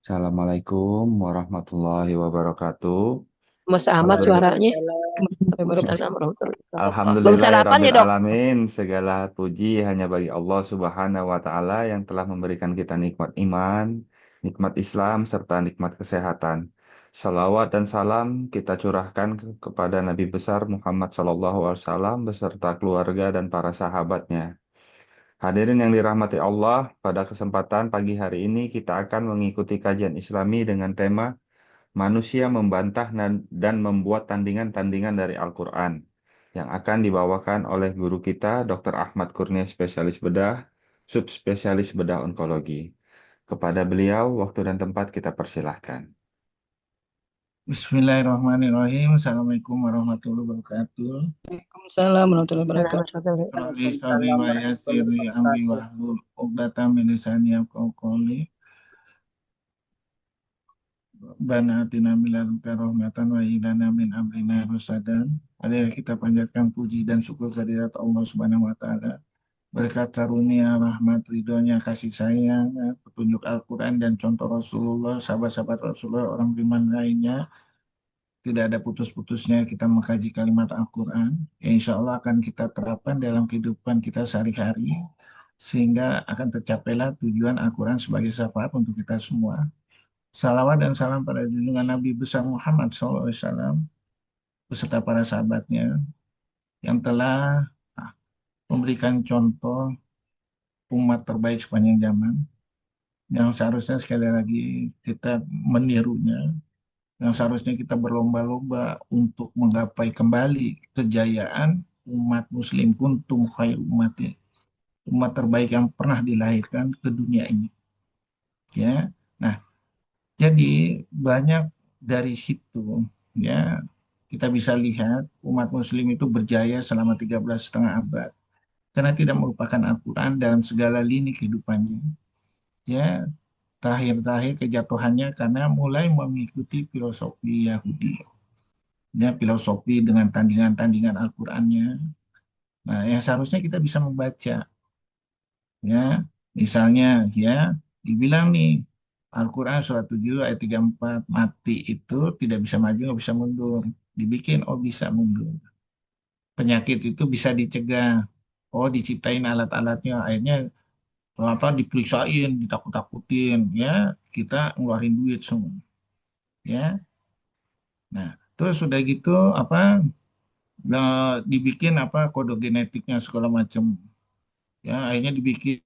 Assalamualaikum warahmatullahi wabarakatuh. Mas Ahmad Alhamdulillah, suaranya. Mus- Waalaikumsalam warahmatullahi wabarakatuh. Belum sarapan ya, Alhamdulillahirabbil Dok? alamin. Segala puji hanya bagi Allah Subhanahu wa taala yang telah memberikan kita nikmat iman, nikmat Islam serta nikmat kesehatan. Salawat dan salam kita curahkan kepada Nabi besar Muhammad SAW beserta keluarga dan para sahabatnya. Hadirin yang dirahmati Allah, pada kesempatan pagi hari ini kita akan mengikuti kajian Islami dengan tema Manusia membantah dan membuat tandingan-tandingan dari Al-Quran yang akan dibawakan oleh guru kita, Dr. Ahmad Kurnia, spesialis bedah, subspesialis bedah onkologi. Kepada beliau, waktu dan tempat kita persilahkan. Bismillahirrahmanirrahim. Assalamualaikum warahmatullahi wabarakatuh. Waalaikumsalam warahmatullahi wabarakatuh. Rabbi sholli wa yassirli amri wahlul 'uqdatam min lisani yafqahu qawli. Rabbana atina min ladunka rahmatan wa hab lana min amrina rasadan. Mari kita panjatkan puji dan syukur kehadirat Allah Subhanahu wa taala. Berkat karunia, rahmat, ridhonya, kasih sayang, petunjuk Al-Quran dan contoh Rasulullah, sahabat-sahabat Rasulullah, orang beriman lainnya, tidak ada putus-putusnya kita mengkaji kalimat Al-Quran, yang insya Allah akan kita terapkan dalam kehidupan kita sehari-hari, sehingga akan tercapailah tujuan Al-Quran sebagai syafaat untuk kita semua. Salawat dan salam pada junjungan Nabi besar Muhammad SAW, beserta para sahabatnya, yang telah memberikan contoh umat terbaik sepanjang zaman, yang seharusnya sekali lagi kita menirunya, yang seharusnya kita berlomba-lomba untuk menggapai kembali kejayaan umat muslim, kuntum khair ummati, umat terbaik yang pernah dilahirkan ke dunia ini, ya. Nah, jadi banyak dari situ, ya, kita bisa lihat umat muslim itu berjaya selama 13,5 abad karena tidak merupakan Al-Quran dalam segala lini kehidupannya, ya. Terakhir-terakhir kejatuhannya karena mulai mengikuti filosofi Yahudi, ya, filosofi dengan tandingan-tandingan Al-Qur'annya. Nah, yang seharusnya kita bisa membaca, ya. Misalnya, ya, dibilang nih Al-Qur'an surat 7 ayat 34, mati itu tidak bisa maju, nggak bisa mundur. Dibikin, oh bisa mundur. Penyakit itu bisa dicegah. Oh, diciptain alat-alatnya, akhirnya apa diperiksain, ditakut-takutin, ya, kita ngeluarin duit semua, ya. Nah, terus sudah gitu apa dibikin apa kode genetiknya segala macam, ya, akhirnya dibikin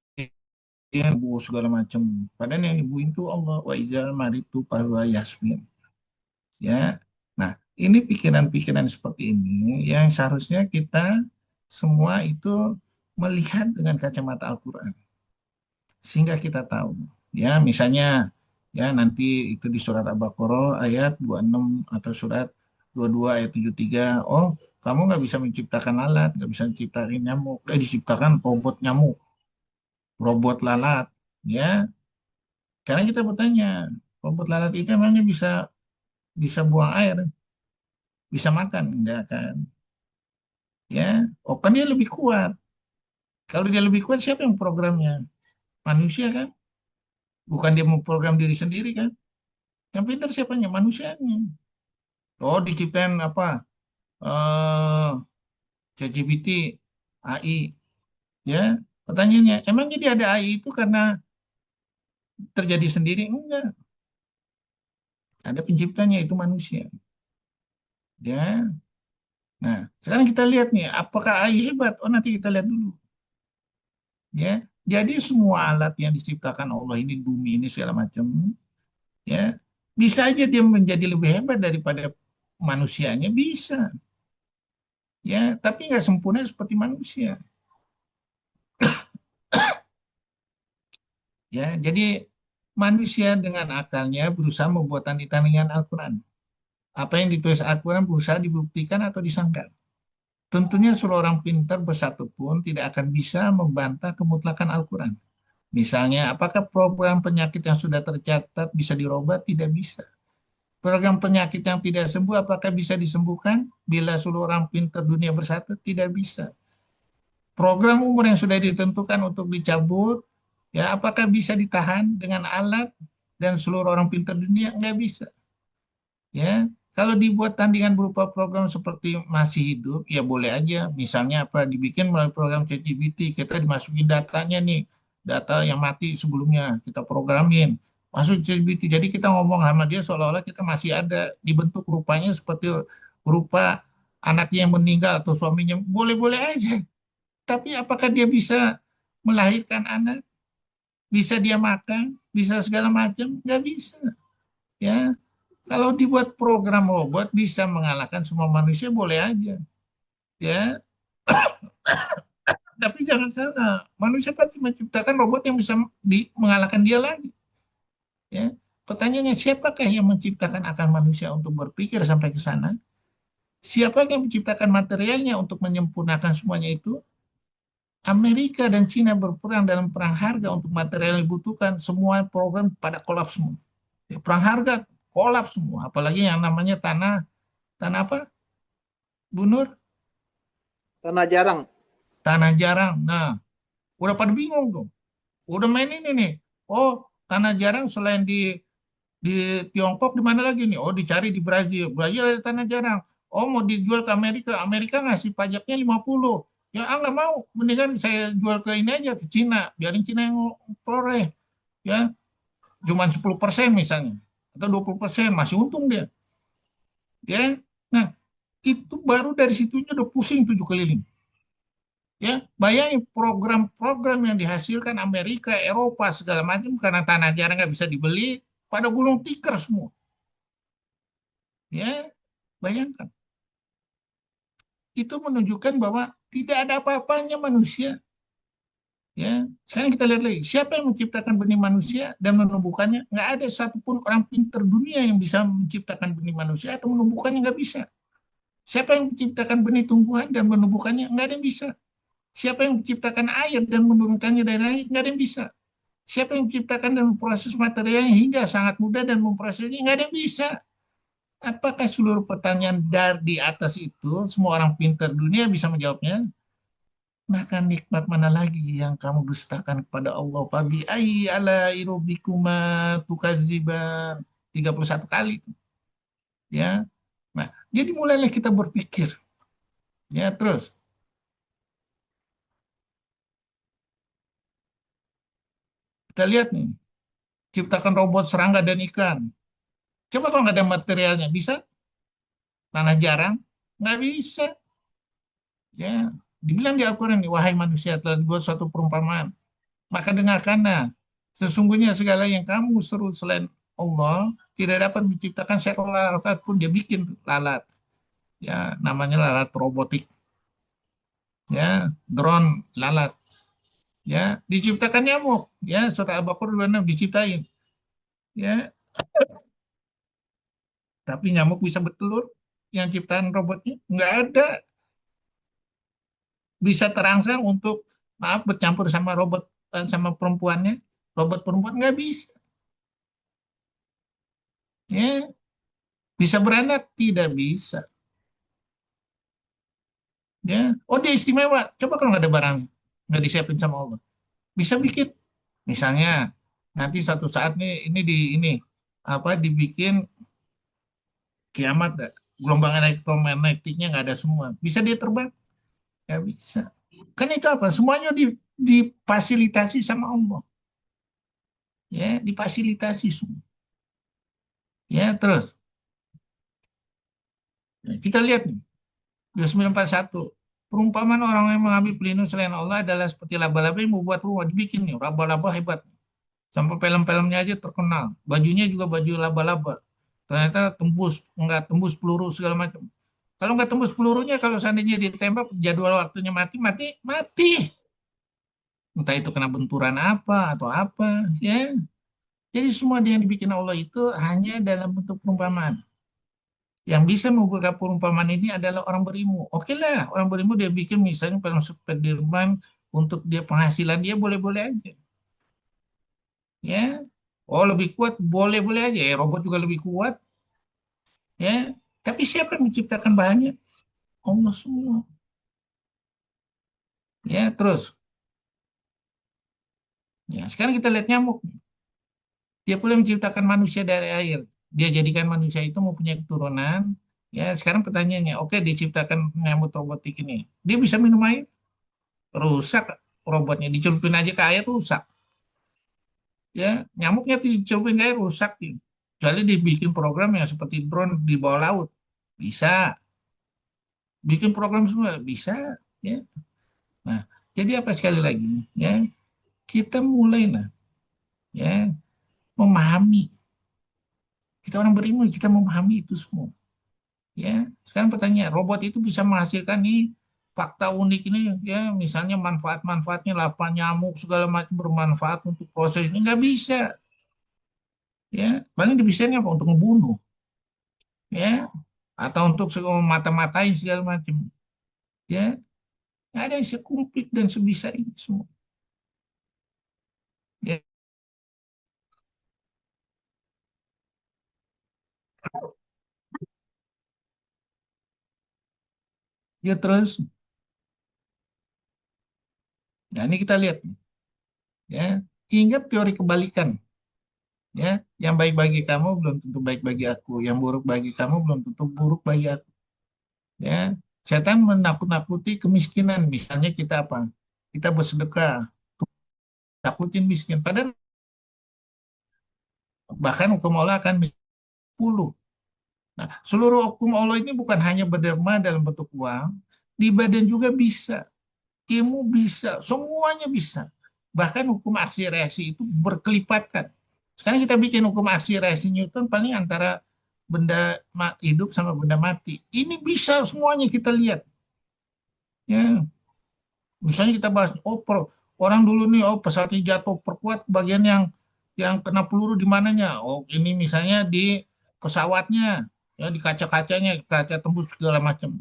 ibu segala macam, padahal yang ibu itu Allah, wa izal maritu fahuwa yasmin, ya. Nah, ini pikiran-pikiran seperti ini yang seharusnya kita semua itu melihat dengan kacamata Al-Quran, sehingga kita tahu, ya, misalnya, ya, nanti itu di surat Al-Baqarah ayat 26 atau surat 22 ayat 73. Oh, kamu nggak bisa menciptakan alat, nggak bisa menciptakan nyamuk, diciptakan robot nyamuk, robot lalat, ya. Sekarang kita bertanya, robot lalat itu emangnya bisa bisa buang air, bisa makan, enggak kan, ya. Oh, kan dia lebih kuat. Kalau dia lebih kuat, siapa yang programnya? Manusia kan, bukan dia mau program diri sendiri kan. Yang pintar siapanya? Manusianya. Oh, diciptain apa? Eh, ChatGPT, AI, ya. Pertanyaannya, emang jadi ada AI itu karena terjadi sendiri? Enggak. Ada penciptanya, itu manusia. Ya. Nah, sekarang kita lihat nih, apakah AI hebat? Oh, nanti kita lihat dulu. Ya. Jadi semua alat yang diciptakan Allah ini, bumi ini segala macam, ya, bisa aja dia menjadi lebih hebat daripada manusianya, bisa. Ya, tapi nggak sempurna seperti manusia. Ya, jadi manusia dengan akalnya berusaha membuat tandingan Al-Quran. Apa yang ditulis Al-Quran berusaha dibuktikan atau disangkal. Tentunya seluruh orang pintar bersatu pun tidak akan bisa membantah kemutlakan Al-Quran. Misalnya, apakah program penyakit yang sudah tercatat bisa dirubah? Tidak bisa. Program penyakit yang tidak sembuh, apakah bisa disembuhkan bila seluruh orang pintar dunia bersatu? Tidak bisa. Program umur yang sudah ditentukan untuk dicabut, ya, apakah bisa ditahan dengan alat? dan seluruh orang pintar dunia? Nggak bisa. Ya, kalau dibuat tandingan berupa program seperti masih hidup, ya boleh aja. Misalnya apa, dibikin melalui program ChatGPT, kita dimasukin datanya nih, data yang mati sebelumnya, kita programin, masuk ChatGPT. Jadi kita ngomong sama dia seolah-olah kita masih ada, dibentuk rupanya seperti rupa anaknya yang meninggal atau suaminya, boleh-boleh aja. Tapi apakah dia bisa melahirkan anak? Bisa dia makan? Bisa segala macam? Nggak bisa. Ya, kalau dibuat program robot bisa mengalahkan semua manusia, boleh aja. Ya, tapi jangan salah, manusia pasti menciptakan robot yang bisa mengalahkan dia lagi. Ya, pertanyaannya siapakah yang menciptakan akal manusia untuk berpikir sampai ke sana? Siapa yang menciptakan materialnya untuk menyempurnakan semuanya itu? Amerika dan Cina berperang dalam perang harga untuk material yang dibutuhkan. Semua program pada kolaps semua. Ya, perang harga kolaps semua. Apalagi yang namanya tanah tanah apa, Bu Nur? Tanah jarang. Tanah jarang. Nah, udah pada bingung tuh. Udah main ini nih. Oh, tanah jarang selain di Tiongkok di mana lagi nih? Oh, dicari di Brazil. Brazil ada tanah jarang. Oh, mau dijual ke Amerika. Amerika ngasih pajaknya 50. Ya, nggak mau. Mendingan saya jual ke ini aja, ke Cina. Biarin Cina yang peroleh. Ya, cuman 10% misalnya. Atau 20%. Masih untung dia. Ya, nah, itu baru dari situnya udah pusing 7 keliling. Ya, bayangin program-program yang dihasilkan Amerika, Eropa segala macam karena tanah jarang nggak bisa dibeli, pada gulung tikar semua. Ya, bayangkan. Itu menunjukkan bahwa tidak ada apa-apanya manusia. Ya, sekarang kita lihat lagi, siapa yang menciptakan benih manusia dan menumbuhkannya? Nggak ada satupun orang pinter dunia yang bisa menciptakan benih manusia atau menumbuhkannya, nggak bisa. Siapa yang menciptakan benih tumbuhan dan menumbuhkannya? Nggak ada yang bisa. Siapa yang menciptakan air dan menurunkannya dari langit? Nggak ada yang bisa. Siapa yang menciptakan dan memproses materialnya hingga sangat mudah dan memprosesnya? Nggak ada yang bisa. Apakah seluruh pertanyaan dari di atas itu semua orang pintar dunia bisa menjawabnya? Maka nikmat mana lagi yang kamu dustakan kepada Allah? Fabi ayyi ala rabbikuma tukadziban. 31 kali. Ya. Nah, jadi mulailah kita berpikir. Ya, terus kita lihat nih, ciptakan robot serangga dan ikan. Coba kalau nggak ada materialnya, bisa? Tanah jarang? Nggak bisa. Ya, dibilang di Al-Quran, wahai manusia telah dibuat suatu perumpamaan. Maka dengarkanlah, sesungguhnya segala yang kamu seru selain Allah tidak dapat menciptakan seekor lalat pun. Dia bikin lalat. Ya, namanya lalat robotik. Ya, drone lalat. Ya, diciptakan nyamuk. Ya, surah Al-Baqarah 26 diciptain. Ya, tapi nyamuk bisa bertelur. Yang ciptaan robotnya nggak ada. Bisa terangsang untuk maaf bercampur sama robot sama perempuannya. Robot perempuan nggak bisa. Ya, bisa beranak tidak bisa. Ya, oh dia istimewa. Coba kalau nggak ada barang, nggak disiapin sama Allah, bisa bikin. Misalnya nanti suatu saat nih ini apa dibikin kiamat, gelombang elektromagnetiknya nggak ada semua, bisa dia terbang? Nggak bisa. Kan itu apa? Semuanya difasilitasi sama Allah. Ya, difasilitasi semua. Ya, terus ya, kita lihat nih 2941. Perumpamaan orang yang mengambil pelindung selain Allah adalah seperti laba-laba yang membuat rumah, dibikin nih, laba-laba hebat. Sampai film-filmnya aja terkenal. Bajunya juga baju laba-laba. Ternyata nggak tembus peluru segala macam. Kalau nggak tembus pelurunya, kalau seandainya ditembak, jadwal waktunya mati, mati, mati. Entah itu kena benturan apa atau apa, ya. Jadi semua yang dibikin Allah itu hanya dalam bentuk perumpamaan. Yang bisa membuka perumpamaan ini adalah orang berilmu. Oke lah, orang berilmu dia bikin misalnya film Spiderman untuk dia penghasilan dia, boleh-boleh aja. Ya, oh lebih kuat, boleh-boleh aja. Ya, robot juga lebih kuat. Ya, tapi siapa yang menciptakan bahannya? Allah semua. Ya, terus. Ya, sekarang kita lihat nyamuk. Dia pula menciptakan manusia dari air. Dia jadikan manusia itu mempunyai keturunan. Ya, sekarang pertanyaannya, oke, diciptakan nyamuk robotik ini. Dia bisa minum air? Rusak robotnya. Dicelupin aja ke air rusak. Ya, nyamuknya dicelupin ke air rusak. Jadi dibikin program yang seperti drone di bawah laut. Bisa. Bikin program semua bisa. Ya. Nah, jadi apa sekali lagi? Ya, kita mulailah ya memahami. Kita orang berilmu, kita memahami itu semua. Ya, sekarang pertanyaan, robot itu bisa menghasilkan nih fakta unik ini, ya, misalnya manfaat-manfaatnya, lapar nyamuk segala macam bermanfaat untuk proses ini nggak bisa, ya, paling dibisain apa untuk membunuh, ya, atau untuk mata-matain segala macam, ya, nggak ada yang sekumplit dan sebisa ini semua, ya, ya terus, ya ini kita lihat, ya, ingat teori kebalikan. Ya, yang baik bagi kamu belum tentu baik bagi aku, yang buruk bagi kamu belum tentu buruk bagi aku. Ya, setan menakut-nakuti kemiskinan. Misalnya kita apa? Kita bersedekah, takutin miskin. Padahal bahkan hukum Allah akan 10. Nah, seluruh hukum Allah ini bukan hanya berderma dalam bentuk uang, di badan juga bisa, ilmu bisa, semuanya bisa. Bahkan hukum aksi reaksi itu berkelipatan. Sekarang kita bikin hukum aksi reaksi Newton paling antara benda hidup sama benda mati. Ini bisa semuanya kita lihat. Ya, misalnya kita bahas, orang dulu nih, pesawatnya jatuh, perkuat bagian yang kena peluru di mananya. Oh, ini misalnya di pesawatnya, ya di kaca-kacanya, kaca tembus segala macam.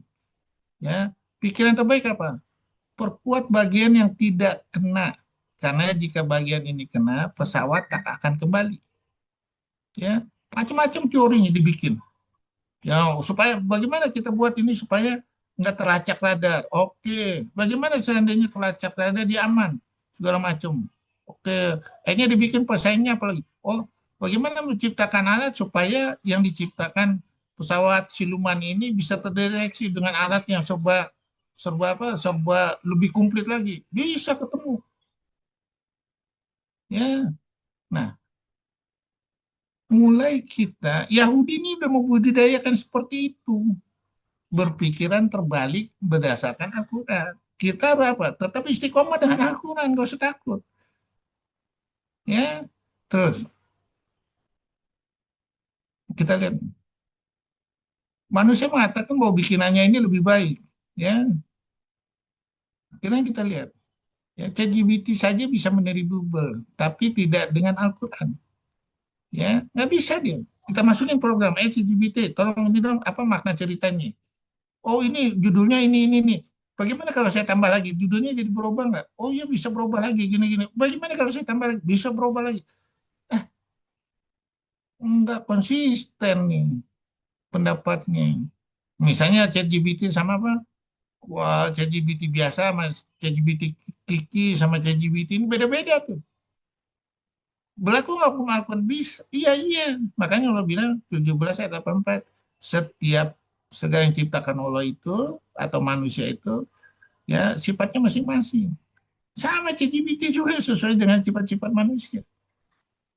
Ya, pikiran terbaik apa? Perkuat bagian yang tidak kena. Karena jika bagian ini kena, pesawat tak akan kembali. Ya, macam-macam teorinya dibikin. Ya, supaya bagaimana kita buat ini supaya nggak terlacak radar. Oke, bagaimana seandainya terlacak radar dia aman segala macam. Oke, akhirnya dibikin pesaingnya apalagi. Oh, bagaimana menciptakan alat supaya yang diciptakan pesawat siluman ini bisa terdeteksi dengan alat yang serba serba apa serba lebih komplit lagi. Bisa ketemu. Ya, nah mulai kita Yahudi ini udah membudidayakan seperti itu. Berpikiran terbalik berdasarkan Al-Quran. Kita berapa? Tetap istiqomah dengan Al-Quran, nggak usah takut. Ya, terus kita lihat manusia mengatakan bahwa bikinannya ini lebih baik. Ya, akhirnya kita lihat. Ya, ChatGPT saja bisa meniru Google, tapi tidak dengan Al-Quran. Ya, nggak bisa dia. Kita masukin program, ChatGPT, tolong ini dong, apa makna ceritanya? Oh ini judulnya ini. Bagaimana kalau saya tambah lagi? Judulnya jadi berubah nggak? Oh iya bisa berubah lagi, gini-gini. Bagaimana kalau saya tambah lagi? Bisa berubah lagi. Eh, nggak konsisten nih pendapatnya. Misalnya ChatGPT sama apa? Wah, ChatGPT biasa sama ChatGPT Kiki sama ChatGPT ini beda-beda tuh. Berlaku nggak pengakuan bisa? Iya, iya. Makanya Allah bilang 17 ayat 84. Setiap segala yang ciptakan Allah itu atau manusia itu ya sifatnya masing-masing. Sama ChatGPT juga sesuai dengan sifat-sifat manusia.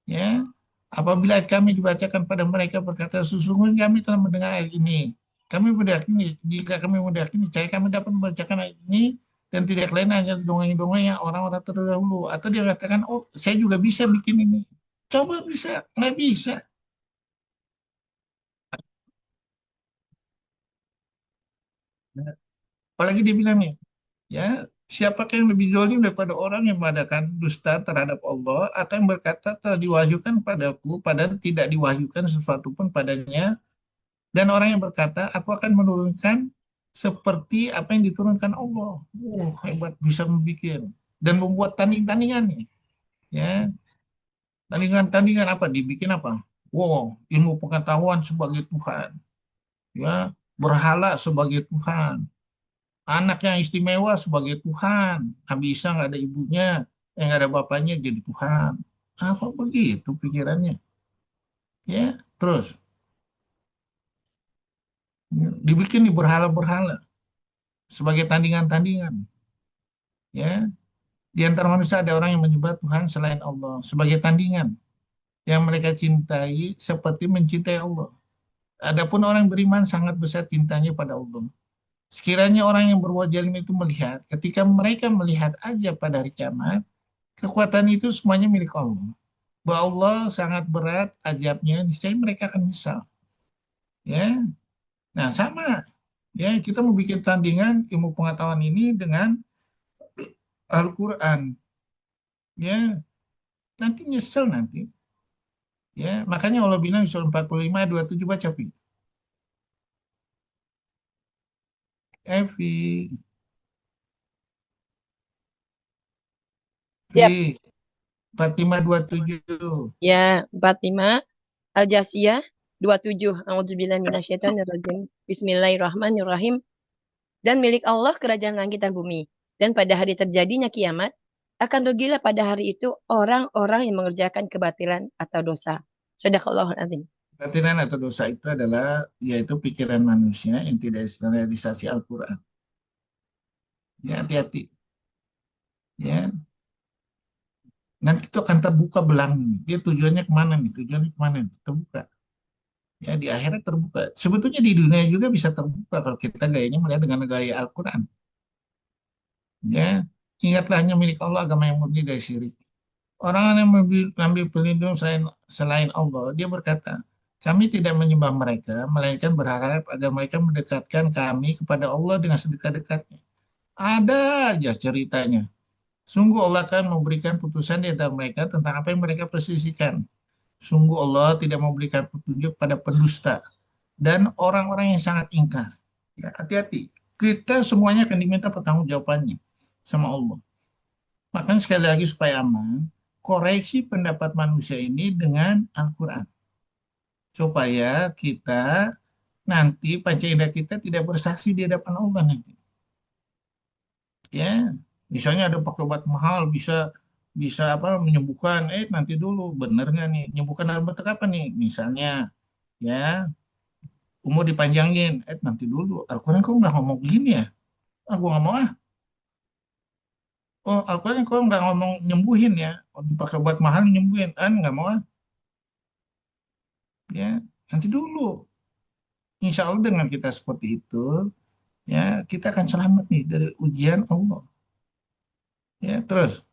Ya, apabila ayat kami dibacakan pada mereka berkata, sesungguhnya kami telah mendengar ayat ini. Kami meyakini, jika kami meyakini, saya kami dapat membacakan ayat ini dan tidak lain hanya dongeng-dongeng yang orang-orang terdahulu. Atau dia katakan, oh saya juga bisa bikin ini. Coba bisa, nggak bisa. Nah, apalagi dia bilang nih, ya, siapakah yang lebih zalim daripada orang yang mengadakan dusta terhadap Allah atau yang berkata telah diwahyukan padaku padahal tidak diwahyukan sesuatu pun padanya, dan orang yang berkata aku akan menurunkan seperti apa yang diturunkan Allah. Hebat bisa membuat dan membuat tanding-tandingannya, ya. Tandingan-tandingan apa dibikin apa? Wow, ilmu pengetahuan sebagai Tuhan, ya, berhala sebagai Tuhan, anak yang istimewa sebagai Tuhan. Nabi Isa nggak ada ibunya, nggak ada bapaknya jadi Tuhan. Kok begitu pikirannya? Ya, terus dibikin nih berhala-berhala sebagai tandingan-tandingan. Ya, di antara manusia ada orang yang menyembah Tuhan selain Allah sebagai tandingan yang mereka cintai seperti mencintai Allah. Adapun orang beriman sangat besar cintanya pada Allah. Sekiranya orang yang berbuat zalim itu melihat, ketika mereka melihat aja pada hari kiamat, kekuatan itu semuanya milik Allah. Bahwa Allah sangat berat azabnya, niscaya mereka akan menyesal. Ya, nah sama. Ya, kita mau bikin tandingan ilmu pengetahuan ini dengan Al-Quran. Ya, nanti nyesel nanti. Ya, makanya Allah bilang di surah 45, 27 baca, Pi. Evi, Siap. Fi, 45, 27. Ya, 45 Al-Jasiyah 27. A'udzubillahi minasyaitonirrajim. Bismillahirrahmanirrahim. Dan milik Allah kerajaan langit dan bumi. Dan pada hari terjadinya kiamat, akan rugilah pada hari itu orang-orang yang mengerjakan kebatilan atau dosa. Shadaqallahul azim. Kebatilan atau dosa itu adalah yaitu pikiran manusia yang tidak realisasi Al-Quran. Ya, hati-hati. Ya, nanti itu akan terbuka belangnya. Dia tujuannya kemana nih? Tujuannya kemana nih? Terbuka. Ya, di akhirat terbuka. Sebetulnya di dunia juga bisa terbuka kalau kita gayanya melihat dengan gaya Al-Quran. Ya, ingatlah hanya milik Allah agama yang murni dari syirik. Orang yang mengambil pelindung selain Allah, dia berkata, kami tidak menyembah mereka, melainkan berharap agar mereka mendekatkan kami kepada Allah dengan sedekat-dekatnya. Ada aja ceritanya. Sungguh Allah akan memberikan putusan di antara mereka tentang apa yang mereka persisikan. Sungguh Allah tidak memberikan petunjuk pada pendusta dan orang-orang yang sangat ingkar. Ya, hati-hati. Kita semuanya akan diminta pertanggungjawabannya sama Allah. Makanya sekali lagi supaya aman, koreksi pendapat manusia ini dengan Al-Quran. Supaya kita nanti panca indera kita tidak bersaksi di hadapan Allah nanti. Ya, misalnya ada pakai obat mahal bisa bisa apa menyembuhkan, nanti dulu bener nggak nih menyembuhkan dalam bentuk apa nih? Misalnya ya umur dipanjangin, nanti dulu Al-Quran kok nggak ngomong gini ya? Gua nggak mau ah. Oh, Al-Quran kok nggak ngomong nyembuhin ya? Pakai obat mahal nyembuhin, nggak mau ah. Ya, nanti dulu. Insya Allah dengan kita seperti itu, ya kita akan selamat nih dari ujian Allah. Ya, terus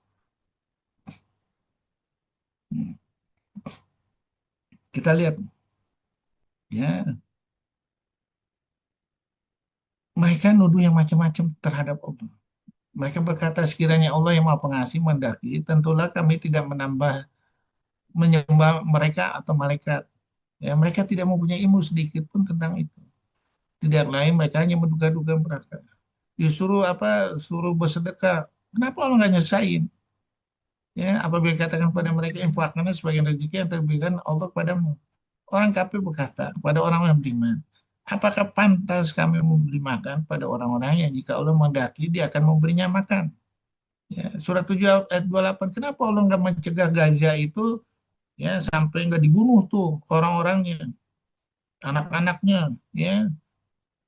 hmm, kita lihat, ya mereka nuduh yang macam-macam terhadap Allah. Mereka berkata sekiranya Allah yang Maha Pengasih mendaki, tentulah kami tidak menambah menyembah mereka atau malaikat. Ya, mereka tidak mempunyai ilmu sedikit pun tentang itu. Tidak lain mereka hanya menduga-duga mereka. Disuruh apa? Suruh bersedekah. Kenapa Allah nggak nyesain? Ya, apabila dikatakan kepada mereka infakkannya sebagian rezeki yang terberikan Allah kepadamu. Orang kafir berkata kepada orang-orang beriman, apakah pantas kami memberi makan pada orang-orang yang jika Allah menghendaki dia akan memberinya makan? Ya, surat 7 ayat 28. Kenapa Allah nggak mencegah Gaza itu ya sampai nggak dibunuh tuh orang-orangnya, anak-anaknya, ya?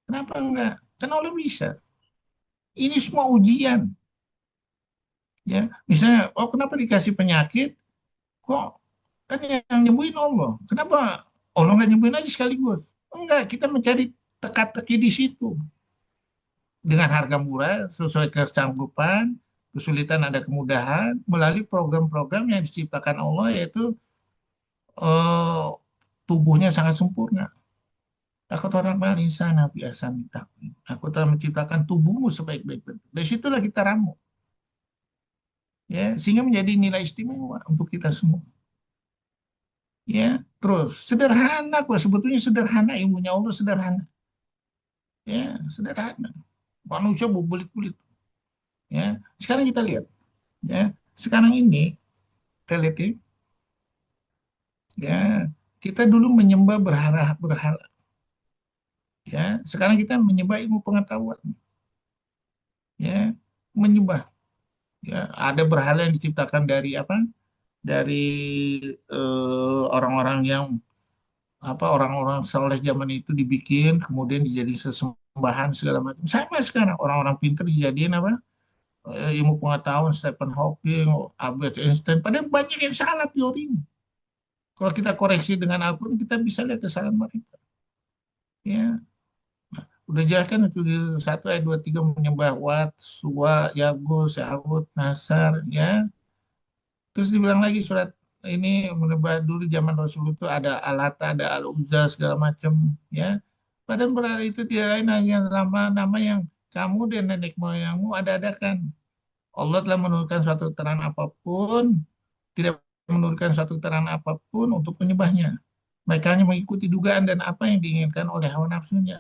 Kenapa enggak? Karena Allah bisa. Ini semua ujian, ya. Misalnya, oh kenapa dikasih penyakit? Kok kan yang nyembuhin Allah? Kenapa Allah nggak nyembuhin aja sekaligus? Enggak, kita mencari teka-teki di situ dengan harga murah sesuai kesanggupan, kesulitan ada kemudahan melalui program-program yang diciptakan Allah yaitu eh, tubuhnya sangat sempurna. Aku telah insana fi ahsani taqwim. Aku telah menciptakan tubuhmu sebaik-baik bentuk. Dari situlah kita ramu. Ya, sehingga menjadi nilai istimewa untuk kita semua. Ya, terus sederhana kok sebetulnya sederhana ilmunya Allah sederhana. Ya, sederhana. Manusia berbelit-belit. Ya, sekarang kita lihat. Ya, sekarang ini kita lihat ya, kita dulu menyembah berhala. Ya, sekarang kita menyembah ilmu pengetahuan. Ya, menyembah. Ya, ada berhala yang diciptakan dari apa? dari orang-orang yang orang-orang soleh zaman itu dibikin, kemudian dijadi sesembahan segala macam. Sama sekarang orang-orang pintar dijadiin ilmu pengetahuan Stephen Hawking, Albert Einstein. Padahal banyak yang salah teorinya. Kalau kita koreksi dengan Al-Quran, kita bisa lihat kesalahan mereka. Ya, udah jelas kan itu di 1 ayat 23 menyembah Wat, Suwa, Yagus, Ya'ud, Nasar, ya. Terus dibilang lagi surat ini menyembah dulu zaman Rasul itu ada Alata, ada Al-Uzza segala macam, ya. Padahal berarti itu tidak lain hanya nama-nama yang kamu dan nenek moyangmu ada-adakan. Allah telah menurunkan suatu keterangan apapun, tidak menurunkan suatu keterangan apapun untuk penyembahnya. Mereka hanya mengikuti dugaan dan apa yang diinginkan oleh hawa nafsunya.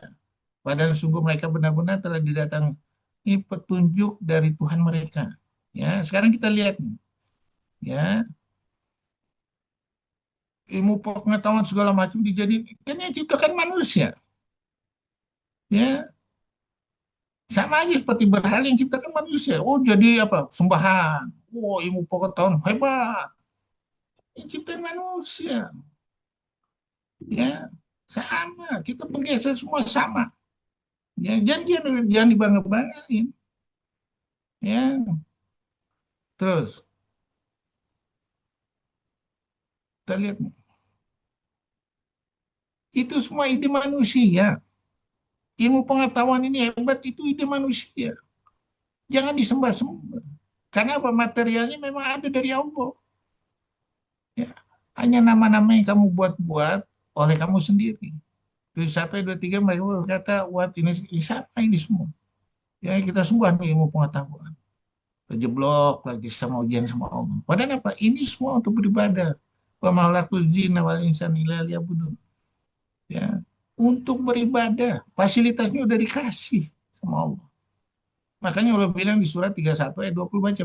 Padahal sungguh mereka benar-benar telah didatangi petunjuk dari Tuhan mereka. Ya, sekarang kita lihat nih, ya, ilmu pengetahuan segala macam dijadikan kan yang ciptakan manusia. Ya, sama aja seperti berhala yang ciptakan manusia. Oh, jadi apa? Sembahan. Oh, ilmu pengetahuan hebat. Yang ciptakan manusia. Ya, sama. Kita bergeser semua sama. Ya, jangan dibangga-banggain. Ya, terus kita lihat nih. Itu semua ide manusia. Ilmu pengetahuan ini hebat, itu ide manusia. Jangan disembah-sembah. Karena apa? Materialnya memang ada dari Allah. Ya. Hanya nama-nama yang kamu buat-buat oleh kamu sendiri. Terus 1 ayat 23 mereka berkata, what ini siapa ini semua? Ya kita semua ilmu pengetahuan. Terjeblok lagi sama ujian sama Allah. Padahal apa? Ini semua untuk beribadah. Wa ma'alakul jinna wal insani illa liya'budun. Ya, untuk beribadah. Fasilitasnya udah dikasih sama Allah. Makanya Allah bilang di surat 31 ayat 20 baca.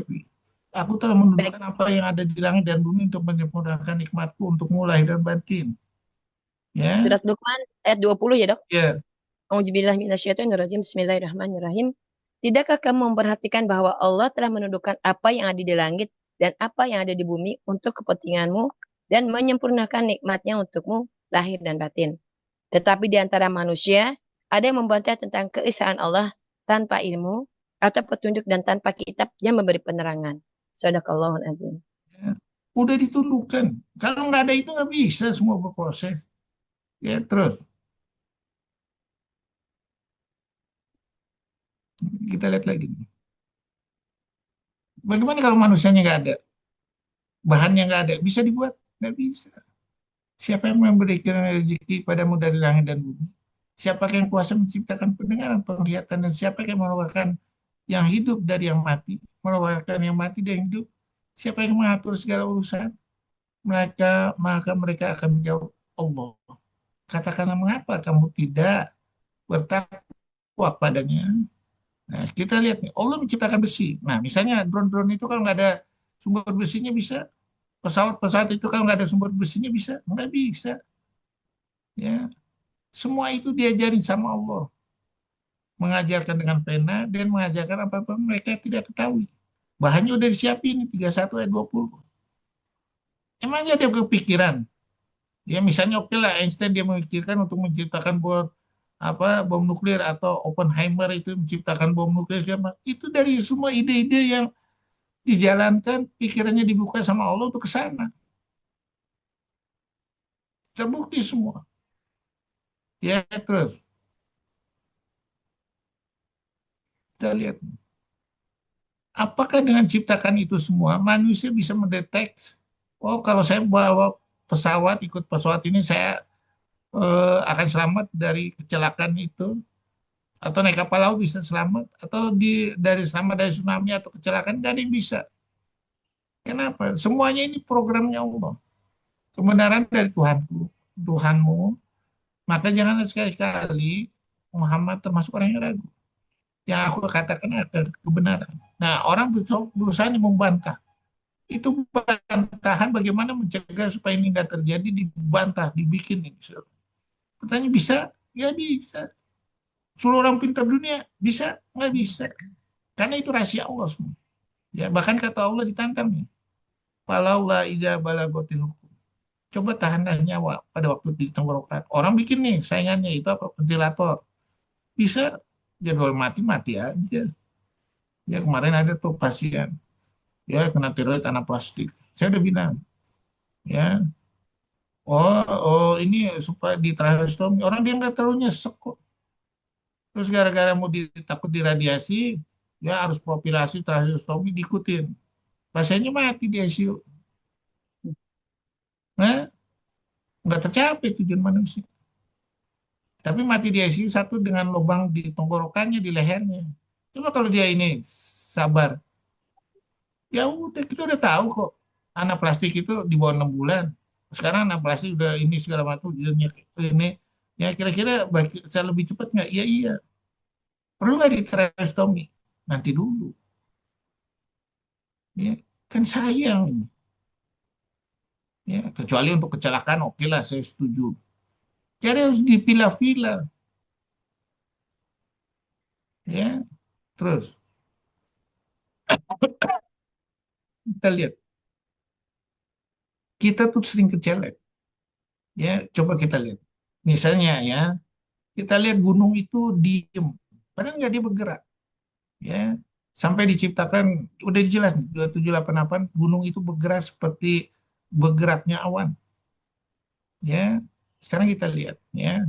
Aku telah Baik. menundukkan apa yang ada di langit dan bumi untuk menyempurnakan nikmatku untuk mulai dan batin. Ya, Surat Luqman ayat 20 ya, Dok. ya, Auzubillahi minasyaitonirrajim. Bismillahirrahmanirrahim. Tidakkah kamu memperhatikan bahwa Allah telah menundukkan apa yang ada di langit dan apa yang ada di bumi untuk kepentinganmu dan menyempurnakan nikmatnya untukmu lahir dan batin. Tetapi di antara manusia ada yang membantah tentang keesaan Allah tanpa ilmu atau petunjuk dan tanpa kitab yang memberi penerangan. Shadaqallahul azim. ya. Udah ditundukkan. Kalau nggak ada itu nggak bisa semua berproses. Ya, terus kita lihat lagi. Bagaimana kalau manusianya nggak ada? Bahannya nggak ada. Bisa dibuat? Nggak bisa. Siapa yang memberikan rezeki padamu dari langit dan bumi? Siapa yang kuasa menciptakan pendengaran, penglihatan, dan siapa yang mengeluarkan yang hidup dari yang mati, mengeluarkan yang mati dari yang hidup? Siapa yang mengatur segala urusan? Maka mereka akan menjawab Allah. Katakanlah mengapa kamu tidak bertakwa padanya? Nah, kita lihat nih, Allah menciptakan besi. Nah, misalnya drone-drone itu kalau nggak ada sumber besinya bisa. Pesawat-pesawat itu kalau nggak ada sumber besinya bisa. Nggak bisa. Ya, semua itu diajarin sama Allah. Mengajarkan dengan pena dan mengajarkan apa-apa mereka tidak ketahui. Bahannya udah disiapin 31 ayat 20. Emangnya dia kepikiran? Ya misalnya oke lah Einstein dia memikirkan untuk menciptakan bom nuklir atau Oppenheimer itu menciptakan bom nuklir itu dari semua ide-ide yang dijalankan pikirannya dibuka sama Allah untuk ke sana. Terbukti semua. Ya terus kita lihat apakah dengan ciptakan itu semua manusia bisa mendeteksi oh kalau saya bawa pesawat ikut pesawat ini saya akan selamat dari kecelakaan itu atau naik kapal laut bisa selamat atau dari selamat dari tsunami atau kecelakaan nggak ada yang bisa. Kenapa? Semuanya ini programnya Allah. Kebenaran dari Tuhanmu. Maka jangan sekali-kali Muhammad termasuk orang yang ragu. Yang aku katakan adalah kebenaran. Nah, orang berusaha membantah. Itu bantahan bagaimana mencegah supaya ini nggak terjadi, dibantah, dibikin. Pertanyaan bisa? Ya bisa. Seluruh orang pintar dunia bisa? Nggak bisa. Karena itu rahasia Allah semua. Ya, bahkan kata Allah ditantang. Falaula iza balagotil hukum. Coba tahanlah nyawa pada waktu di tenggorokan. Orang bikin nih saingannya itu apa? Ventilator. Bisa jadwal mati-mati aja. Ya kemarin ada tuh pasien, ya kena tiroid anaplastik. Saya udah bilang, ya, oh ini supaya di tracheostomi. Orang dia nggak terlalu nyesek kok. Terus gara-gara mau takut diradiasi, ya harus profilasi tracheostomi diikutin. Pasiennya mati di ICU. Nah, nggak tercapai tujuan manusia. Tapi mati di ICU satu dengan lubang di tenggorokannya, di lehernya. Coba kalau dia ini sabar, ya udah kita udah tahu kok. Anak plastik itu di bawah 6 bulan. Sekarang anak plastik udah ini segala macam ini ya kira-kira saya lebih cepat nggak? Iya iya. Perlu nggak di tracheostomi? Nanti dulu. Ya, kan sayang. Ya, kecuali untuk kecelakaan oke lah saya setuju. Jadi harus dipilah-pilah. Ya, terus kita lihat. Kita tuh sering kecelek. Ya, coba kita lihat. Misalnya ya, kita lihat gunung itu diem. Padahal nggak dia bergerak. Ya, sampai diciptakan, udah jelas 2788 gunung itu bergerak seperti bergeraknya awan. Ya, sekarang kita lihat. Ya,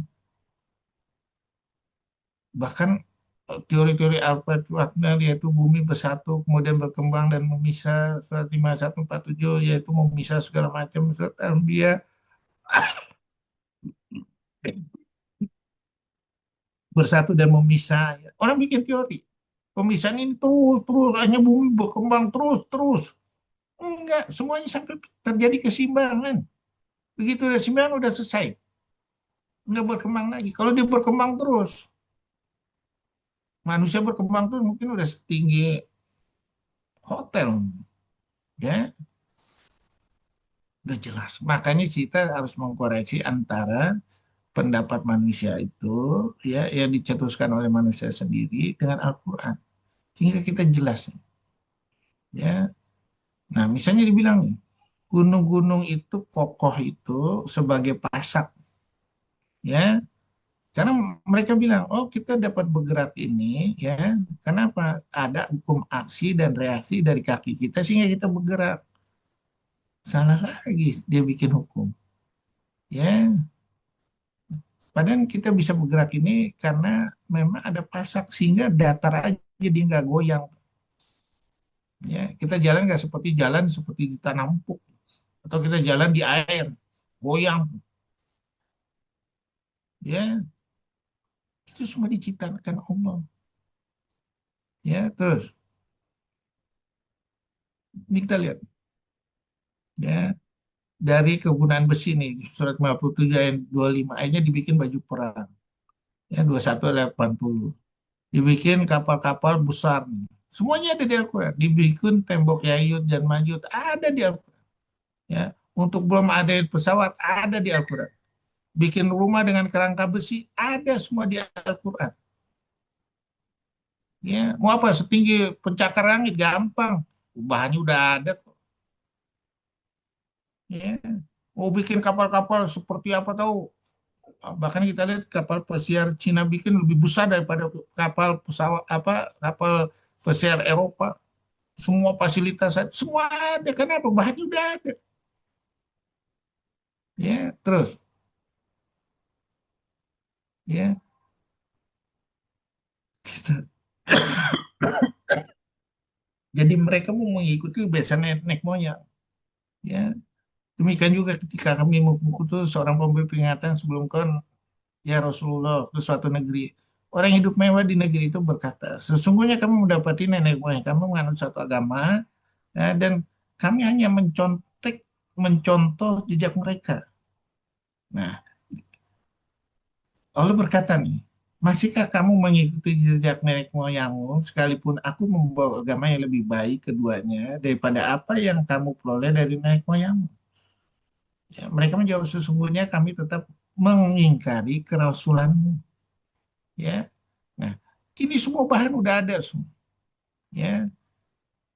bahkan teori-teori Alfred Wagner yaitu bumi bersatu kemudian berkembang dan memisah surat 5147 yaitu memisah segala macam surat Al-Anbiya bersatu dan memisah. Orang bikin teori. Pemisahan ini terus hanya bumi berkembang terus. Enggak, semuanya sampai terjadi keseimbangan. Begitu udah keseimbangan udah selesai. Enggak berkembang lagi. Kalau dia berkembang terus, manusia berkembang terus mungkin udah setinggi hotel. Ya, udah jelas. Makanya kita harus mengkoreksi antara pendapat manusia itu ya yang dicetuskan oleh manusia sendiri dengan Al-Qur'an. Sehingga kita jelas ya. Nah, misalnya dibilang nih, gunung-gunung itu kokoh itu sebagai pasak ya. Karena mereka bilang, oh kita dapat bergerak ini ya. Kenapa? Ada hukum aksi dan reaksi dari kaki kita sehingga kita bergerak. Salah lagi dia bikin hukum. Ya, padahal kita bisa bergerak ini karena memang ada pasak sehingga datar aja dia nggak goyang. Ya, kita jalan nggak seperti jalan seperti di tanah empuk atau kita jalan di air goyang. Ya, itu semua diciptakan Allah. Ya, terus ini kita lihat ya dari kegunaan besi nih surat 57 ayat 25 ayatnya dibikin baju perang. Ya, 21 ayat 80. Dibikin kapal-kapal besar nih. Semuanya ada di Al-Quran. Dibikin tembok Yayut dan Majud ada di Al-Quran. Ya, untuk belum ada pesawat ada di Al-Quran. Bikin rumah dengan kerangka besi ada semua di Al-Quran. Ya, mau apa setinggi pencakar langit gampang. Bahannya udah ada kok. Ya, mau bikin kapal-kapal seperti apa tahu? Bahkan kita lihat kapal pesiar Cina bikin lebih besar daripada kapal pesawat apa kapal pesiar Eropa. Semua fasilitas semua ada. Kenapa? Bahannya udah ada. Ya, terus ya kita. Jadi mereka mau mengikuti kebiasaan nenek moyang. Ya, demikian juga ketika kami mengutus seorang pemberi peringatan sebelum kon ya Rasulullah ke suatu negeri. Orang hidup mewah di negeri itu berkata, sesungguhnya kami mendapati nenek moyang kami menganut satu agama ya, dan kami hanya mencontoh jejak mereka. Nah, Allah berkata nih, masihkah kamu mengikuti jejak nenek moyangmu sekalipun aku membawa agama yang lebih baik keduanya daripada apa yang kamu peroleh dari nenek moyangmu? Ya, mereka menjawab sesungguhnya kami tetap mengingkari kerasulanmu. Ya, nah ini semua bahan udah ada semua. Ya,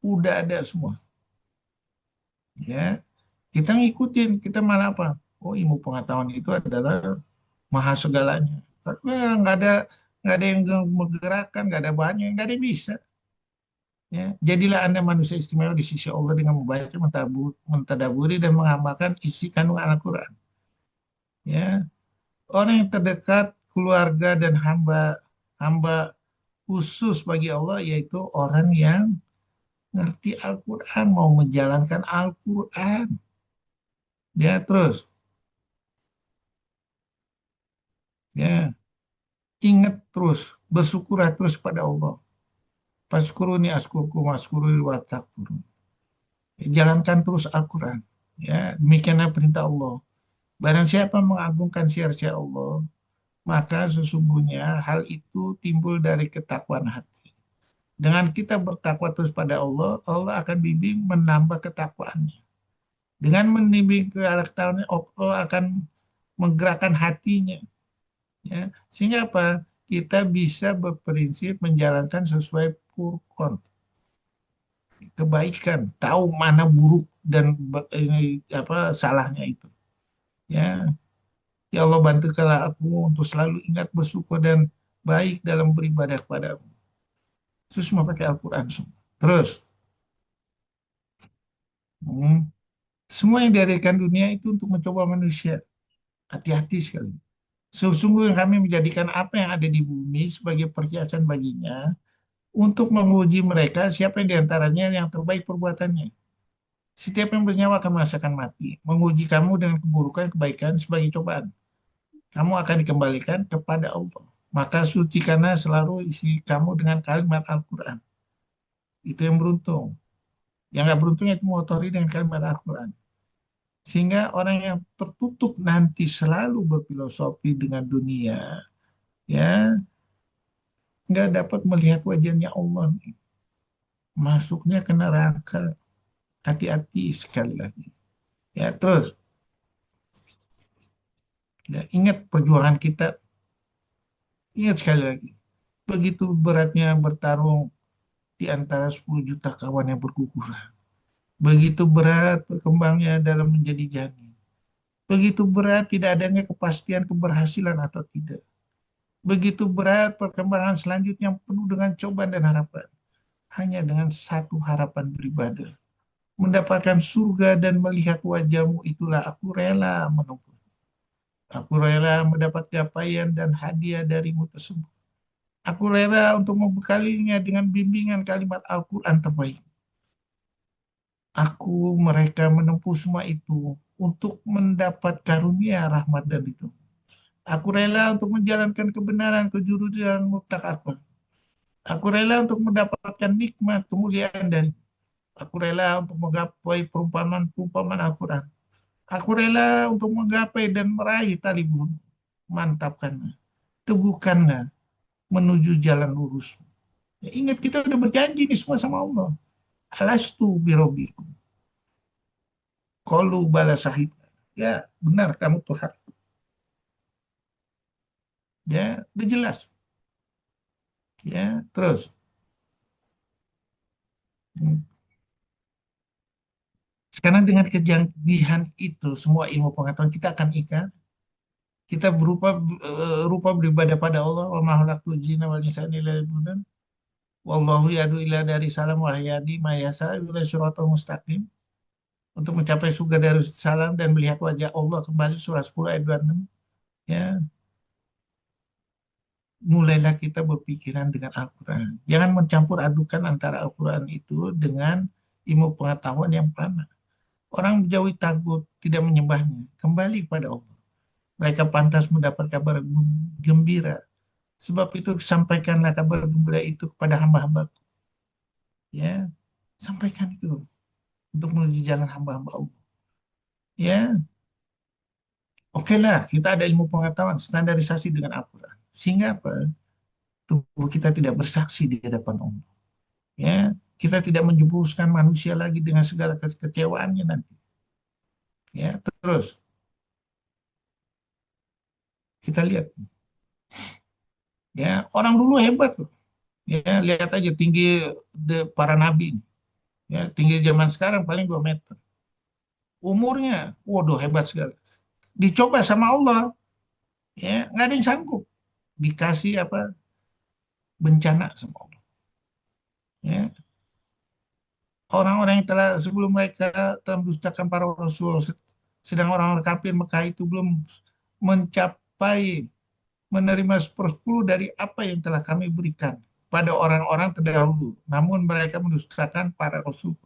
udah ada semua. Ya, kita ngikutin, kita malah apa? Oh, ilmu pengetahuan itu adalah maha segalanya. Karena nggak ada yang menggerakkan, nggak ada bahannya, nggak ada yang bisa. Ya, jadilah Anda manusia istimewa di sisi Allah dengan membaca, mentadaburi dan mengamalkan isi kandungan Al-Quran. Ya, orang yang terdekat, keluarga dan hamba khusus bagi Allah yaitu orang yang ngerti Al-Quran, mau menjalankan Al-Quran. Ya, terus, ya, ingat terus, bersyukurlah terus pada Allah. Faskuruni askurkum waskuruni wa takfurun. Jalankan terus Al-Quran. Ya, demikianlah perintah Allah. Barang siapa mengagungkan syiar-syiar Allah, maka sesungguhnya hal itu timbul dari ketakwaan hati. Dengan kita bertakwa terus pada Allah, Allah akan bimbing menambah ketakwaannya. Dengan membimbing ke arah ketakwaan, Allah akan menggerakkan hatinya. Ya, sehingga apa? Kita bisa berprinsip menjalankan sesuai Furqan, kebaikan, tahu mana buruk dan ini, apa salahnya itu. Ya, ya Allah bantukanlah aku untuk selalu ingat bersyukur dan baik dalam beribadah kepadamu. Itu semua pakai Al-Quran semua. Terus, hmm, semua yang diadakan dunia itu untuk mencoba manusia. Hati-hati sekali. Sesungguhnya kami menjadikan apa yang ada di bumi sebagai perhiasan baginya untuk menguji mereka siapa yang diantaranya yang terbaik perbuatannya. Setiap yang bernyawa akan merasakan mati. Menguji kamu dengan keburukan, kebaikan sebagai cobaan. Kamu akan dikembalikan kepada Allah. Maka sucikanlah selalu isi kamu dengan kalimat Al-Quran. Itu yang beruntung. Yang nggak beruntung itu mengotori dengan kalimat Al-Quran. Sehingga orang yang tertutup nanti selalu berfilosofi dengan dunia, ya nggak dapat melihat wajahnya Allah. Masuknya ke neraka. Hati-hati sekali lagi. Ya terus, ya, ingat perjuangan kita. Ingat sekali lagi. Begitu beratnya bertarung di antara 10 juta kawan yang berguguran. Begitu berat berkembangnya dalam menjadi janin. Begitu berat tidak adanya kepastian keberhasilan atau tidak. Begitu berat perkembangan selanjutnya yang penuh dengan cobaan dan harapan. Hanya dengan satu harapan beribadah. Mendapatkan surga dan melihat wajahmu itulah aku rela menempuh. Aku rela mendapat capaian dan hadiah darimu tersebut. Aku rela untuk membekalinya dengan bimbingan kalimat Al-Quran terbaik. Aku mereka menempuh semua itu untuk mendapat karunia rahmat dan itu. Aku rela untuk menjalankan kebenaran kejuruteraan mutlak aku. Aku rela untuk mendapatkan nikmat kemuliaan dari. Aku rela untuk menggapai perumpamaan-perumpamaan Al-Quran. Aku rela untuk menggapai dan meraih tali bunuh. Mantapkanlah, teguhkanlah menuju jalan lurus. Ya, ingat kita udah berjanji ini semua sama Allah. Alastu birobikum. Qalu bala sahid. Ya, benar kamu Tuhan. Ya, udah jelas. Ya, terus. Sekarang dengan kejanggihan itu, semua ilmu pengetahuan kita akan ikat. Kita rupa beribadah pada Allah. Wa ma khalaqtul jinna wal insa illa liya'budun. Wallahu yadu ila dari salam wa yahdi ma yasha ila syiratal mustaqim. Untuk mencapai surga dari salam dan melihat wajah Allah kembali surah 10 ayat 26. Ya, mulailah kita berpikiran dengan Al-Quran. Jangan mencampur adukan antara Al-Quran itu dengan ilmu pengetahuan yang fana. Orang menjauhi tagut, tidak menyembahnya, kembali kepada Allah. Mereka pantas mendapat kabar gembira. Sebab itu sampaikanlah kabar gembira itu kepada hamba-hamba. Ya, sampaikan itu untuk menuju jalan hamba-hamba Allah. Ya, oke lah, kita ada ilmu pengetahuan, standarisasi dengan Al-Quran. Sehingga apa? Tubuh kita tidak bersaksi di hadapan Allah. Ya, kita tidak menjerumuskan manusia lagi dengan segala kekecewaannya nanti. Ya, terus kita lihat. Ya, orang dulu hebat loh. Ya, lihat aja tinggi para nabi. Ya, tinggi zaman sekarang paling 2 meter. umurnya, waduh hebat sekali. Dicoba sama Allah, ya nggak ada yang sanggup. Dikasih apa bencana sama Allah. Ya, orang-orang yang telah sebelum mereka telah mendustakan para rasul, sedang orang-orang kafir Mekah itu belum mencapai menerima sepersepuluh dari apa yang telah kami berikan pada orang-orang terdahulu. Namun mereka mendustakan para rasul.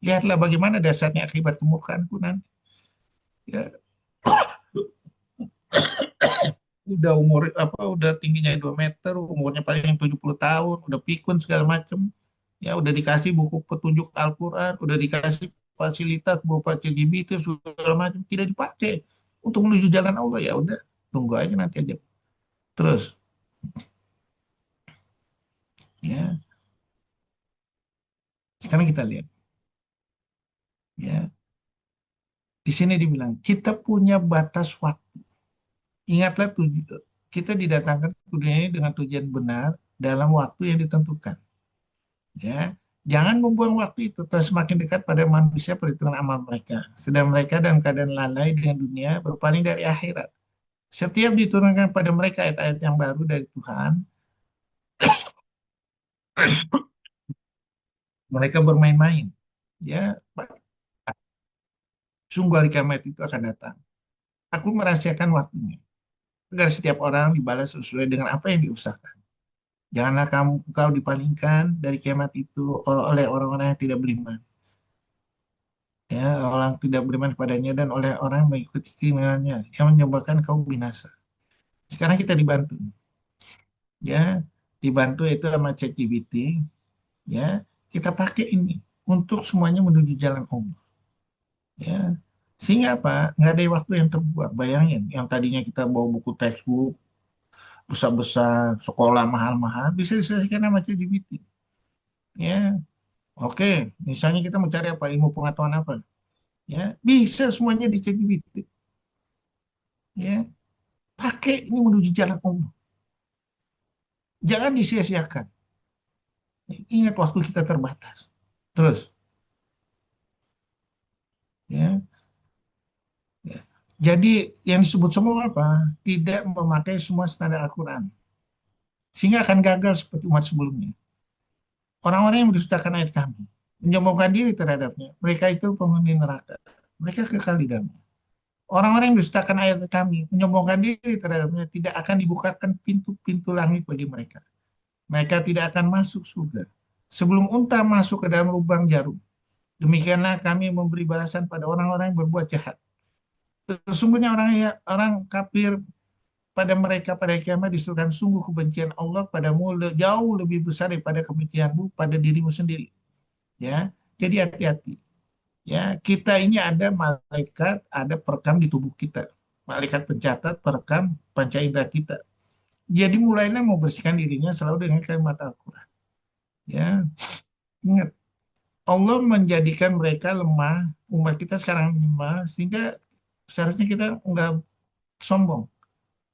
Lihatlah bagaimana dasarnya akibat kemurkaanku nanti. Ya, udah umur apa udah tingginya 2 meter, umurnya paling 70 tahun, udah pikun segala macam. Ya udah dikasih buku petunjuk Al-Qur'an, udah dikasih fasilitas berupa CGBT segala macam, tidak dipakai untuk menuju jalan Allah. Ya udah, tunggu aja nanti aja. Terus ya, sekarang kita lihat ya. Di sini dibilang kita punya batas waktu. Ingatlah kita didatangkan ke dunia ini dengan tujuan benar dalam waktu yang ditentukan. Ya, jangan membuang waktu itu terus semakin dekat pada manusia perhitungan amal mereka. Sedang mereka dalam keadaan lalai dengan dunia berpaling dari akhirat. Setiap diturunkan pada mereka ayat-ayat yang baru dari Tuhan, mereka bermain-main. Ya, sungguh hari kiamat itu akan datang. Aku merahasiakan waktunya agar setiap orang dibalas sesuai dengan apa yang diusahakan. Janganlah kau dipalingkan dari kiamat itu oleh orang-orang yang tidak beriman. Ya, orang tidak beriman kepadanya dan oleh orang yang mengikuti keinginannya yang menyebabkan kau binasa. Sekarang kita dibantu, ya, dibantu itu sama ChatGPT, ya, kita pakai ini untuk semuanya menuju jalan Allah, ya, sehingga apa? Nggak ada waktu yang terbuang. Bayangin, yang tadinya kita bawa buku textbook besar-besar, sekolah mahal-mahal, bisa diselesaikan sama ChatGPT, ya. Oke, misalnya kita mencari apa ilmu pengetahuan apa, ya, bisa semuanya di ChatGPT, ya. Pakai ini menuju jalan Allah. Jangan disia-siakan. Ingat waktu kita terbatas. Terus, ya, ya. Jadi yang disebut semua apa? Tidak memakai semua standar Al-Quran. Sehingga akan gagal seperti umat sebelumnya. Orang-orang yang mendustakan ayat kami, menyombongkan diri terhadapnya, mereka itu penghuni neraka. Mereka kekal di dalamnya. Orang-orang yang mendustakan ayat kami, menyombongkan diri terhadapnya, tidak akan dibukakan pintu-pintu langit bagi mereka. Mereka tidak akan masuk surga. Sebelum unta masuk ke dalam lubang jarum, demikianlah kami memberi balasan pada orang-orang yang berbuat jahat. Sesungguhnya orang kafir pada mereka pada kiamat disuruhkan sungguh kebencian Allah padamu jauh lebih besar daripada kebencianmu pada dirimu sendiri. Ya, jadi hati-hati. Ya, kita ini ada malaikat, ada perekam di tubuh kita. Malaikat pencatat, perekam panca indera kita. Jadi mulailah membersihkan dirinya selalu dengan kalimat Al-Quran. Ya, ingat Allah menjadikan mereka lemah, umat kita sekarang lemah, sehingga seharusnya kita nggak sombong.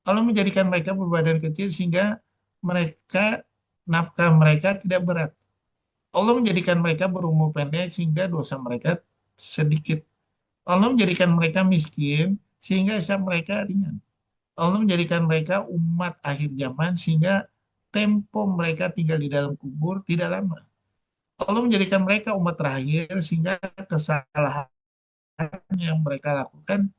Allah menjadikan mereka berbadan kecil sehingga mereka nafkah mereka tidak berat. Allah menjadikan mereka berumur pendek sehingga dosa mereka sedikit. Allah menjadikan mereka miskin sehingga hisab mereka ringan. Allah menjadikan mereka umat akhir zaman sehingga tempo mereka tinggal di dalam kubur tidak lama. Allah menjadikan mereka umat terakhir sehingga kesalahan yang mereka lakukan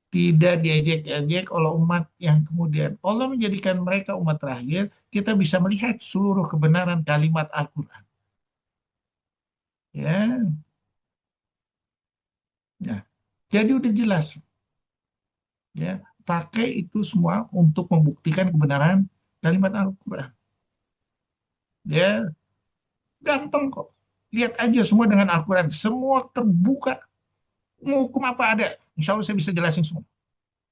tidak diejek-ejek oleh umat yang kemudian. Allah menjadikan mereka umat terakhir, kita bisa melihat seluruh kebenaran kalimat Al-Quran. Ya, ya. Jadi udah jelas. Ya, pakai itu semua untuk membuktikan kebenaran kalimat Al-Quran. Ya, gampang kok. Lihat aja semua dengan Al-Quran. Semua terbuka. Mau hukum apa ada. Insya Allah saya bisa jelasin semua.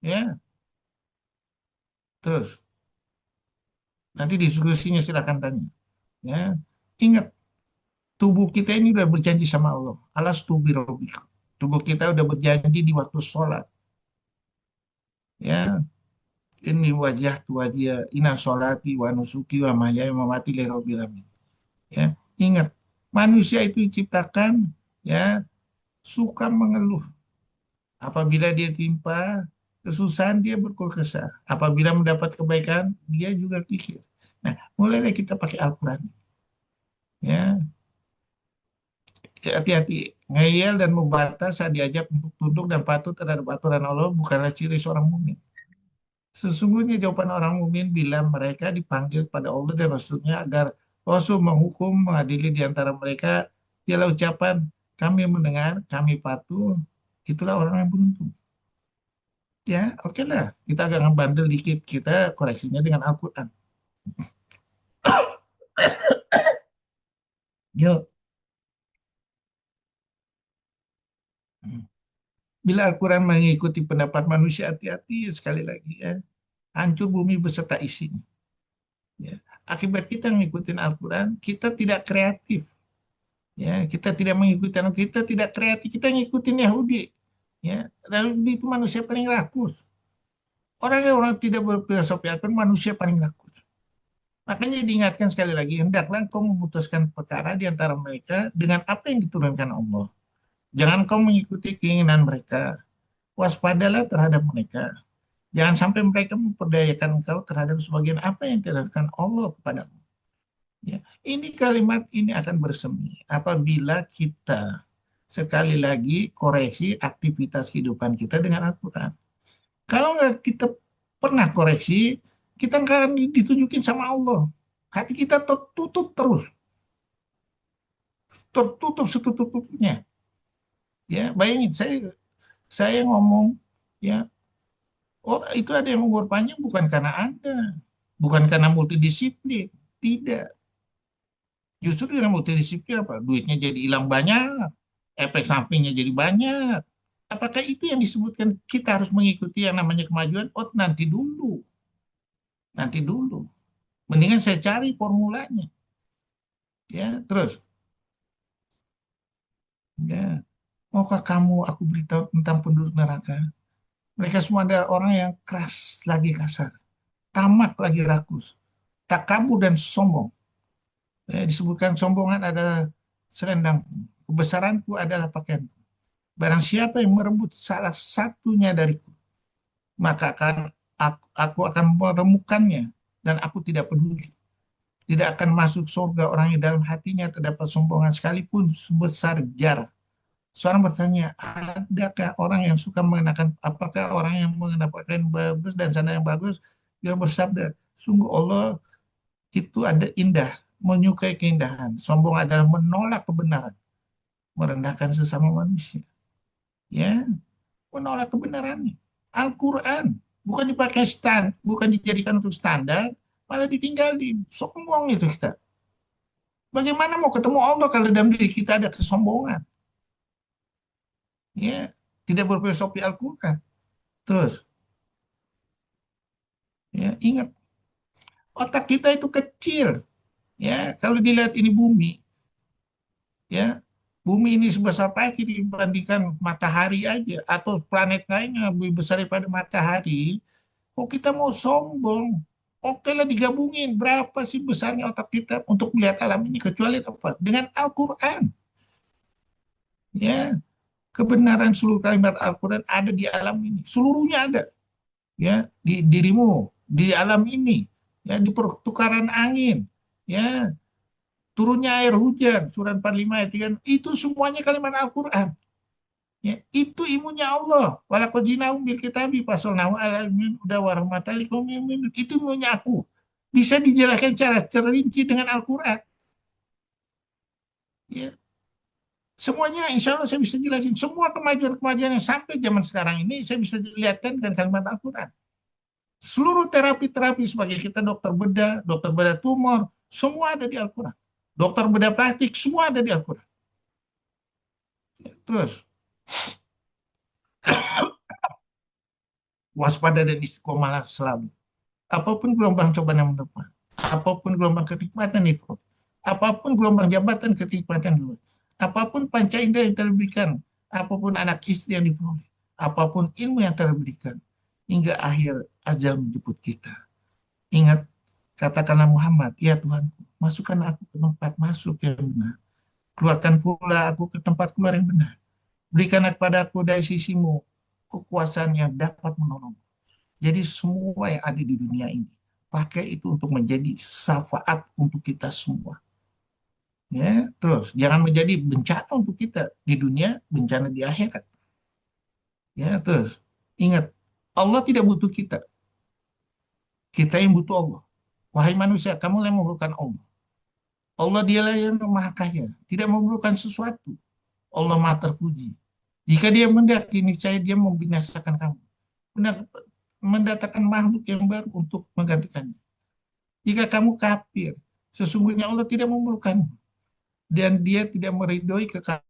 Ya, terus. Nanti diskusinya silakan tanya. Ya, ingat tubuh kita ini udah berjanji sama Allah. Alastu birobikum. Tubuh kita udah berjanji di waktu sholat. Ya, ini wajah tu wajah ina sholati wa nusuki wa mahyaya wa mamati lirabbil alamin. Ya, ingat manusia itu diciptakan ya suka mengeluh. Apabila dia timpa kesusahan, dia berkeluh kesah. Apabila mendapat kebaikan, dia juga kikir. Nah, mulailah kita pakai Al-Quran. Ya, hati-hati. Ngeyel dan membantah saat diajak untuk tunduk dan patuh terhadap aturan Allah bukanlah ciri seorang mukmin. Sesungguhnya jawaban orang mukmin bila mereka dipanggil pada Allah dan Rasulnya agar Rasul menghukum, mengadili di antara mereka, ialah ucapan, kami mendengar, kami patuh, itulah orang yang beruntung. Ya, oke lah. Kita agak ngebandel dikit. Kita koreksinya dengan Al-Quran. Yuk. Bila Al-Quran mengikuti pendapat manusia, hati-hati sekali lagi ya. Hancur bumi beserta isinya. Ya. Akibat kita mengikuti Al-Quran, kita tidak kreatif. Ya, kita tidak mengikuti kita tidak kreatif, kita ngikutin Yahudi. Ya, Yahudi itu manusia paling rakus. Orang tidak berfilosofi Al-Quran, manusia paling rakus. Makanya diingatkan sekali lagi, hendaklah kau memutuskan perkara di antara mereka dengan apa yang diturunkan Allah. Jangan kau mengikuti keinginan mereka. Waspadalah terhadap mereka. Jangan sampai mereka memperdayakan engkau terhadap sebagian apa yang diturunkan Allah kepadamu. Ya, ini kalimat ini akan bersemi apabila kita sekali lagi koreksi aktivitas kehidupan kita dengan Al-Quran. Kalau nggak kita pernah koreksi, kita nggak akan ditunjukin sama Allah. Hati kita tertutup terus, tertutup setutup-tutupnya. Ya, bayangin saya ngomong, ya, oh itu ada yang umur panjang bukan karena Anda, bukan karena multidisiplin, tidak. Justru dengan multidisiplin apa? Duitnya jadi hilang banyak, efek sampingnya jadi banyak. Apakah itu yang disebutkan kita harus mengikuti yang namanya kemajuan? Oh, nanti dulu. Nanti dulu. Mendingan saya cari formulanya. Ya, terus. Ya, maukah kamu aku beritahu tentang penduduk neraka? Mereka semua adalah orang yang keras lagi kasar, tamak lagi rakus, takabur dan sombong. Ya, disebutkan sombongan adalah selendangku, kebesaranku adalah pakaianku. Barang siapa yang merebut salah satunya dariku, maka aku akan meremukannya dan aku tidak peduli. Tidak akan masuk surga orang yang dalam hatinya terdapat sombongan sekalipun sebesar jarah. Seorang bertanya, adakah orang yang suka mengenakan, apakah orang yang mengenakan pakaian bagus dan sandal yang bagus? Dia bersabda, sungguh Allah itu ada indah, menyukai keindahan. Sombong adalah menolak kebenaran, merendahkan sesama manusia. Ya, menolak kebenarannya. Al-Quran bukan dipakai bukan dijadikan untuk standar, malah ditinggalin. Sombong itu kita. Bagaimana mau ketemu Allah kalau dalam diri kita ada kesombongan? Ya, tidak berfilosofi Al-Quran. Terus, ya ingat, otak kita itu kecil. Ya, kalau dilihat ini bumi, ya, bumi ini sebesar pagi dibandingkan matahari aja, atau planet lainnya lebih besar daripada matahari. Kok kita mau sombong? Oke lah digabungin. Berapa sih besarnya otak kita untuk melihat alam ini? Kecuali apa? Dengan Al-Quran. Ya, kebenaran seluruh kalimat Al-Quran ada di alam ini. Seluruhnya ada. Ya, di dirimu, di alam ini. Ya, di pertukaran angin. Ya, turunnya air hujan. Surat 45 ayat 3. Itu semuanya kalimat Al-Quran. Ya, itu ilmunya Allah. Walaqad jinahum bil kitabi fasalnahu ala ilmin udah warahmatan liqaumin yu'minun. Itu ilmunya aku. Bisa dijelaskan secara terrinci dengan Al-Quran. Ya. Semuanya insya Allah saya bisa jelasin. Semua kemajuan-kemajuan yang sampai zaman sekarang ini saya bisa lihatkan dengan kalimat Al-Quran. Seluruh terapi-terapi sebagai kita dokter bedah tumor, semua ada di Al-Quran. Dokter bedah plastik, semua ada di Al-Quran. Ya, terus, waspada dan istiqomalah selalu. Apapun gelombang cobaan yang menerpa, apapun gelombang kenikmatan itu, apapun gelombang jabatan kenikmatan itu, apapun panca indera yang terberikan, apapun anak istri yang diperoleh, apapun ilmu yang terberikan, hingga akhir ajal menjemput kita. Ingat, katakanlah Muhammad, ya Tuhanku, masukkan aku ke tempat masuk yang benar. Keluarkan pula aku ke tempat keluar yang benar. Berikanlah kepada aku dari sisimu kekuasaan yang dapat menolong. Jadi semua yang ada di dunia ini, pakai itu untuk menjadi syafaat untuk kita semua. Ya, terus jangan menjadi bencana untuk kita di dunia, bencana di akhirat. Ya, terus ingat, Allah tidak butuh kita, kita yang butuh Allah. Wahai manusia, kamu yang memerlukan Allah. Allah dialah yang maha kaya, tidak memerlukan sesuatu. Allah maha terpuji. Jika dia mendaki, niscaya dia membinasakan kamu. Mendatangkan makhluk yang baru untuk menggantikannya. Jika kamu kafir, sesungguhnya Allah tidak memerlukanmu. Dan dia tidak meridhoi kekafiran.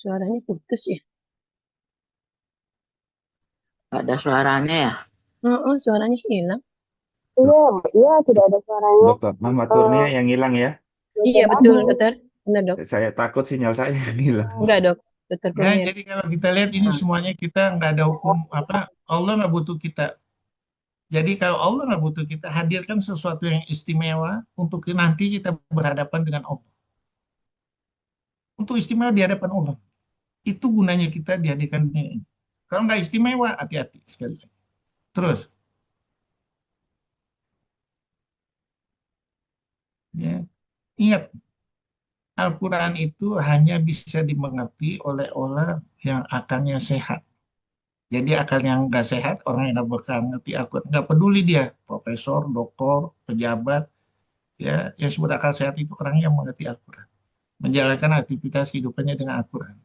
Suaranya putus ya. Ada suaranya ya? Oh, suaranya hilang. Iya, iya tidak ada suaranya. Dokter Muhammad Kurnia yang hilang ya. Iya, betul, dokter. Benar, dok. Saya takut sinyal saya yang hilang. Enggak, dok. Dokter Nah, Kurnia. jadi kalau kita lihat ini semuanya kita nggak ada hukum apa, Allah nggak butuh kita. Jadi kalau Allah nggak butuh kita, hadirkan sesuatu yang istimewa untuk nanti kita berhadapan dengan Allah. Untuk istimewa di hadapan Allah. Itu gunanya kita dihadirkan dunia ini. Kalau nggak istimewa, hati-hati sekali lagi. Terus, ya, ingat, Al-Quran itu hanya bisa dimengerti oleh orang yang akalnya sehat. Jadi akal yang nggak sehat, orang yang nggak bakal ngerti Al-Quran. Nggak peduli dia, profesor, doktor, pejabat, ya, yang disebut akal sehat itu orang yang mengerti Al-Quran. Menjalankan aktivitas hidupnya dengan Al-Quran.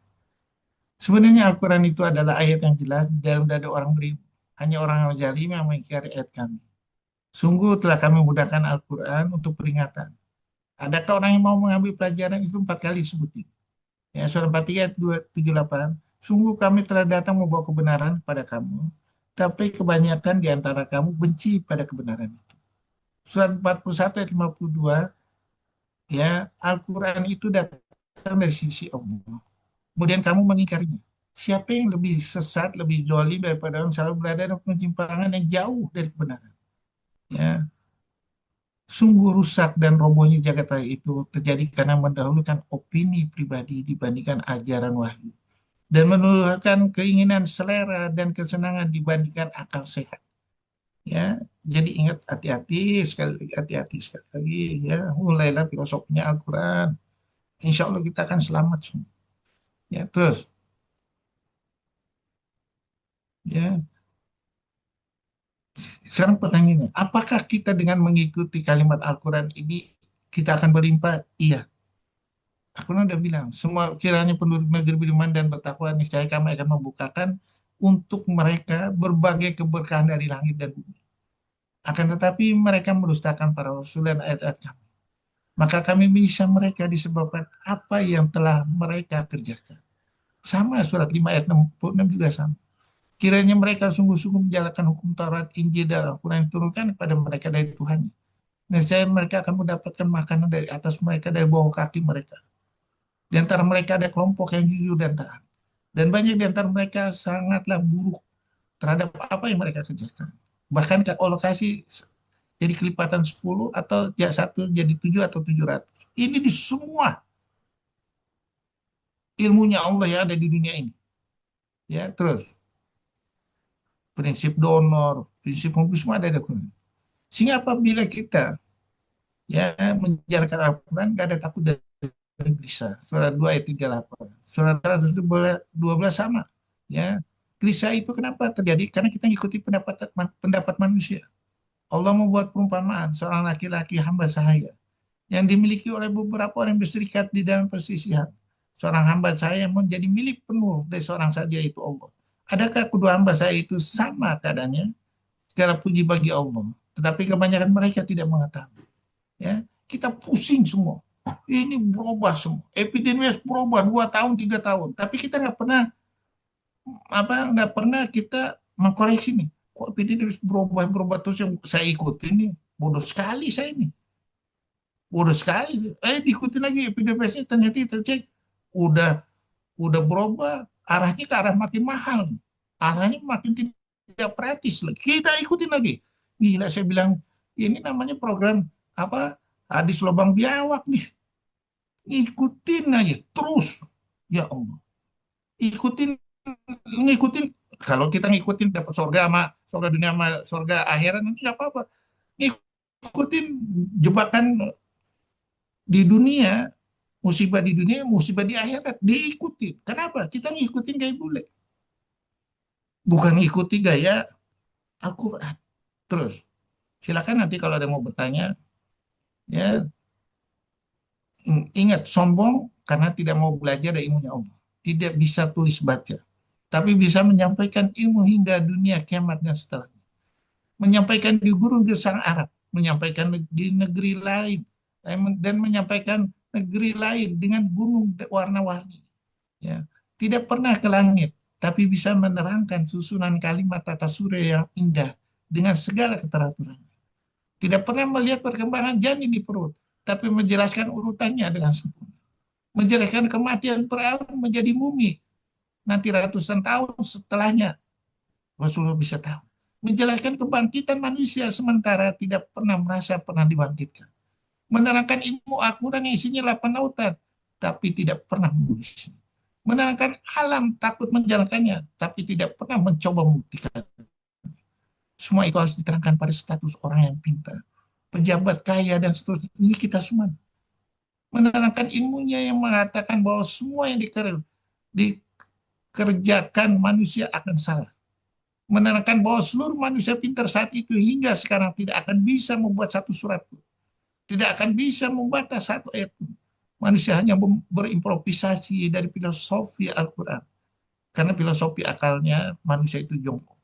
Sebenarnya Al-Quran itu adalah ayat yang jelas di dalam dada orang beriman. Hanya orang yang zalim yang mengingkari ayat kami. Sungguh telah kami mudahkan Al-Quran untuk peringatan. Adakah orang yang mau mengambil pelajaran itu 4 kali sebutin. Ya, surah 43 ayat 278. Sungguh kami telah datang membawa kebenaran pada kamu, tapi kebanyakan di antara kamu benci pada kebenaran itu. Surat 41 ayat 52, ya, Al-Quran itu datang dari sisi Allah. Kemudian kamu mengingkarinya. Siapa yang lebih sesat, lebih zalim daripada orang selalu berada dalam penyimpangan yang jauh dari kebenaran. Ya, sungguh rusak dan robohnya jagat raya itu terjadi karena mendahulukan opini pribadi dibandingkan ajaran wahyu. Dan menurunkan keinginan selera dan kesenangan dibandingkan akal sehat. Ya, jadi ingat, hati-hati sekali lagi, ya, mulailah filosofinya Al-Quran. Insya Allah kita akan selamat semua. Ya, terus, ya, sekarang pertanyaannya, apakah kita dengan mengikuti kalimat Al-Quran ini kita akan berlimpah? Iya. Al-Quran udah bilang, semua kiranya penduduk negeri beriman dan bertakwa, niscaya kami akan membukakan untuk mereka berbagai keberkahan dari langit dan bumi. Akan tetapi mereka medustakan para rasul dan ayat-ayat kami. Maka kami bisa mereka disebabkan apa yang telah mereka kerjakan. Sama surat 5 ayat 66 juga sama. Kiranya mereka sungguh-sungguh menjalankan hukum Taurat, Injil, dan Al-Quran yang diturunkan kepada mereka dari Tuhan. Nescaya mereka akan mendapatkan makanan dari atas mereka, dari bawah kaki mereka. Di antara mereka ada kelompok yang jujur dan taat. Dan banyak di antara mereka sangatlah buruk terhadap apa yang mereka kerjakan. Bahkan Allah kasih jadi kelipatan 10 atau ya 1 jadi 7 atau 700. Ini di semua ilmunya Allah yang ada di dunia ini. Ya, terus prinsip donor, prinsip hukum semua ada di Al-Quran. Sehingga apabila kita ya menjalankan Al-Quran, nggak ada takut dari gelisah. Surat 2 ayat 38. Surat 112 sama. Ya, gelisah itu kenapa terjadi? Karena kita mengikuti pendapat manusia. Allah membuat perumpamaan seorang laki-laki hamba sahaya yang dimiliki oleh beberapa orang yang berserikat di dalam persisihan. Seorang hamba saya yang menjadi milik penuh dari seorang saja, yaitu Allah. Adakah kedua hamba saya itu sama keadaannya? Segala puji bagi Allah. Tetapi kebanyakan mereka tidak mengetahui. Ya, Kita pusing semua. Ini berubah semua. Epidemiolog berubah 2 tahun, 3 tahun. Tapi kita nggak pernah kita mengkoreksi nih. Kok epidemiolog berubah terus yang saya ikutin nih. Bodoh sekali saya ini. Bodoh sekali. Diikutin lagi epidemiolognya ternyata kita cek udah berubah, arahnya ke arah makin mahal, arahnya makin tidak praktis lagi. Kita ikutin lagi. Gila, saya bilang ini namanya program apa, hadis lubang biawak nih. Ikutin aja terus. Ya Allah. Ngikutin. Kalau kita ngikutin dapat surga dunia sama surga akhirat nanti nggak apa-apa. Ngikutin jebakan di dunia, musibah di dunia, musibah di akhirat, diikuti. Kenapa? Kita ngikutin gaya bule. Bukan ngikuti gaya Al-Quran. Terus, silakan nanti kalau ada mau bertanya, ya ingat, sombong karena tidak mau belajar dari ilmunya Allah. Tidak bisa tulis baca. Tapi bisa menyampaikan ilmu hingga dunia kiamat dan setelahnya. Menyampaikan di gurun gersang Arab. Menyampaikan di negeri lain. Dan menyampaikan negeri lain dengan gunung warna-warni. Ya. Tidak pernah ke langit, tapi bisa menerangkan susunan kalimat tata surya yang indah dengan segala keteraturan. Tidak pernah melihat perkembangan janin di perut, tapi menjelaskan urutannya dengan sempurna. Menjelaskan kematian perawan menjadi mumi. Nanti ratusan tahun setelahnya, Rasulullah bisa tahu. Menjelaskan kebangkitan manusia sementara tidak pernah merasa pernah dibangkitkan. Menerangkan ilmu Al-Quran yang isinya 8 lautan, tapi tidak pernah menulisnya. Menerangkan alam takut menjalankannya, tapi tidak pernah mencoba membuktikan. Semua itu harus diterangkan pada status orang yang pintar, pejabat kaya, dan seterusnya. Ini kita semua. Menerangkan ilmunya yang mengatakan bahwa semua yang dikerjakan manusia akan salah. Menerangkan bahwa seluruh manusia pintar saat itu hingga sekarang tidak akan bisa membuat satu surat pun. Tidak akan bisa membaca satu ayat pun. Manusia hanya berimprovisasi dari filosofi Al-Quran. Karena filosofi akalnya manusia itu jongkok.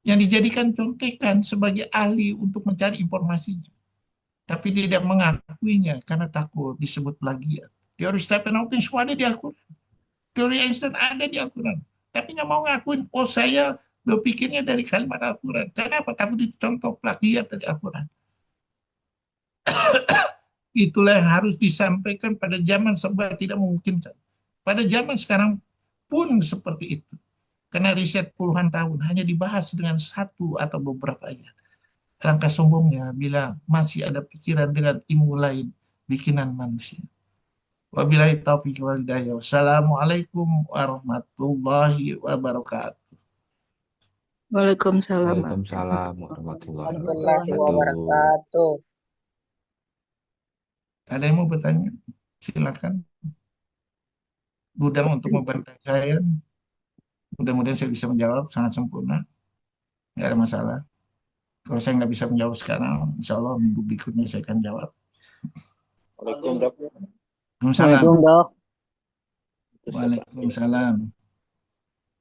Yang dijadikan contekan sebagai ahli untuk mencari informasinya. Tapi tidak mengakuinya karena takut disebut plagiat. Teori Stephen Hawking semua ada di Al-Quran. Teori Einstein ada di Al-Quran. Tapi nggak mau ngakuin, saya berpikirnya dari kalimat Al-Quran. Kenapa? Takut itu contoh plagiat dari Al-Quran. Itulah yang harus disampaikan pada zaman serba tidak memungkinkan. Pada zaman sekarang pun seperti itu. Karena riset puluhan tahun hanya dibahas dengan satu atau beberapa ayat. Langkah sombongnya bila masih ada pikiran dengan ilmu lain bikinan manusia. Wabillahi taufiq wal hidayah. Wassalamualaikum warahmatullahi wabarakatuh. Waalaikumsalam. Waalaikumsalam warahmatullahi Warahmatullahi wabarakatuh. wabarakatuh. Ada yang mau bertanya? Silakan. Gudang untuk membantu saya. Mudah-mudahan saya bisa menjawab sangat sempurna. Nggak ada masalah. Kalau saya nggak bisa menjawab sekarang, insya Allah minggu berikutnya saya akan jawab. Waalaikumsalam, Dok. Waalaikumsalam. Assalamualaikum, Dok. Waalaikumsalam.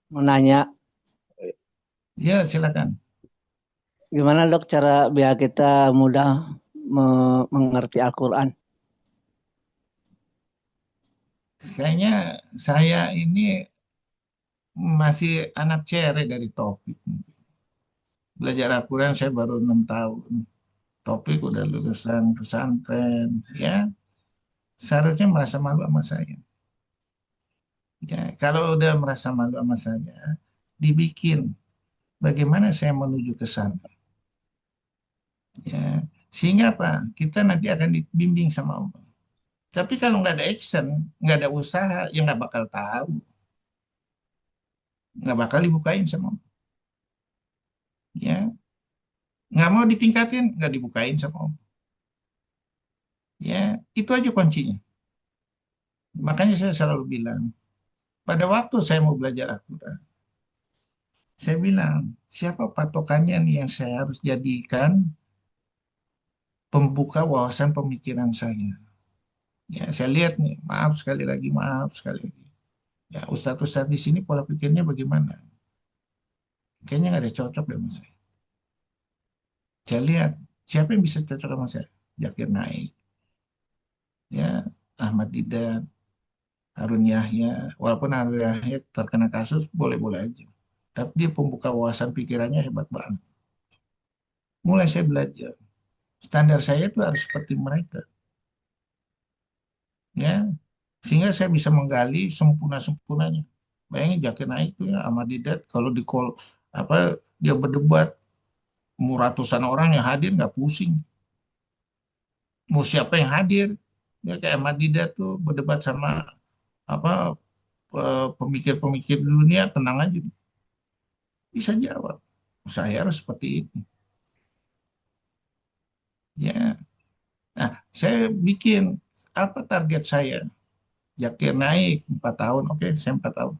Mau nanya, Ya, silakan. gimana Dok cara biar kita mudah mengerti Al-Quran? Kayaknya saya ini masih anak cere dari topik. Belajar Al-Quran saya baru 6 tahun. Topik udah lulusan pesantren, ya. Seharusnya merasa malu sama saya. Ya, kalau udah merasa malu sama saya, dibikin bagaimana saya menuju ke sana. Ya, sehingga apa? Kita nanti akan dibimbing sama Allah. Tapi kalau nggak ada action, nggak ada usaha, ya nggak bakal tahu. Nggak bakal dibukain sama Allah. Ya, nggak mau ditingkatin, nggak dibukain sama Allah. Ya, itu aja kuncinya. Makanya saya selalu bilang, pada waktu saya mau belajar Al-Quran, saya bilang, siapa patokannya nih yang saya harus jadikan pembuka wawasan pemikiran saya. Ya, saya lihat nih, maaf sekali lagi. Ya, ustadz-ustadz di sini pola pikirnya bagaimana? Kayaknya nggak ada cocok dengan saya. Saya lihat, siapa yang bisa cocok sama saya? Zakir Naik, ya Ahmad Didat, Harun Yahya. Walaupun Harun Yahya terkena kasus, boleh-boleh aja. Tapi dia pembuka wawasan pikirannya hebat banget. Mulai saya belajar. Standar saya itu harus seperti mereka. Ya, sehingga saya bisa menggali sempurna-sempurnanya. Bayangin Zakir Naik itu ya, Ahmad Didat, kalau di call, apa, dia berdebat, mau ratusan orang yang hadir nggak pusing. Mau siapa yang hadir? Ya kayak Ahmad Didat tuh berdebat sama apa pemikir-pemikir dunia, tenang aja, bisa jawab. Saya harus seperti itu. Ya, nah saya bikin apa target saya? Zakir Naik 4 tahun, oke, saya 4 tahun.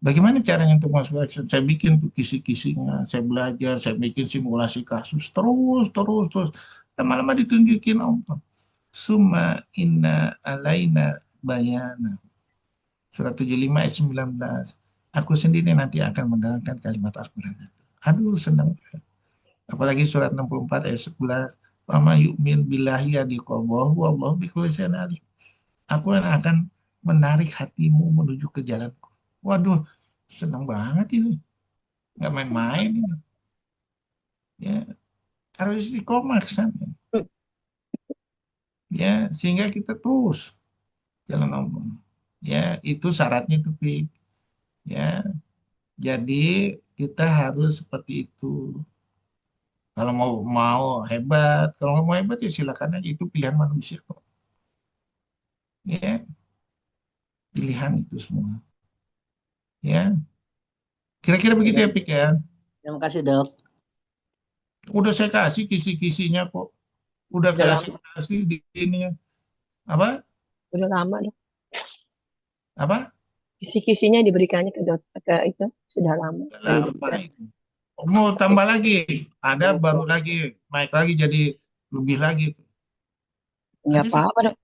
Bagaimana caranya untuk masuk action? Saya bikin tuh kisi-kisinya, saya belajar, saya bikin simulasi kasus, terus. Lama-lama ditunjukin Allah. Summa inna alaina bayana. Surat 75 ayat 19. Aku sendiri nanti akan menerangkan kalimat Al-Quran itu. Aduh, senang. Apalagi surat 64 ayat 11. Wama yu'min billahi yadiqallahu wallahu bikulli syai'in alim. Aku yang akan menarik hatimu menuju ke jalanku. Waduh, senang banget ini. Nggak main-main ini. Ya, harus istiqomah sana. Ya, sehingga kita terus jalan Allah. Ya, itu syaratnya tuh, Pi. Ya, jadi kita harus seperti itu. Kalau mau hebat, kalau nggak mau hebat ya silakan aja, itu pilihan manusia kok. Ya, pilihan itu semua. Ya, kira-kira begitu ya, Pik ya. Terima kasih, Dok. Udah saya kasih kisi-kisinya kok. Udah Udah lama, kasih di ininya. Apa? udah lama dok. Apa? Kisi-kisinya diberikannya ke itu sudah lama. Lama itu. Mau tambah lagi. Ada baru lagi. Naik lagi jadi lebih lagi. Nggak Nanti saya. apa-apa dok.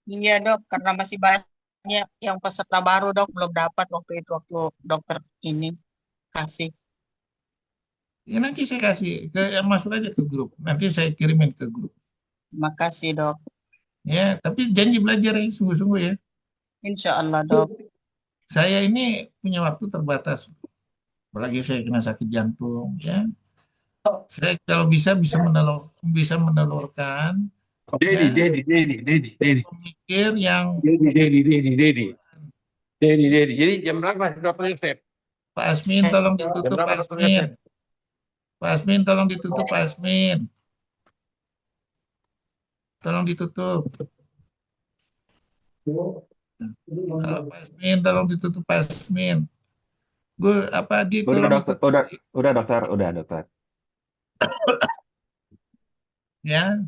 Iya dok, karena masih banyak yang peserta baru dok belum dapat waktu itu waktu dokter ini kasih. Ya nanti saya kasih ke masuk aja ke grup. Nanti saya kirimin ke grup. Makasih dok. Ya, tapi janji belajar ya sungguh-sungguh ya. Insya Allah dok. Saya ini punya waktu terbatas. Apalagi saya kena sakit jantung ya. Saya kalau bisa menelurkan ya pemikir yang Dedi. Jadi jam berapa dokter Yosef? Pak Asmin tolong Jam ditutup berapa Pak dokter Asmin. Yosef? Pak Asmin tolong ditutup Pak Asmin. Tolong ditutup. Halo Pak Asmin, tolong ditutup Pak Asmin. Gue apa di Udah tolong dokter, ditutup udah dokter. ya.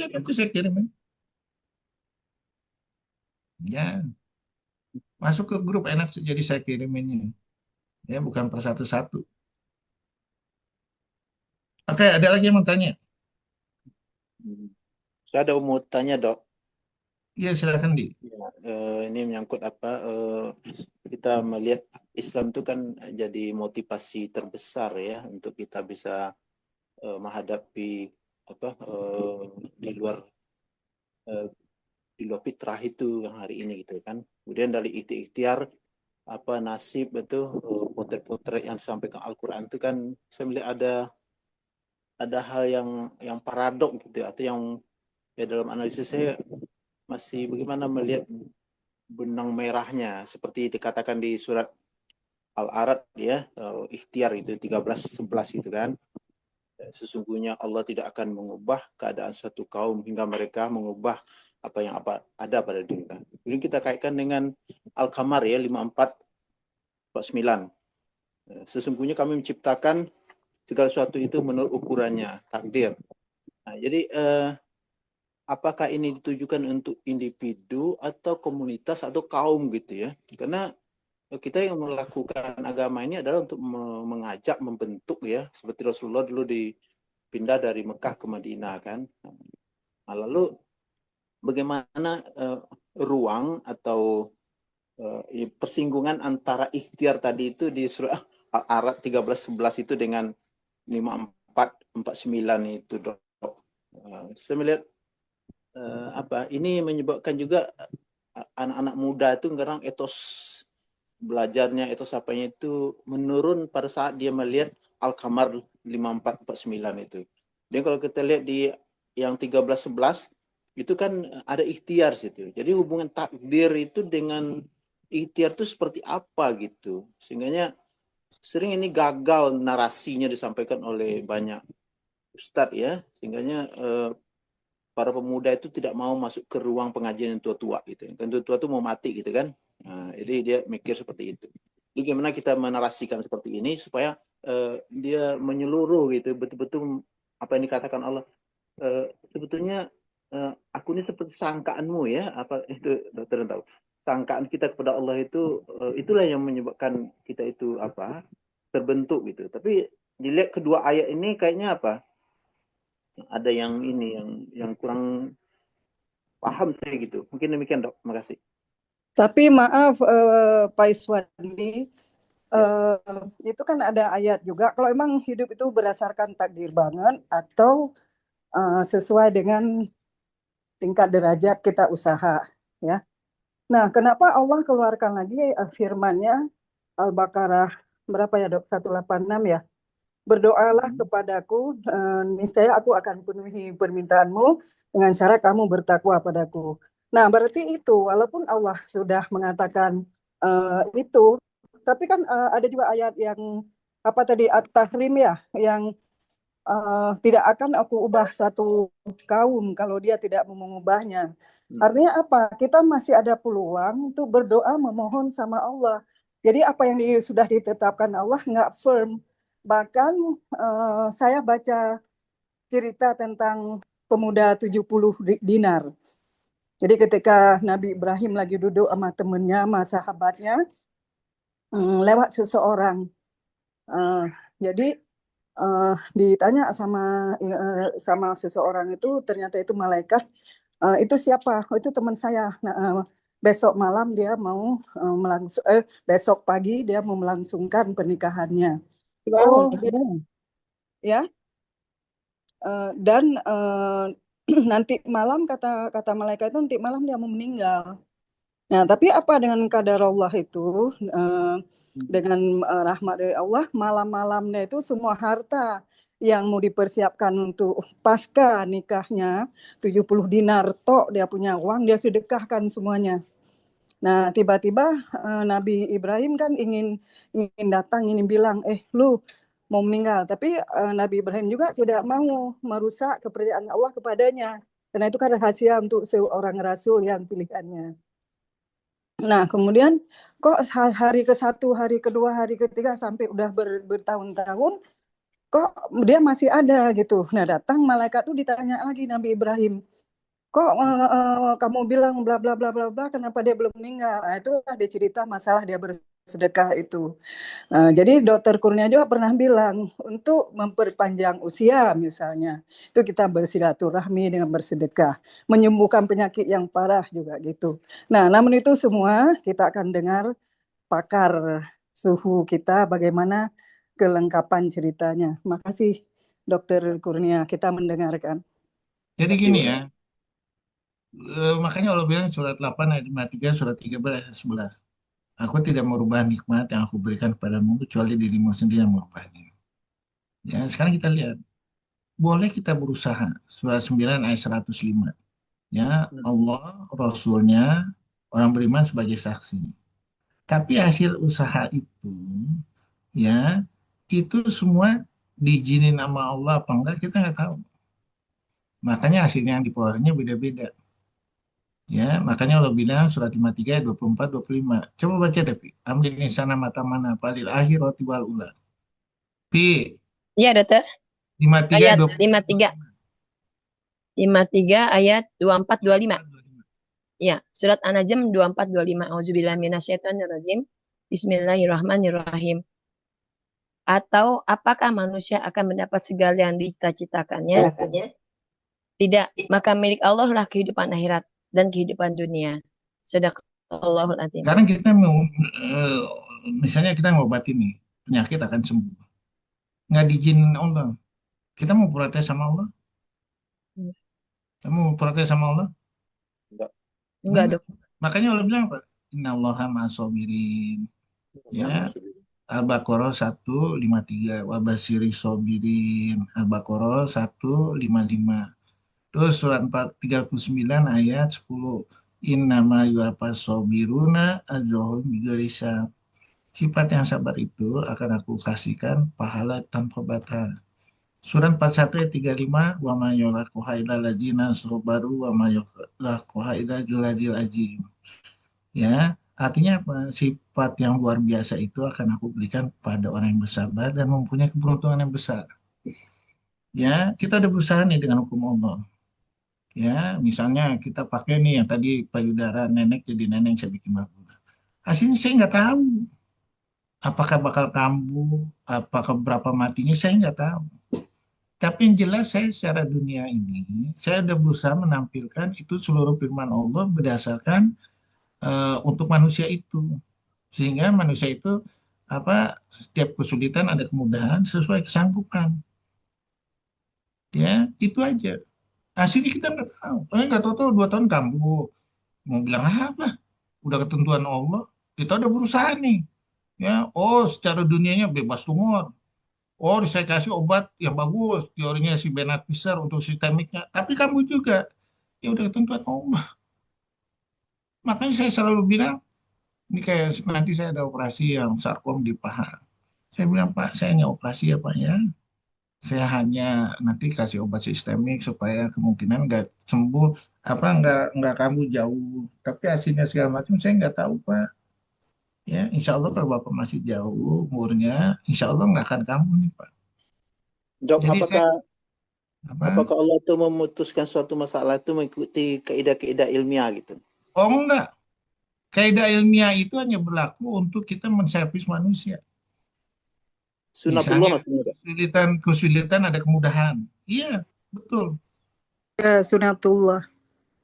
Nanti saya kirimin. Ya, masuk ke grup enak sih, jadi saya kiriminnya. Ya, bukan per satu-satu. Oke, ada lagi yang mau tanya? Saya ada mau tanya dok. Iya, silakan di. Ini menyangkut apa? Kita melihat Islam itu kan jadi motivasi terbesar ya untuk kita bisa menghadapi apa di luar fitrah itu yang hari ini gitu kan. Kemudian dari ikhtiar apa nasib itu potret-potret yang disampaikan Al-Quran itu kan saya melihat ada hal yang paradok gitu atau yang ya dalam analisis saya masih bagaimana melihat benang merahnya seperti dikatakan di surat Al-Arad ya, ikhtiar itu 13-11 gitu kan. Sesungguhnya Allah tidak akan mengubah keadaan suatu kaum hingga mereka mengubah apa yang ada pada diri mereka. Jadi kita kaitkan dengan Al-Qamar ya 54:9. Sesungguhnya kami menciptakan segala sesuatu itu menurut ukurannya, takdir. Nah, jadi apakah ini ditujukan untuk individu atau komunitas atau kaum gitu ya? Karena kita yang melakukan agama ini adalah untuk mengajak, membentuk ya, seperti Rasulullah dulu dipindah dari Mekah ke Madinah kan. Nah, lalu bagaimana ruang atau persinggungan antara ikhtiar tadi itu di surah Al-Arad 13-11 itu dengan 54 49 itu, Dok. Saya melihat ini menyebabkan juga anak-anak muda itu sekarang etos belajarnya, etos apanya itu menurun pada saat dia melihat Al-Qamar 5449 itu. Dan kalau kita lihat di yang 1311 itu kan ada ikhtiar situ. Jadi hubungan takdir itu dengan ikhtiar itu seperti apa gitu. Sehingganya sering ini gagal narasinya disampaikan oleh banyak ustadz ya. Sehingganya para pemuda itu tidak mau masuk ke ruang pengajian yang tua-tua gitu. Kan tua-tua itu mau mati gitu kan. Nah, jadi dia mikir seperti itu. Jadi gimana kita menarasikan seperti ini supaya dia menyeluruh gitu, betul-betul apa yang dikatakan Allah. Sebetulnya aku ini seperti sangkaanmu ya, apa itu dokter tahu. Sangkaan kita kepada Allah itu itulah yang menyebabkan kita itu apa terbentuk gitu. Tapi dilihat kedua ayat ini kayaknya apa? Ada yang ini yang kurang paham saya gitu. Mungkin demikian, Dok. Terima kasih. Tapi maaf Pak Iswandi, itu kan ada ayat juga. Kalau emang hidup itu berdasarkan takdir banget atau sesuai dengan tingkat derajat kita usaha, ya. Nah, kenapa Allah keluarkan lagi firman-Nya Al-Baqarah berapa ya, Dok? 186 ya. Berdoalah kepadaku, niscaya aku akan penuhi permintaanmu dengan syarat kamu bertakwa padaku. Nah, berarti itu, walaupun Allah sudah mengatakan itu, tapi kan ada juga ayat yang, apa tadi, At-Tahrim ya, yang tidak akan aku ubah satu kaum kalau dia tidak mau mengubahnya. Artinya apa? Kita masih ada peluang untuk berdoa memohon sama Allah. Jadi apa yang sudah ditetapkan Allah nggak firm. Bahkan saya baca cerita tentang pemuda 70 dinar. Jadi ketika Nabi Ibrahim lagi duduk sama temennya, sama sahabatnya, lewat seseorang. Jadi ditanya sama seseorang itu, ternyata itu malaikat. Itu siapa? Oh, itu teman saya. Nah, besok malam dia mau besok pagi dia mau melangsungkan pernikahannya. Oh, ya. Dan nanti malam kata malaikat itu nanti malam dia mau meninggal. Nah, tapi apa dengan kadar Allah itu dengan rahmat dari Allah, malam-malamnya itu semua harta yang mau dipersiapkan untuk pasca nikahnya 70 dinar tok dia punya uang, dia sedekahkan semuanya. Nah, tiba-tiba Nabi Ibrahim kan ingin datang, ingin bilang, lu mau meninggal. Tapi Nabi Ibrahim juga tidak mau merusak kepercayaan Allah kepadanya. Karena itu kan rahasia untuk seorang rasul yang pilihannya. Nah, kemudian kok hari ke-1, hari kedua, hari ketiga sampai udah bertahun-tahun, kok dia masih ada gitu. Nah, datang malaikat itu ditanya lagi Nabi Ibrahim, kok kamu bilang bla bla bla bla bla, kenapa dia belum meninggal? Nah, itulah dia cerita masalah dia bersedekah itu. Jadi Dokter Kurnia juga pernah bilang untuk memperpanjang usia misalnya, itu kita bersilaturahmi dengan bersedekah, menyembuhkan penyakit yang parah juga gitu. Nah, namun itu semua kita akan dengar pakar suhu kita bagaimana kelengkapan ceritanya. Makasih Dokter Kurnia, kita mendengarkan. Jadi gini ya, makanya Allah bilang surat 8 ayat 53, surat 13 ayat 11. Aku tidak merubah nikmat yang aku berikan kepadamu kecuali dirimu sendiri yang merubahnya. Ya, sekarang kita lihat. Boleh kita berusaha. Surat 9 ayat 105. Ya, Allah, Rasulnya, orang beriman sebagai saksi. Tapi hasil usaha itu, ya, itu semua diizinin sama Allah apa enggak kita nggak tahu. Makanya hasilnya yang diperolehnya beda-beda. Ya, makanya Allah bilang surat 53 ayat 24 25. Coba baca deh, Pi. Ambil insana mata mana palil akhirati wal ula. Pi. Iya, Dokter. 53 ayat 24, 53 ayat 24 25. Ya, surat An-Najm 24 25. Auzubillahi minasyaitonirrajim. Bismillahirrahmanirrahim. Atau apakah manusia akan mendapat segala yang dicita-citakannya? Tidak, maka milik Allah lah kehidupan akhirat dan kehidupan dunia. Shadaqallahul azim. Sekarang kita mau, misalnya kita ngobatin nih, penyakit akan sembuh. Nggak diizinin Allah. Kita mau protes sama Allah? Kamu mau protes sama Allah? Enggak. Enggak, Enggak. Dok. Makanya Allah bilang apa? Innallaha ma'as-sabirin. Sama Ya, Al-Baqarah 153, wabasiri sobirin. Al-Baqarah 155. Terus surat 439 ayat 10. Innama yuwafas sobiruna ajrohum bighairi hisab. Sifat yang sabar itu akan aku kasihkan pahala tanpa batas. Surat 41 ayat 35, wa ma yulaquha illa alladziina sabaru wa ma yulaquha illa dzul azim. Ya, artinya apa? Sifat yang luar biasa itu akan aku berikan pada orang yang bersabar dan mempunyai keberuntungan yang besar. Ya, kita ada berusaha nih dengan hukum Allah. Ya, misalnya kita pakai nih yang tadi payudara nenek jadi nenek saya bikin bagus. Hasilnya saya nggak tahu. Apakah bakal kambuh, apakah berapa matinya saya nggak tahu. Tapi yang jelas saya secara dunia ini, saya udah berusaha menampilkan itu seluruh firman Allah berdasarkan untuk manusia itu. Sehingga manusia itu setiap kesulitan ada kemudahan sesuai kesanggupan. Ya, itu aja. Hasilnya kita nggak tahu. Nggak tahu 2 tahun kambuh. Mau bilang apa? Udah ketentuan Allah. Kita udah berusaha nih. Ya, oh secara dunianya bebas tumor. Oh, saya kasih obat yang bagus, teorinya si Bernard Fisher untuk sistemiknya. Tapi kamu juga, ya udah ketentuan Allah. Makanya saya selalu bilang, ini kayak nanti saya ada operasi yang sarkom di paha. Saya bilang, Pak, saya hanya operasi ya Pak ya. Saya hanya nanti kasih obat sistemik supaya kemungkinan nggak sembuh, nggak kambuh jauh. Tapi hasilnya segala macam saya nggak tahu Pak. Ya, insya Allah kalau Bapak masih jauh umurnya, insya Allah nggak akan kambuh nih Pak. Dok, Jadi saya apa? apakah Allah itu memutuskan suatu masalah itu mengikuti kaidah-kaidah ilmiah gitu? Oh enggak. Kaidah ilmiah itu hanya berlaku untuk kita menservis manusia. Sunatullah Misalnya maksudnya, Dok. kesulitan ada kemudahan. Iya, betul. Ya, sunatullah.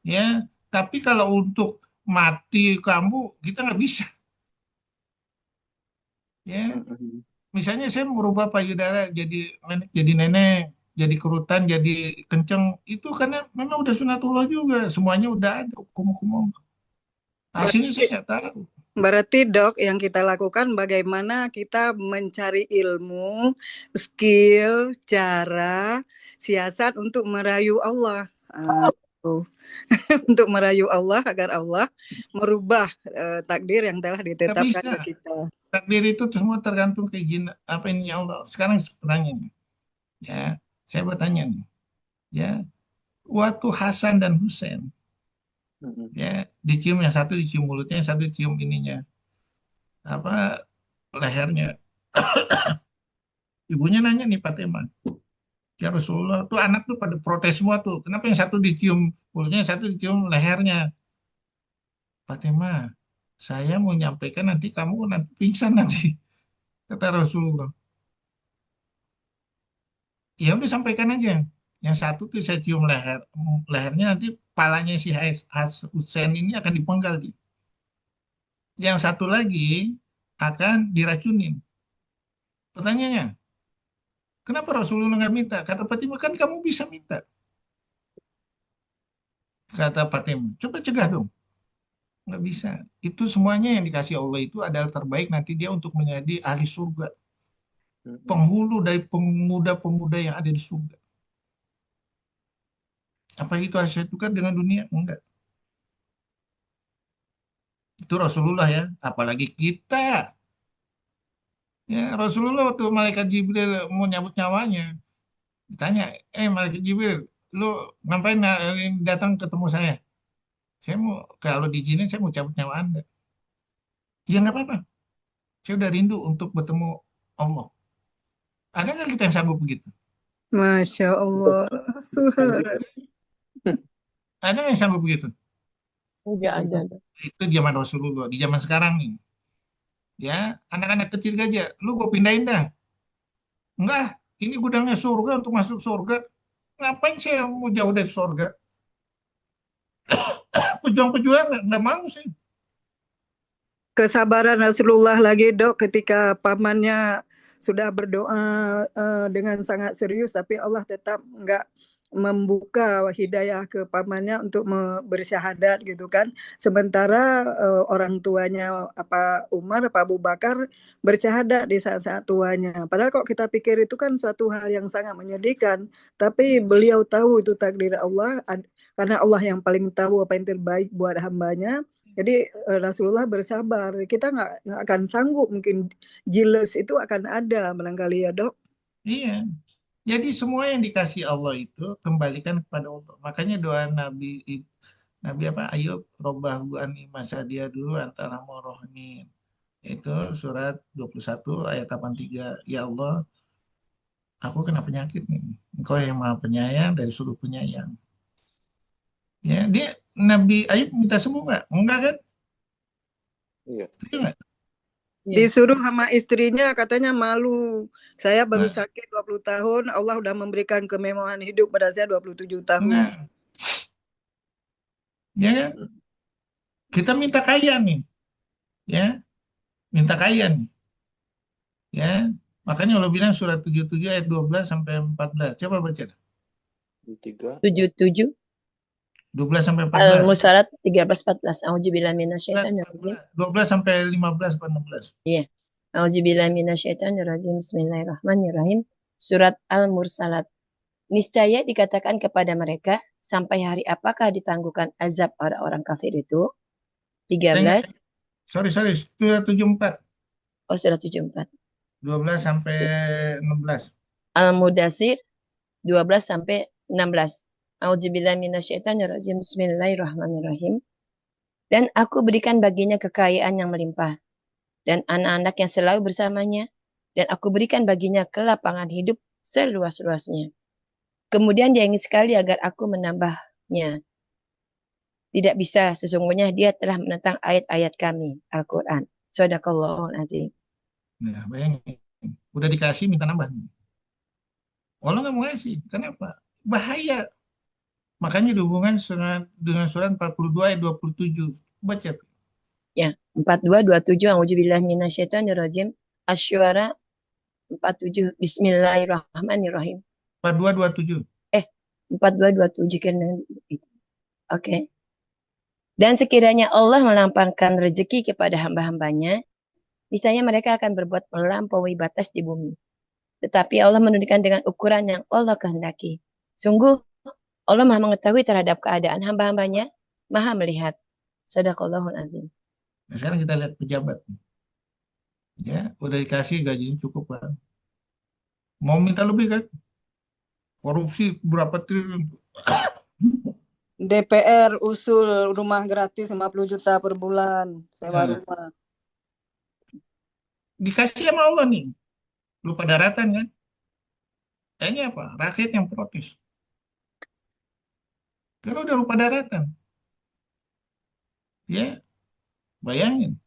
Ya, tapi kalau untuk mati kamu kita nggak bisa. Ya, misalnya saya merubah payudara jadi nenek, jadi kerutan, jadi kenceng, itu karena memang udah sunatullah juga. Semuanya udah ada hukum-hukum. Hasilnya saya nggak tahu. Berarti Dok, yang kita lakukan bagaimana kita mencari ilmu, skill, cara, siasat untuk merayu Allah. Gitu. Untuk merayu Allah agar Allah merubah takdir yang telah Nggak ditetapkan bisa. ke kita. Takdir itu semua tergantung keizinan apa ini Allah. Sekarang pertanyaan, ya, saya bertanya nih, ya, waktu Hasan dan Husain, ya, dicium yang satu dicium mulutnya, yang satu dicium ininya, lehernya. Ibunya nanya nih Fatimah, ya Rasulullah, tuh anak tuh pada protes semua tuh. Kenapa yang satu dicium mulutnya, yang satu dicium lehernya? Fatimah, saya mau nyampaikan nanti kamu nanti pingsan nanti, kata Rasulullah. Ya udah sampaikan aja. Yang satu tuh saya cium lehernya nanti palanya si Husain ini akan dipenggal. Yang satu lagi akan diracunin. Pertanyaannya, kenapa Rasulullah nggak minta? Kata Fatimah, kan kamu bisa minta. Kata Fatimah, coba cegah dong. Nggak bisa. Itu semuanya yang dikasih Allah itu adalah terbaik nanti dia untuk menjadi ahli surga. Penghulu dari pemuda-pemuda yang ada di surga. Apa itu hasil tukar dengan dunia? Enggak. Itu Rasulullah ya. Apalagi kita. Ya, Rasulullah waktu malaikat Jibril mau nyabut nyawanya, ditanya, malaikat Jibril, lu ngapain datang ketemu saya? Saya mau, kalau diizinin saya mau cabut nyawa Anda. Ya nggak apa-apa. Saya udah rindu untuk bertemu Allah. Ada nggak kita yang sanggup begitu? Masya Allah. Ada nggak yang sanggup begitu? Enggak ada, Dok. Itu zaman Rasulullah. Di zaman sekarang nih, ya anak-anak kecil aja, lu gue pindahin dah. Enggak, ini gudangnya surga untuk masuk surga. Ngapain saya mau jauh dari surga? Pejuang-pejuang nggak mau sih. Kesabaran Rasulullah lagi Dok ketika pamannya sudah berdoa dengan sangat serius, tapi Allah tetap nggak membuka hidayah ke pamannya untuk bersyahadat gitu kan. Sementara orang tuanya apa Umar, apa Abu Bakar bersyahadat di saat-saat tuanya. Padahal kok kita pikir itu kan suatu hal yang sangat menyedihkan, tapi beliau tahu itu takdir Allah, karena Allah yang paling tahu apa yang terbaik buat hambanya. Jadi Rasulullah bersabar. Kita nggak akan sanggup, mungkin jealous itu akan ada barangkali ya dok. Iya. Jadi semua yang dikasih Allah itu kembalikan kepada Allah. Makanya doa Nabi apa Ayub, Robbahu ani masadia dulu antara morohmin. Itu surat 21 ayat 83. Ya Allah, aku kena penyakit nih. Engkau yang maha penyayang dari sudut penyayang. Ya, Nabi Ayub minta sembuh nggak? Enggak kan? Iya. Setuju nggak? Disuruh sama istrinya, katanya malu. Saya baru Nah. sakit 20 tahun, Allah udah memberikan kemewahan hidup pada saya 27 tahun. Nah, ya kan? Kita minta kaya nih, ya, minta kaya nih, ya. Makanya Allah bilang surat 77 ayat 12 sampai 14. Coba baca. 77 12 sampai 14. Al-Musarat 13-14. A'udzubillahi minasyaitonirrajim. 12 sampai 15 sampai 16. Iya. A'udzubillahi minasyaitonirrajim. Bismillahirrahmanirrahim. Surat Al-Mursalat. Niscaya dikatakan kepada mereka, sampai hari apakah ditangguhkan azab orang-orang kafir itu? 13. Sorry, surat 74. Oh, surat 74. 12 sampai 16. Al-Mudassir 12 sampai 16. A'udzubillahi minasyaitonirrajim. Bismillahirrahmanirrahim. Dan aku berikan baginya kekayaan yang melimpah dan anak-anak yang selalu bersamanya, dan aku berikan baginya kelapangan hidup seluas-luasnya. Kemudian dia ingin sekali agar aku menambahnya. Tidak bisa, sesungguhnya dia telah menentang ayat-ayat kami, Al-Quran. Shadaqallahul azim. Nah, bayangin. Udah dikasih, minta nambah. Allah nggak mau ngasih. Kenapa? Bahaya. Makanya dihubungkan dengan surat 42 ayat 27. Baca. Ya, 42-27. A'udzubillahi minasyaitonirrajim. Asy-Syu'ara 47. Bismillahirrahmanirrahim. 42-27. 42-27 kan itu. Oke. Dan sekiranya Allah melampangkan rezeki kepada hamba-hambanya, niscaya mereka akan berbuat melampaui batas di bumi. Tetapi Allah menunjukkan dengan ukuran yang Allah kehendaki. Sungguh, Allah maha mengetahui terhadap keadaan hamba-hambanya, maha melihat. Shadaqallahul azim. Nah, sekarang kita lihat pejabat. Ya, udah dikasih gajinya cukup kan. Mau minta lebih kan? Korupsi berapa triliun? DPR usul rumah gratis 50 juta per bulan, sewa rumah. Dikasih sama Allah nih. Lupa daratan kan? Kayaknya apa? Rakyat yang protes. Karena udah lupa daratan. Ya, bayangin.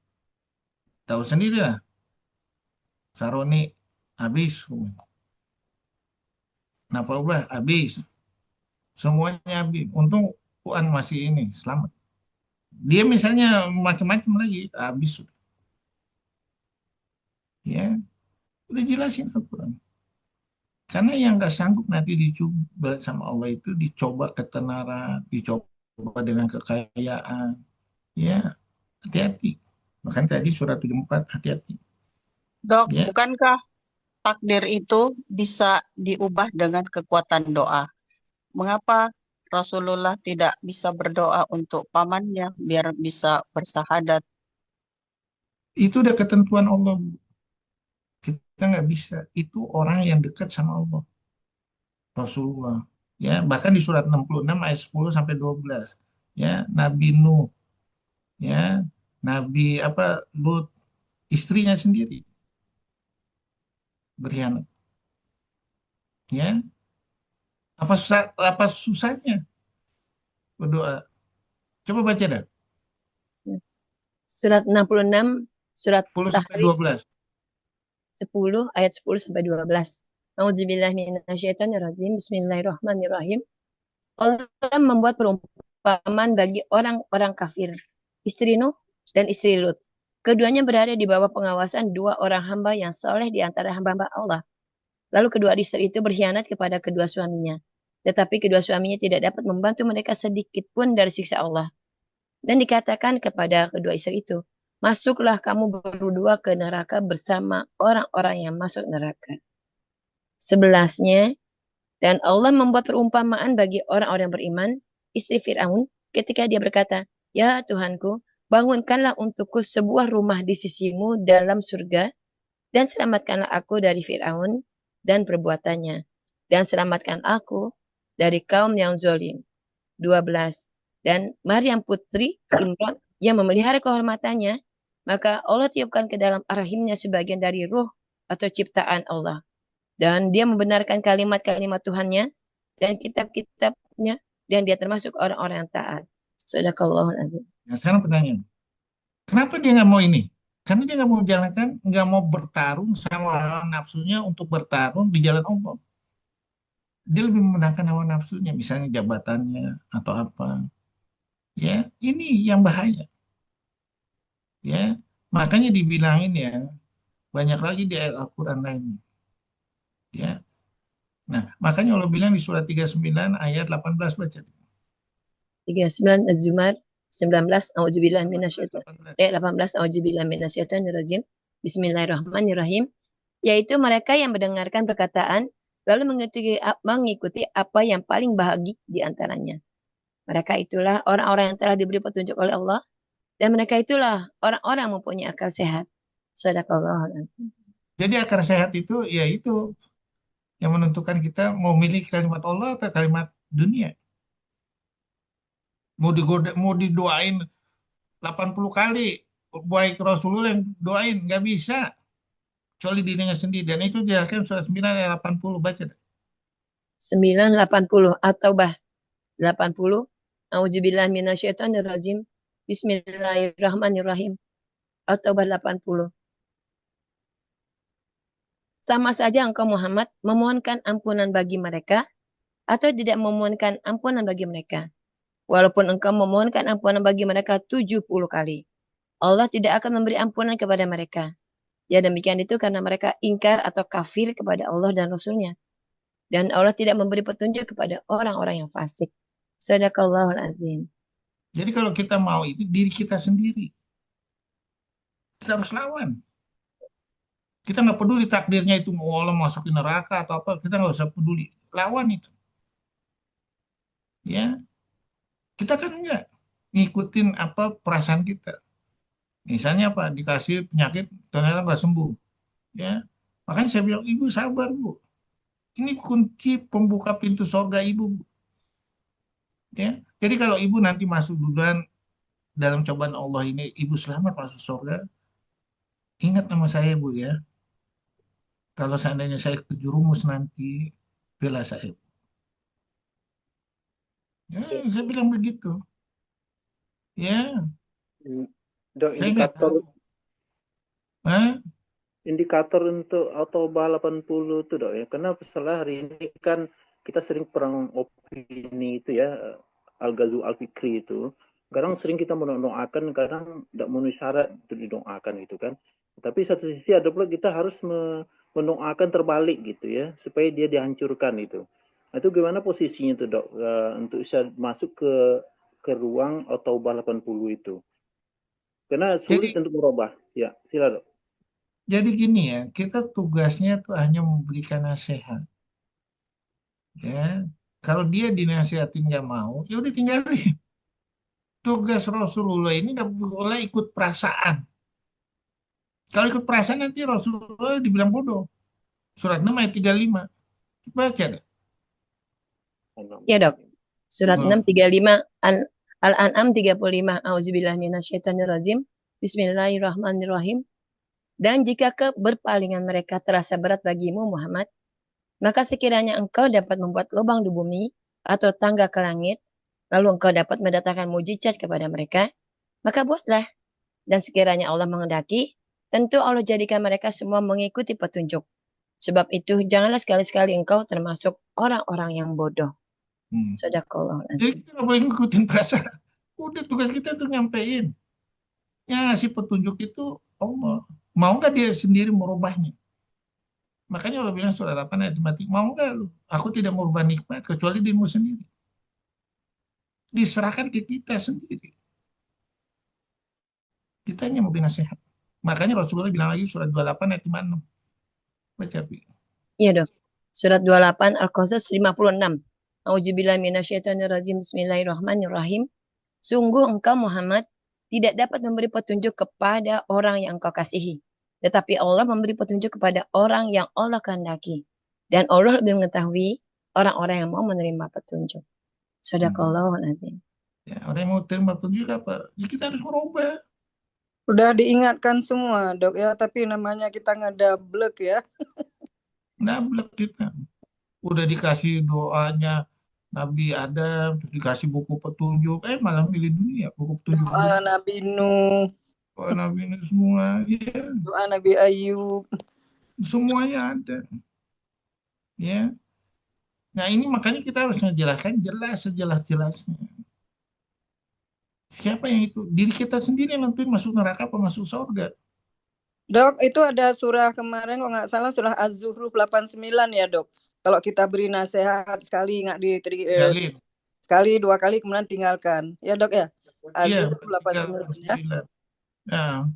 Tahu sendiri lah. Saroni habis. Napalbah habis. Semuanya habis. Untung Puan masih ini, selamat. Dia misalnya macam-macam lagi, habis. Ya, udah jelasin Al-Quran. Karena yang nggak sanggup nanti dicoba sama Allah itu dicoba ketenaran, dicoba dengan kekayaan. Ya, hati-hati. Makanya tadi surat 74, hati-hati. Dok, Ya. bukankah takdir itu bisa diubah dengan kekuatan doa? Mengapa Rasulullah tidak bisa berdoa untuk pamannya biar bisa bersahadat? Itu udah ketentuan Allah. Kita nggak bisa. Itu orang yang dekat sama Allah. Rasulullah. Ya, bahkan di surat 66 ayat 10 sampai 12. Ya, Nabi Nuh. Ya, Nabi Lut, istrinya sendiri berkhianat. Ya. Apa susahnya berdoa? Coba baca dah. Surat 66, surat 10 sampai Tahrim 12. 10 ayat 10 sampai 12. A'udzubillahi minasyaitonirrajim. Bismillahirrahmanirrahim. Allah membuat perumpamaan bagi orang-orang kafir, istri Nuh dan istri Lut. Keduanya berada di bawah pengawasan dua orang hamba yang soleh di antara hamba-hamba Allah. Lalu kedua istri itu berkhianat kepada kedua suaminya. Tetapi kedua suaminya tidak dapat membantu mereka sedikit pun dari siksa Allah. Dan dikatakan kepada kedua istri itu, masuklah kamu berdua ke neraka bersama orang-orang yang masuk neraka. 11-nya, dan Allah membuat perumpamaan bagi orang-orang beriman, istri Fir'aun, ketika dia berkata, ya Tuhanku, bangunkanlah untukku sebuah rumah di sisimu dalam surga, dan selamatkanlah aku dari Fir'aun dan perbuatannya, dan selamatkan aku dari kaum yang zolim. 12. Dan Maryam putri Imran yang memelihara kehormatannya, maka Allah tiupkan ke dalam rahimnya sebagian dari ruh atau ciptaan Allah. Dan dia membenarkan kalimat-kalimat Tuhannya dan kitab-kitabnya, dan dia termasuk orang-orang yang taat. Sadaqallahul azim. Nah, sekarang pertanyaan, kenapa dia nggak mau ini? Karena dia nggak mau menjalankan, nggak mau bertarung sama hawa nafsunya untuk bertarung di jalan Allah. Dia lebih memenangkan hawa nafsunya, misalnya jabatannya atau apa. Ya, ini yang bahaya. Ya, makanya dibilangin ya, banyak lagi di ayat Al-Quran lainnya. Ya, nah makanya Allah bilang di surat 39 ayat 18 baca. 39 Az-Zumar 19 A'udzubillahi 18, minasyaitonir 18. 18 A'udzubillahi minasyaitonir rajim. Bismillahirrahmanirrahim. Yaitu mereka yang mendengarkan perkataan lalu mengikuti apa yang paling bahagia di antaranya. Mereka itulah orang-orang yang telah diberi petunjuk oleh Allah, dan mereka itulah orang-orang yang mempunyai akal sehat. Sadaqallahul azim. Jadi akar sehat itu ya itu yang menentukan kita mau milih kalimat Allah atau kalimat dunia. Mau didoain 80 kali baik Rasulullah yang doain nggak bisa kecuali dirinya sendiri, dan itu dijelaskan surat 9 ayat 80 baca. 980 atau 80. A'udzubillahi minasyaitonir rajim. Bismillahirrahmanirrahim. At-Taubah 80. Sama saja engkau Muhammad memohonkan ampunan bagi mereka atau tidak memohonkan ampunan bagi mereka. Walaupun engkau memohonkan ampunan bagi mereka 70 kali, Allah tidak akan memberi ampunan kepada mereka. Ya demikian itu karena mereka ingkar atau kafir kepada Allah dan Rasulnya. Dan Allah tidak memberi petunjuk kepada orang-orang yang fasik. Sadaqallahul azim. Jadi kalau kita mau itu diri kita sendiri, kita harus lawan. Kita nggak peduli takdirnya itu mau Allah masukin neraka atau apa, kita nggak usah peduli, lawan itu. Ya, kita kan enggak ngikutin apa perasaan kita. Misalnya apa, dikasih penyakit ternyata nggak sembuh. Ya, makanya saya bilang ibu sabar bu. Ini kunci pembuka pintu surga ibu. Bu. Ya, jadi kalau ibu nanti masuk duluan dalam cobaan Allah ini, ibu selamat masuk surga. Ingat nama saya bu ya. Kalau seandainya saya kejerumus nanti, bela saya. Ya, saya bilang begitu. Ya, Dok, saya nggak tahu. Hah? indikator untuk Autobah 80 itu dok ya, karena setelah hari ini kan kita sering perang opini itu ya, Al-Ghazwu Al-Fikri itu kadang sering kita mendoakan, kadang tidak memenuhi syarat untuk didoakan gitu kan, tapi satu sisi ada pula kita harus mendoakan terbalik gitu ya, supaya dia dihancurkan itu. Nah, itu gimana posisinya tuh dok, untuk bisa masuk ke ruang Autobah 80 itu, karena sulit untuk merubah ya. Sila dok. Jadi gini ya, kita tugasnya tuh hanya memberikan nasihat. Ya, kalau dia dinasihatin nggak mau, ya udah tinggalin. Tugas Rasulullah ini nggak boleh ikut perasaan. Kalau ikut perasaan nanti Rasulullah dibilang bodoh. Surat 6 ayat 35. Baca deh. Ya dok. Surat Hmm. 6 35 Al-An'am 35. A'udzubillahi minasyaitonirrajim. Bismillahirrahmanirrahim. Dan jika keberpalingan mereka terasa berat bagimu Muhammad, maka sekiranya engkau dapat membuat lubang di bumi atau tangga ke langit, lalu engkau dapat mendatangkan mujizat kepada mereka, maka buatlah. Dan sekiranya Allah menghendaki, tentu Allah jadikan mereka semua mengikuti petunjuk. Sebab itu janganlah sekali-sekali engkau termasuk orang-orang yang bodoh. Sadaqallahul azim. Jadi kita nggak boleh ngikutin perasaan. Udah tugas kita tuh nyampein. Yang ngasih petunjuk itu Allah. Mau nggak dia sendiri merubahnya? Makanya Allah bilang surah 8 ayat 5, mau nggak lu? Aku tidak merubah nikmat kecuali dirimu sendiri. Diserahkan ke kita sendiri. Kita yang mau nasihat. Makanya Rasulullah bilang lagi surat 28 ayat 56. Baca, Pi. Iya dok. Surat 28 Al-Qasas 56. Auzubillahi minasyaitonirrajim. Bismillahirrahmanirrahim. Sungguh engkau Muhammad tidak dapat memberi petunjuk kepada orang yang engkau kasihi. Tetapi Allah memberi petunjuk kepada orang yang Allah kehendaki. Dan Allah lebih mengetahui orang-orang yang mau menerima petunjuk. Sadaqallahul adzim. Ya, orang yang mau terima petunjuk apa? Ya, kita harus merubah. Udah diingatkan semua, Dok ya, tapi namanya kita ngedablek ya. Nablek kita. Udah dikasih doanya Nabi Adam, terus dikasih buku petunjuk, malah milih dunia, buku petunjuk Doa dunia. Nabi Nuh, Oh, Nabi ini semua, ya, doa Nabi Ayub. semuanya ada. Ya. Nah, ini makanya kita harus menjelaskan jelas sejelas-jelasnya. Siapa yang itu? Diri kita sendiri yang nentuin masuk neraka apa masuk surga. Dok, itu ada surah kemarin kalau nggak salah surah Az-Zuhruf 89 ya, Dok. Kalau kita beri nasihat sekali nggak Jalin. sekali, 2 kali kemudian tinggalkan. Ya, Dok ya. Iya, Az-Zuhruf 89 ya. Nah,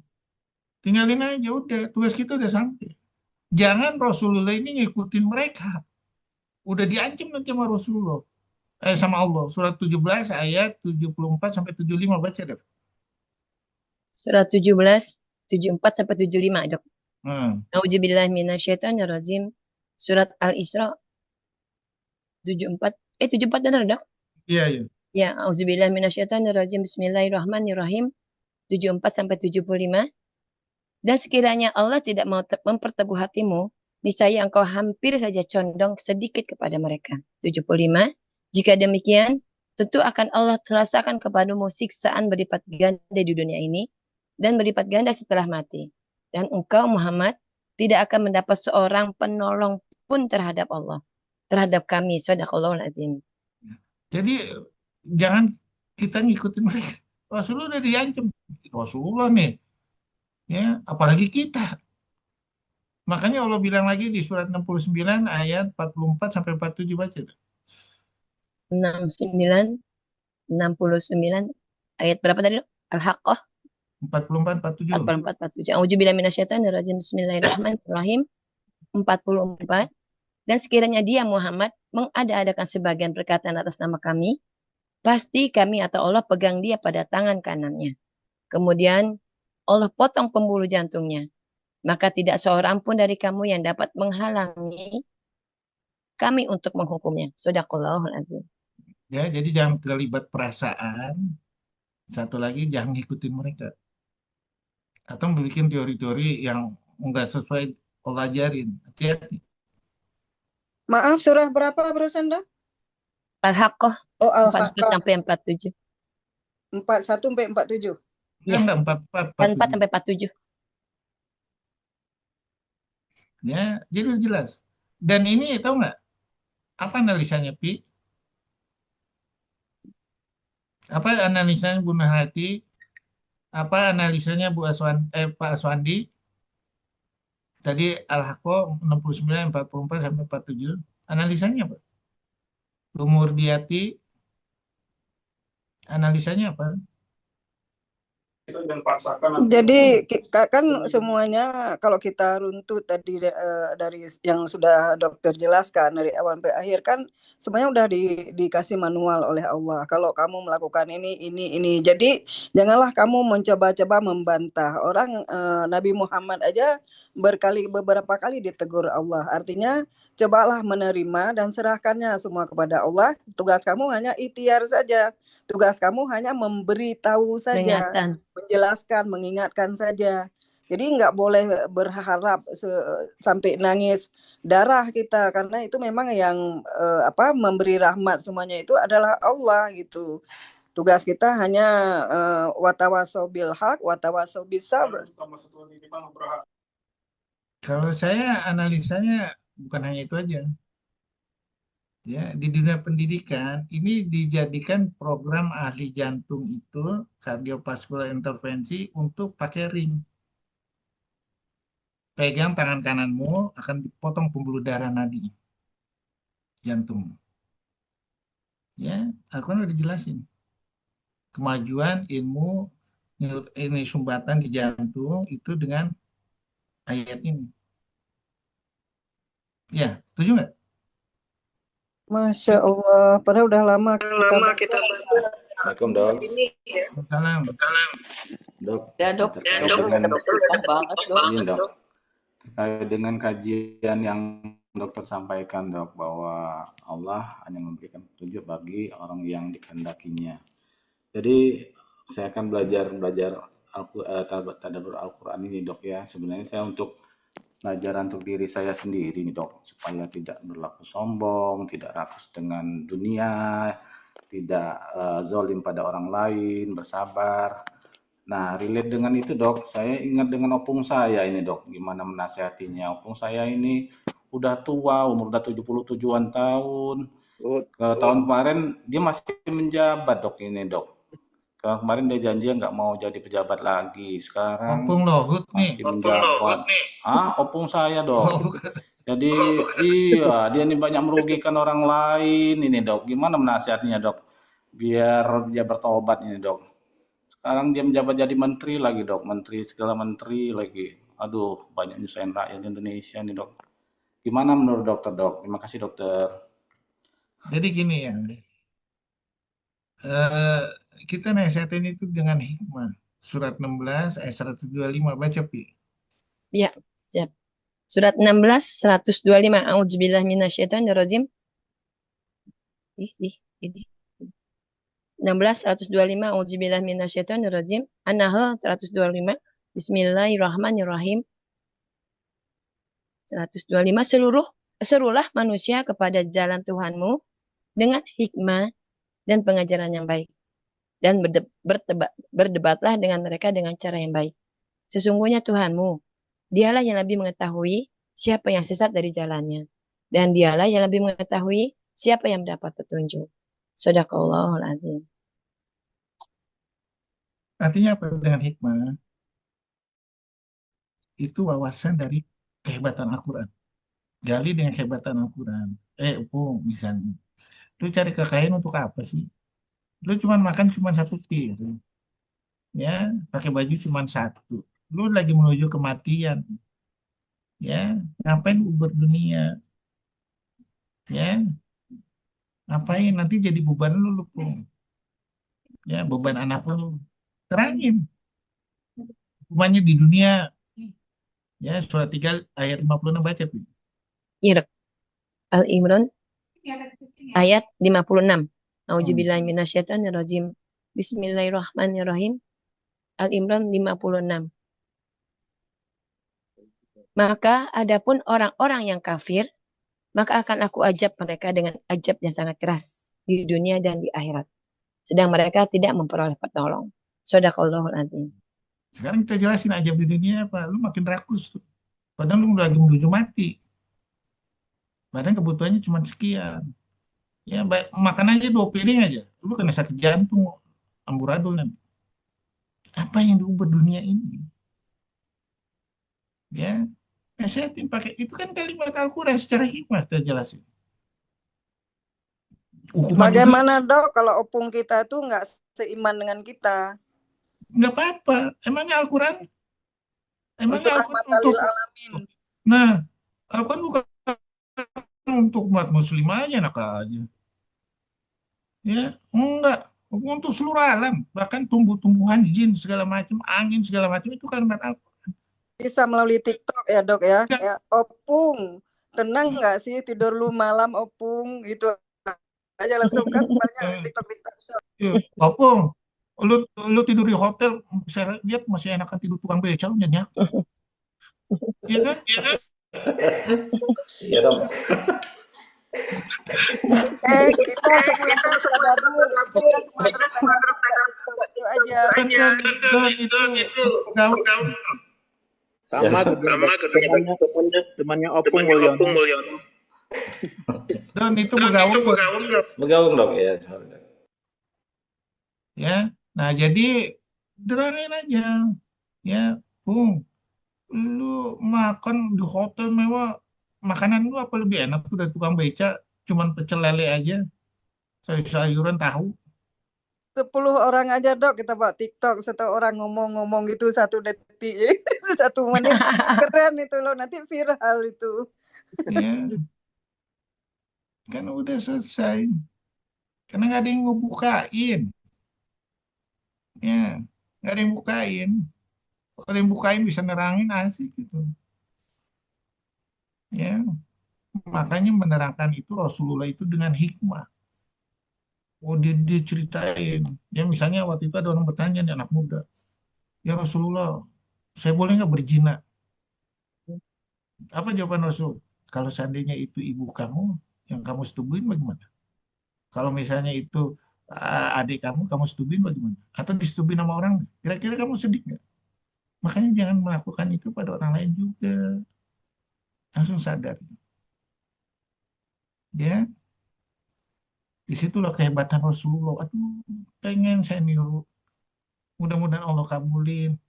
tinggalin aja udah, tugas kita udah sampai. Jangan Rasulullah ini ngikutin mereka. Udah diancam nanti sama Rasulullah. Sama Allah. Surat 17 ayat 74 sampai 75 baca deh. Surat 17, 74 sampai 75, Dok. Nah, A'udzubillahiminasyaitonirrajim. Surat Al-Isra 74. 74 benar, Dok? iya, iya. Ya, A'udzubillahiminasyaitonirrajim. Bismillahirrahmanirrahim. 74 sampai 75. Dan sekiranya Allah tidak mau memperteguh hatimu, niscaya engkau hampir saja condong sedikit kepada mereka. 75. Jika demikian, tentu akan Allah terasakan kepadamu siksaan berlipat ganda di dunia ini dan berlipat ganda setelah mati. Dan engkau Muhammad tidak akan mendapat seorang penolong pun terhadap Allah, terhadap kami. Shadaqallahul adzim. Jadi jangan kita ngikutin mereka. Rasulullah udah diancam. Rasulullah nih. Ya, apalagi kita. Makanya Allah bilang lagi di surat 69 ayat 44 sampai 47 baca tuh. 69 ayat berapa tadi? Al-Haqqah 44 47. 44 47. A'udzubillahi minasyaitonirrajim. Bismillahirrahmanirrahim. 44. Dan sekiranya dia Muhammad mengada-adakan sebagian perkataan atas nama kami, pasti kami atau Allah pegang dia pada tangan kanannya. Kemudian Allah potong pembuluh jantungnya. Maka tidak seorang pun dari kamu yang dapat menghalangi kami untuk menghukumnya. Shadaqallahul adzim. Ya, jadi jangan terlibat perasaan. Satu lagi jangan ngikutin mereka. Atau bikin teori-teori yang enggak sesuai Allah ajarin. Hati-hati. Maaf, surah berapa barusan, Dok? Al-Haqqah Oh, 44 Al-Haqqah sampai 47. 41 sampai 47. Ya. Enggak 44 4 sampai 47. Ya, jadi udah jelas. Dan ini tahu nggak? Apa analisanya, Pi? Apa analisanya Bu Nurhati? Apa analisanya Pak Aswandi? Tadi Al-Haqqah 69, 44 sampai 47. Analisanya apa? Bu Murdiati, analisanya apa? Jadi kan semuanya kalau kita runtut tadi dari yang sudah dokter jelaskan dari awal sampai akhir kan semuanya udah dikasih manual oleh Allah. Kalau kamu melakukan ini. Jadi janganlah kamu mencoba-coba membantah. Orang Nabi Muhammad aja beberapa kali ditegur Allah. Artinya cobalah menerima dan serahkannya semua kepada Allah. Tugas kamu hanya ikhtiar saja. Tugas kamu hanya memberitahu saja. Peringatan. Menjelaskan, mengingatkan saja. Jadi nggak boleh berharap sampai nangis darah kita karena itu memang yang memberi rahmat semuanya itu adalah Allah gitu. Tugas kita hanya watawasau bil haq, watawasau bis sabr. Kalau saya analisanya bukan hanya itu aja. Ya, di dunia pendidikan ini dijadikan program ahli jantung itu kardiovaskular intervensi untuk pakai ring. Pegang tangan kananmu akan dipotong pembuluh darah nadi jantung. Ya, Al-Quran udah dijelasin kemajuan ilmu ini sumbatan di jantung itu dengan ayat ini. Ya, setuju nggak? Masya Allah, padahal udah lama kita baca. Assalamualaikum dok. Salam. Dok. Ya dok, Terkait dokter dengan udah berubah banget dok. Iya, dok. Terkait dengan kajian yang dokter sampaikan dok bahwa Allah hanya memberikan petunjuk bagi orang yang dikehendakinya. Jadi saya akan belajar tadabbur Al-Quran ini dok ya. Sebenarnya saya untuk belajar untuk diri saya sendiri nih dok, supaya tidak berlaku sombong, tidak rakus dengan dunia, tidak zalim pada orang lain, bersabar. Nah, relate dengan itu dok, saya ingat dengan opung saya ini dok, gimana menasihatinya. Opung saya ini udah tua, umur udah 77-an tahun. Tahun kemarin dia masih menjabat dok ini dok. Kemarin dia janji nggak mau jadi pejabat lagi. Sekarang Opung Lohut nih. masih menjabat. Opung saya dok. Jadi iya, dia ini banyak merugikan orang lain ini dok. Gimana menasihatinya dok? Biar dia bertobat ini dok. Sekarang dia menjabat jadi menteri lagi dok. Menteri, segala menteri lagi. Aduh, banyak nyusahin rakyat Indonesia nih dok. Gimana menurut dokter dok? Terima kasih dokter. Jadi gini ya, kita nasihatin itu dengan hikmah. Surat 16 ayat 125, baca Pi. Ya, siap. Surat 16, 125. A'udzubillah minasyaitonirrajim. Ini. 16, 125. A'udzubillah minasyaitonirrajim. An-Nahl 125. Bismillahirrahmanirrahim. 125. Serulah manusia kepada jalan Tuhanmu dengan hikmah dan pengajaran yang baik. Dan berdebatlah dengan mereka dengan cara yang baik. Sesungguhnya Tuhanmu, dialah yang lebih mengetahui siapa yang sesat dari jalannya. Dan dialah yang lebih mengetahui siapa yang mendapat petunjuk. Shadaqallahul azim. Artinya apa dengan hikmah? Itu wawasan dari kehebatan Al-Quran. Gali dengan kehebatan Al-Quran. Opung misalnya. Lu cari kekayaan untuk apa sih? Lu cuma makan cuma satu piring. Ya, pakai baju cuma satu. Lu lagi menuju kematian. Ya, ngapain lu berdunia? Ya, ngapain nanti jadi beban lu Pung. Ya, beban anak lu. Terangin. Hukumannya di dunia. Ya, surat 3 ayat 56 baca. Irak. Al-Imran ayat 56. A'udzubillahi minasyaitonirrajim. Bismillahirrahmanirrahim. Al-Imran 56. Maka adapun orang-orang yang kafir, maka akan aku ajab mereka dengan ajab yang sangat keras di dunia dan di akhirat. Sedang mereka tidak memperoleh pertolong. Shadaqallahul azim. Sekarang kita jelasin ajab di dunia apa? Lu makin rakus tuh. Padahal lu lagi menuju mati. Badan kebutuhannya cuma sekian. Ya, makan aja 2 piring aja. Lu kena sakit jantung, amburadul nanti. Apa yang diubah dunia ini? Ya, nasihatin pakai itu kan kalimat Al-Quran secara hikmah kita jelasin. Bagaimana dok kalau opung kita tuh nggak seiman dengan kita? Nggak apa-apa. Emangnya Al-Quran? Emangnya Al-Quran untuk alamin. Nah, Al-Quran bukan untuk umat muslim aja, enak aja. Ya, enggak. Untuk seluruh alam, bahkan tumbuh-tumbuhan, jin segala macam, angin segala macam itu kalimat Al-Quran. Bisa melalui TikTok ya dok ya. Ya, opung, tenang nggak sih tidur lu malam opung gitu aja langsung kan banyak TikTok. Ya, opung, lu tidur di hotel, saya lihat masih enakan tidur tukang becak nyenyak. Iya kan? Iya dong. Kita semua terus itu aja. Itu sama temannya Opung Mulyono. Don itu bergaul dong. Bergabung dong ya. Ya. Nah, jadi terangin aja. Ya, Bung, lu makan di hotel mewah, makanan lu apa lebih enak tuh dari tukang beca, cuman pecel lele aja, sayur-sayuran tahu. 10 orang aja dok kita buat TikTok, satu orang ngomong-ngomong gitu 1 detik, jadi 1 menit keren itu loh, nanti viral itu. Ya, kan udah selesai. Karena nggak ada yang ngebukain. Ya, nggak ada yang bukain. Kalau ada yang bukain bisa nerangin asik gitu. Ya, makanya menerangkan itu Rasulullah itu dengan hikmah. Oh, dia ceritain. Ya, misalnya waktu itu ada orang bertanya nih anak muda. Ya Rasulullah, saya boleh nggak berzina? Apa jawaban Rasul? Kalau seandainya itu ibu kamu, yang kamu setubuhin bagaimana? Kalau misalnya itu adik kamu setubuhin bagaimana? Atau disetubuhin sama orang, kira-kira kamu sedih nggak? Makanya jangan melakukan itu pada orang lain juga. Langsung sadar. Ya, disitulah kehebatan Rasulullah. Aduh, pengen saya niru. Mudah-mudahan Allah kabulin.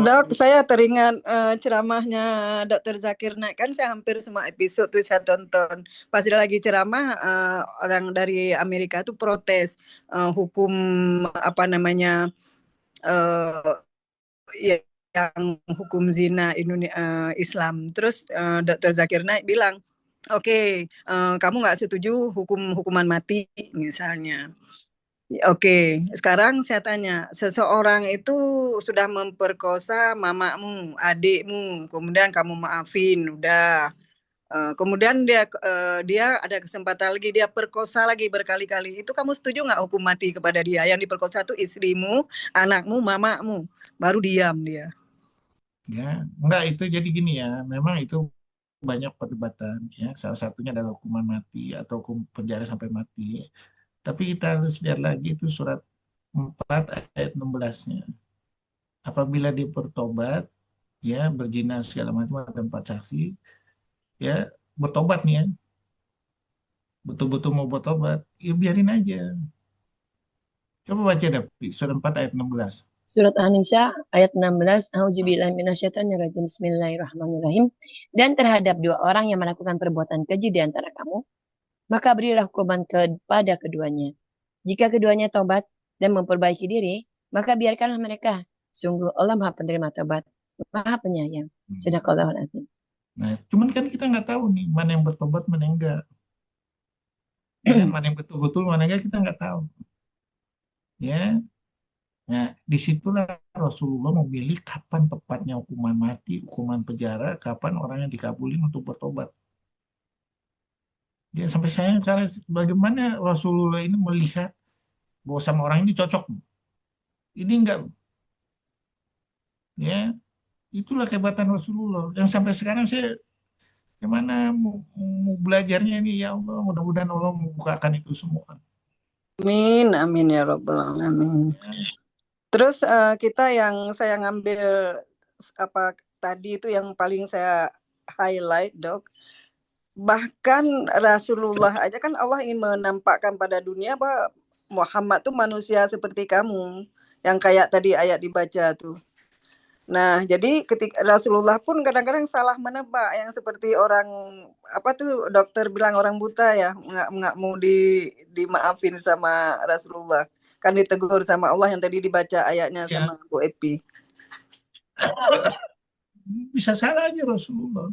Dok, saya teringat ceramahnya Dr. Zakir Naik, kan saya hampir semua episode tuh saya tonton. Pas dia lagi ceramah, orang dari Amerika tuh protes hukum apa namanya yang hukum zina Islam. Terus Dr. Zakir Naik bilang, oke, kamu nggak setuju hukuman mati misalnya. Oke, sekarang saya tanya, seseorang itu sudah memperkosa mamamu, adikmu, kemudian kamu maafin, udah. Kemudian dia ada kesempatan lagi, dia perkosa lagi berkali-kali. Itu kamu setuju nggak hukum mati kepada dia? Yang diperkosa itu istrimu, anakmu, mamamu, baru diam dia. Ya, enggak itu jadi gini ya. Memang itu banyak perdebatan ya. Salah satunya adalah hukuman mati atau hukum penjara sampai mati. Tapi kita harus lihat lagi itu surat 4 ayat 16-nya. Apabila dia bertobat, ya berzina segala macam ada 4 saksi, ya bertobat nih ya. Betul-betul mau bertobat, ya biarin aja. Coba baca deh, surat 4 ayat 16. Surat An-Nisa ayat 16, A'udzubillahi minasyaitonirrajim, Bismillahirrahmanirrahim. Dan terhadap 2 orang yang melakukan perbuatan keji di antara kamu, maka berilah hukuman kepada keduanya. Jika keduanya tobat dan memperbaiki diri, maka biarkanlah mereka. Sungguh Allah Maha Penerima Tobat, Maha Penyayang. Sadaqallahul Azim. Nah, cuman kan kita nggak tahu nih mana yang bertobat, mana yang enggak. Ya, mana yang betul-betul, mana enggak kita nggak tahu. Ya, nah disitulah Rasulullah memilih kapan tepatnya hukuman mati, hukuman penjara, kapan orang yang dikabulin untuk bertobat. Ya, sampai saya sekarang bagaimana Rasulullah ini melihat bahwa sama orang ini cocok. Ini enggak. Ya, itulah kehebatan Rasulullah. Yang sampai sekarang saya gimana mau belajarnya ini ya Allah, mudah-mudahan Allah membukakan itu semua. Amin, amin ya Rabbal Alamin. Terus kita yang saya ngambil apa tadi itu yang paling saya highlight dok. Bahkan Rasulullah aja kan Allah ingin menampakkan pada dunia bahwa Muhammad tuh manusia seperti kamu. Yang kayak tadi ayat dibaca tuh. Nah, jadi ketika Rasulullah pun kadang-kadang salah menebak, yang seperti orang apa tuh dokter bilang orang buta ya, nggak mau dimaafin sama Rasulullah. Kan ditegur sama Allah yang tadi dibaca ayatnya Ya, sama Bu Epi. bisa salah aja Rasulullah.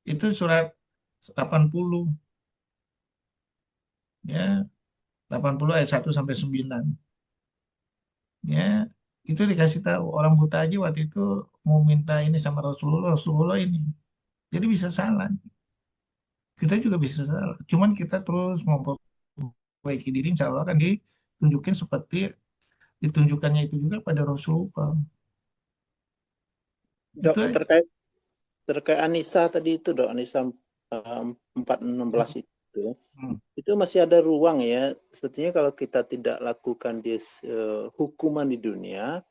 Itu surat 80. Ya, 80 ayat 1 sampai 9. Ya, itu dikasih tahu orang buta aja waktu itu mau minta ini sama Rasulullah, Rasulullah ini. Jadi bisa salah. Kita juga bisa salah. Cuman kita terus memperbaiki diri, insya Allah akan ditunjukin seperti ditunjukkannya itu juga pada Rasulullah. Dok, Itu aja. terkait Anissa tadi itu dok, Anissa 4:16 itu. Itu masih ada ruang ya. Sepertinya kalau kita tidak lakukan hukuman di dunia,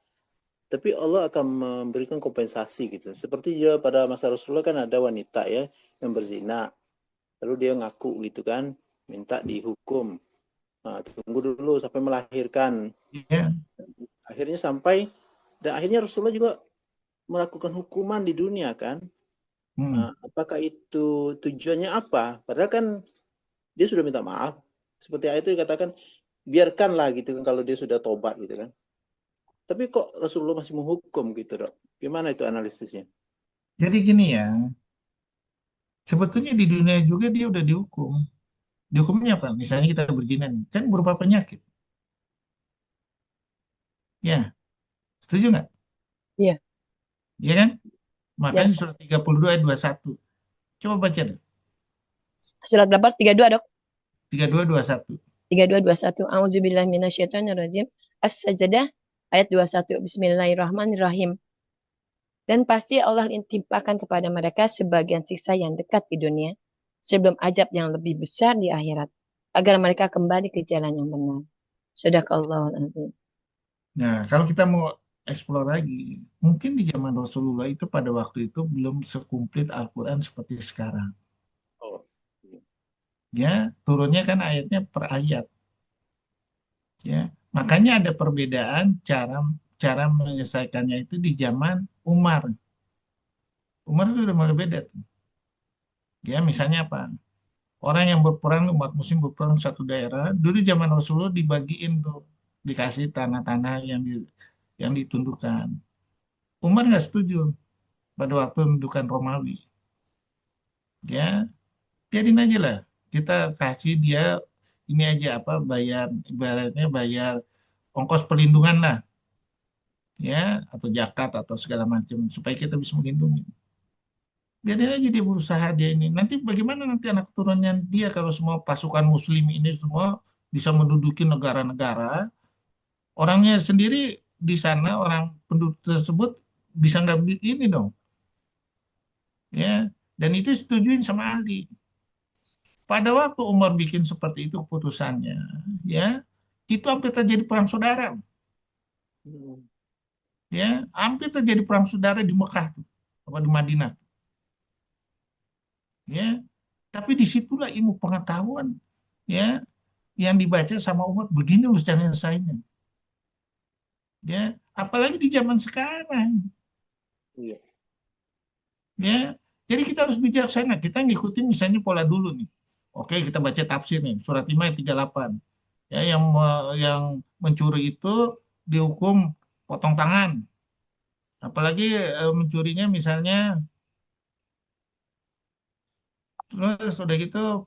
tapi Allah akan memberikan kompensasi gitu. Seperti ya pada masa Rasulullah kan ada wanita ya yang berzina. Lalu dia ngaku gitu kan, minta dihukum. Nah, tunggu dulu sampai melahirkan. Ya. Akhirnya Rasulullah juga melakukan hukuman di dunia kan. Nah, apakah itu tujuannya apa? Padahal kan dia sudah minta maaf. Seperti ayat itu dikatakan, biarkanlah gitu kan kalau dia sudah tobat gitu kan. Tapi kok Rasulullah masih menghukum gitu, Dok? Gimana itu analisisnya? Jadi gini ya, sebetulnya di dunia juga dia udah dihukum. Dihukumnya apa? Misalnya kita berzina nih, kan berupa penyakit. Ya, setuju nggak? Iya. Iya kan? Makanya Ya. surat 32 ayat 21. Coba baca deh. Surat berapa? 32, Dok. 32 21. 32 21. A'udzubillahi minasyaitonirrajim. As-Sajdah ayat 21. Bismillahirrahmanirrahim. Dan pasti Allah timpakan kepada mereka sebagian siksa yang dekat di dunia sebelum azab yang lebih besar di akhirat agar mereka kembali ke jalan yang benar. Sadaqallahul azim. Nah, kalau kita mau eksplor lagi, mungkin di zaman Rasulullah itu pada waktu itu belum sekumplit Al-Quran seperti sekarang. Oh. Ya, turunnya kan ayatnya per ayat. Ya, makanya ada perbedaan cara menyelesaikannya itu di zaman Umar. Umar itu udah mulai beda tuh. Ya, misalnya apa? Orang yang berperang, umat muslim berperang satu daerah, dulu zaman Rasulullah dibagiin tuh, dikasih tanah-tanah yang ditundukkan. Umar nggak setuju pada waktu mendudukan Romawi. Ya, biarin aja lah. Kita kasih dia ini aja apa bayar ibaratnya bayar ongkos perlindungan lah, ya atau zakat atau segala macam supaya kita bisa melindungi. Biarin aja dia berusaha dia ini. Nanti bagaimana nanti anak keturunannya dia kalau semua pasukan muslim ini semua bisa menduduki negara-negara, orangnya sendiri di sana orang penduduk tersebut bisa nggak ini dong, ya. Dan itu setujuin sama Ali. Pada waktu Umar bikin seperti itu keputusannya, ya, itu hampir terjadi perang saudara, ya, hampir terjadi perang saudara di Mekah tuh, apa di Madinah, ya. Tapi disitulah ilmu pengetahuan, ya, yang dibaca sama Umar begini loh cara nyelesainnya, ya. Apalagi di zaman sekarang, Iya. ya. Jadi kita harus bijaksana, kita ngikutin misalnya pola dulu nih. Oke, kita baca tafsir nih, surat 5 ayat 38. Ya, yang mencuri itu dihukum potong tangan. Apalagi mencurinya misalnya terus udah gitu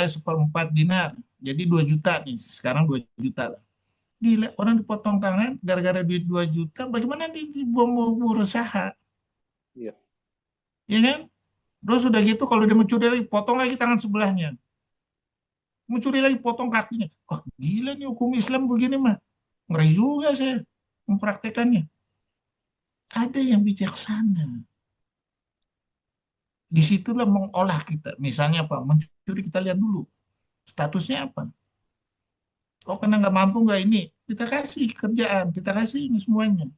seperempat dinar. Jadi 2 juta nih. Sekarang 2 juta lah. Gila, orang dipotong tangan gara-gara duit 2 juta, bagaimana nanti mau berusaha? Iya. Ya kan? Terus udah gitu kalau dia mencuri lagi, potong lagi tangan sebelahnya. Mencuri lagi, potong kakinya. Oh, gila nih hukum Islam begini mah. Ngeri juga saya mempraktekannya. Ada yang bijaksana. Disitulah mengolah kita. Misalnya apa? Mencuri kita lihat dulu. Statusnya apa? Oh, karena nggak mampu nggak ini. Kita kasih kerjaan. Kita kasih ini semuanya.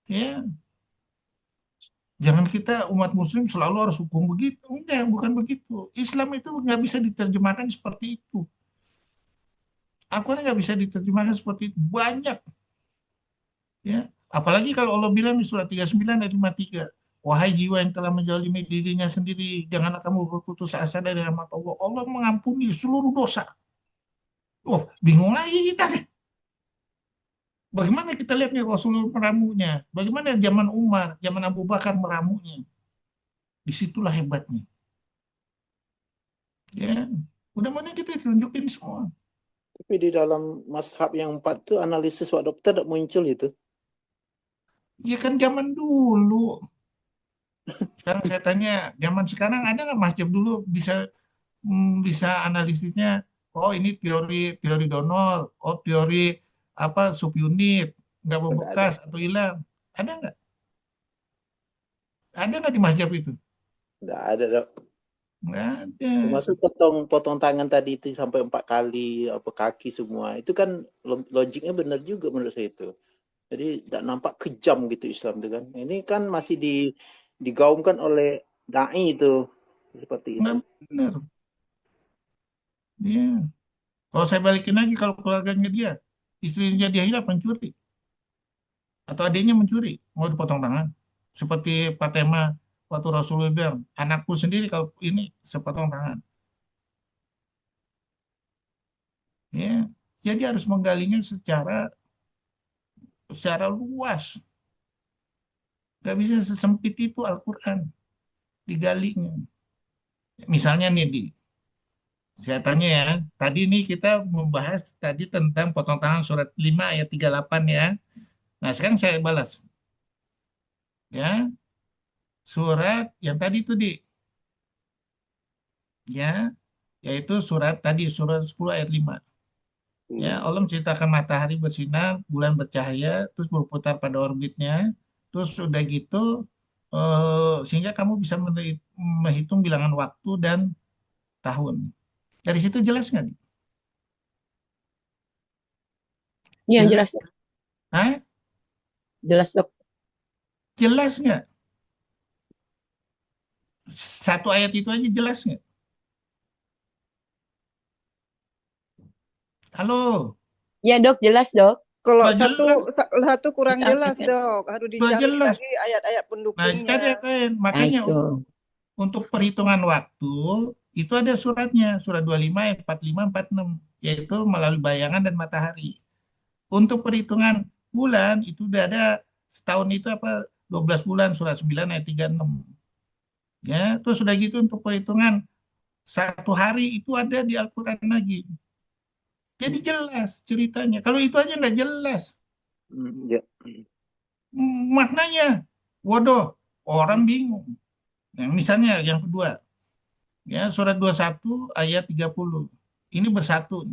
Ya. Jangan kita umat muslim selalu harus hukum begitu. Enggak, bukan begitu. Islam itu nggak bisa diterjemahkan seperti itu. Al-Quran nggak bisa diterjemahkan seperti itu. Banyak. Ya. Apalagi kalau Allah bilang di surat 39 ayat 53. Wahai jiwa yang telah menzalimi dirinya sendiri, janganlah kamu berputus asa dari rahmat Allah. Allah mengampuni seluruh dosa. Oh, bingung lagi kita deh. Bagaimana kita lihat nih Rasulullah meramunya? Bagaimana zaman Umar, zaman Abu Bakar meramunya? Disitulah hebatnya. Ya, mudah-mudahan kita tunjukin semua. Tapi di dalam mazhab yang 4 itu analisis Pak Dokter tidak muncul itu. Ya kan zaman dulu. Sekarang saya tanya, zaman sekarang ada nggak mazhab dulu bisa analisisnya? Oh ini teori Donald, oh teori apa subunit, nggak membekas atau hilang. Ada nggak? Ada nggak di mazhab itu? Nggak ada, Dok. Nggak ada. Termasuk potong tangan tadi itu sampai 4 kali, apa kaki semua. Itu kan logiknya benar juga menurut saya itu. Jadi tidak nampak kejam gitu Islam itu kan. Ini kan masih digaungkan oleh dai itu seperti itu. Nggak benar. Ya. Kalau saya balikin lagi, kalau keluarganya dia, istrinya dia hilang pencuri, atau adiknya mencuri, mau dipotong tangan. Seperti Fatimah waktu Rasulullah bilang, anakku sendiri kalau ini sepotong tangan. Ya, jadi harus menggalinya secara luas. Gak bisa sesempit itu Al-Quran digalinya. Misalnya nih, saya tanya ya, tadi nih kita membahas tadi tentang potong tangan surat 5 ayat 38 ya. Nah, sekarang saya balas. Ya, surat yang tadi itu ya, yaitu surat tadi surat 10 ayat 5. Ya, Allah menciptakan matahari bersinar, bulan bercahaya, terus berputar pada orbitnya, terus udah gitu sehingga kamu bisa menghitung bilangan waktu dan tahun. Dari situ jelas nggak? Iya, Jelas? jelas. Hah? Jelas, Dok. Jelas nggak? Satu ayat itu aja jelas nggak? Halo, Iya, Dok, jelas, Dok. Kalau udah jelas, satu kurang jelas, Disampaikan. Dok. Harus udah dicari jelas. lagi ayat-ayat Nah, pendukungnya. cari yang lain. Nah, Makanya itu. untuk perhitungan waktu itu ada suratnya, surat 25 ayat 45 46, yaitu melalui bayangan dan matahari. Untuk perhitungan bulan itu udah ada setahun itu apa 12 bulan surat 9 ayat 36. Ya, terus sudah gitu untuk perhitungan satu hari itu ada di Al-Qur'an lagi. Jadi jelas ceritanya. Kalau itu aja nggak jelas Ya. maknanya. Waduh, orang bingung. Yang misalnya yang kedua, ya surat 21 ayat 30. Ini bersatu.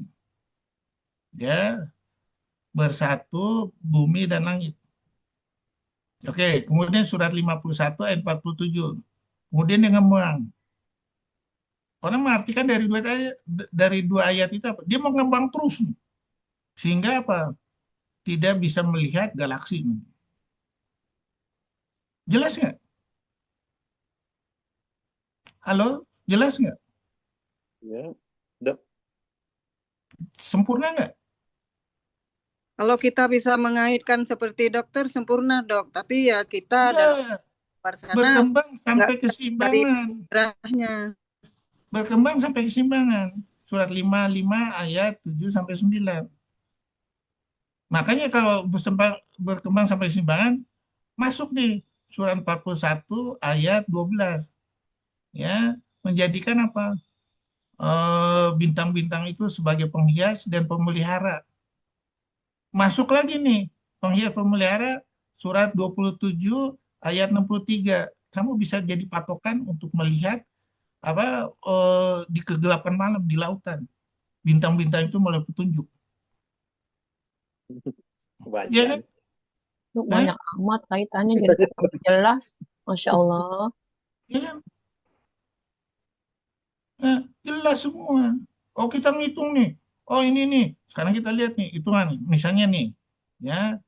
Ya, bersatu bumi dan langit. Oke, kemudian surat 51 ayat 47. Kemudian dia ngembang. Orang mengartikan dari dua ayat itu apa? Dia mau ngembang terus nih. Sehingga apa? Tidak bisa melihat galaksi. Jelas nggak? Halo, jelas nggak? Ya. Dok. Sempurna nggak? Kalau kita bisa mengaitkan seperti dokter sempurna, Dok. Tapi ya kita dalam Enggak. luar sana Berkembang nggak sampai dari keseimbangan. darahnya. Berkembang sampai keseimbangan. Surat 55 ayat 7 sampai 9. Makanya kalau berkembang sampai keseimbangan, masuk nih surat 41 ayat 12. Ya, menjadikan apa? Bintang-bintang itu sebagai penghias dan pemelihara. Masuk lagi nih, penghias pemelihara surat 27 ayat 63. Kamu bisa jadi patokan untuk melihat apa di kegelapan malam di lautan. Bintang-bintang itu mulai petunjuk. Ya kan? Kebanyakan. Dok, Hah? banyak amat kaitannya jadi jelas. Masya Allah. Ya kan? Nah, jelas semua. Oh, kita ngitung nih. Oh, ini nih. Sekarang kita lihat nih hitungan. Misalnya nih, ya,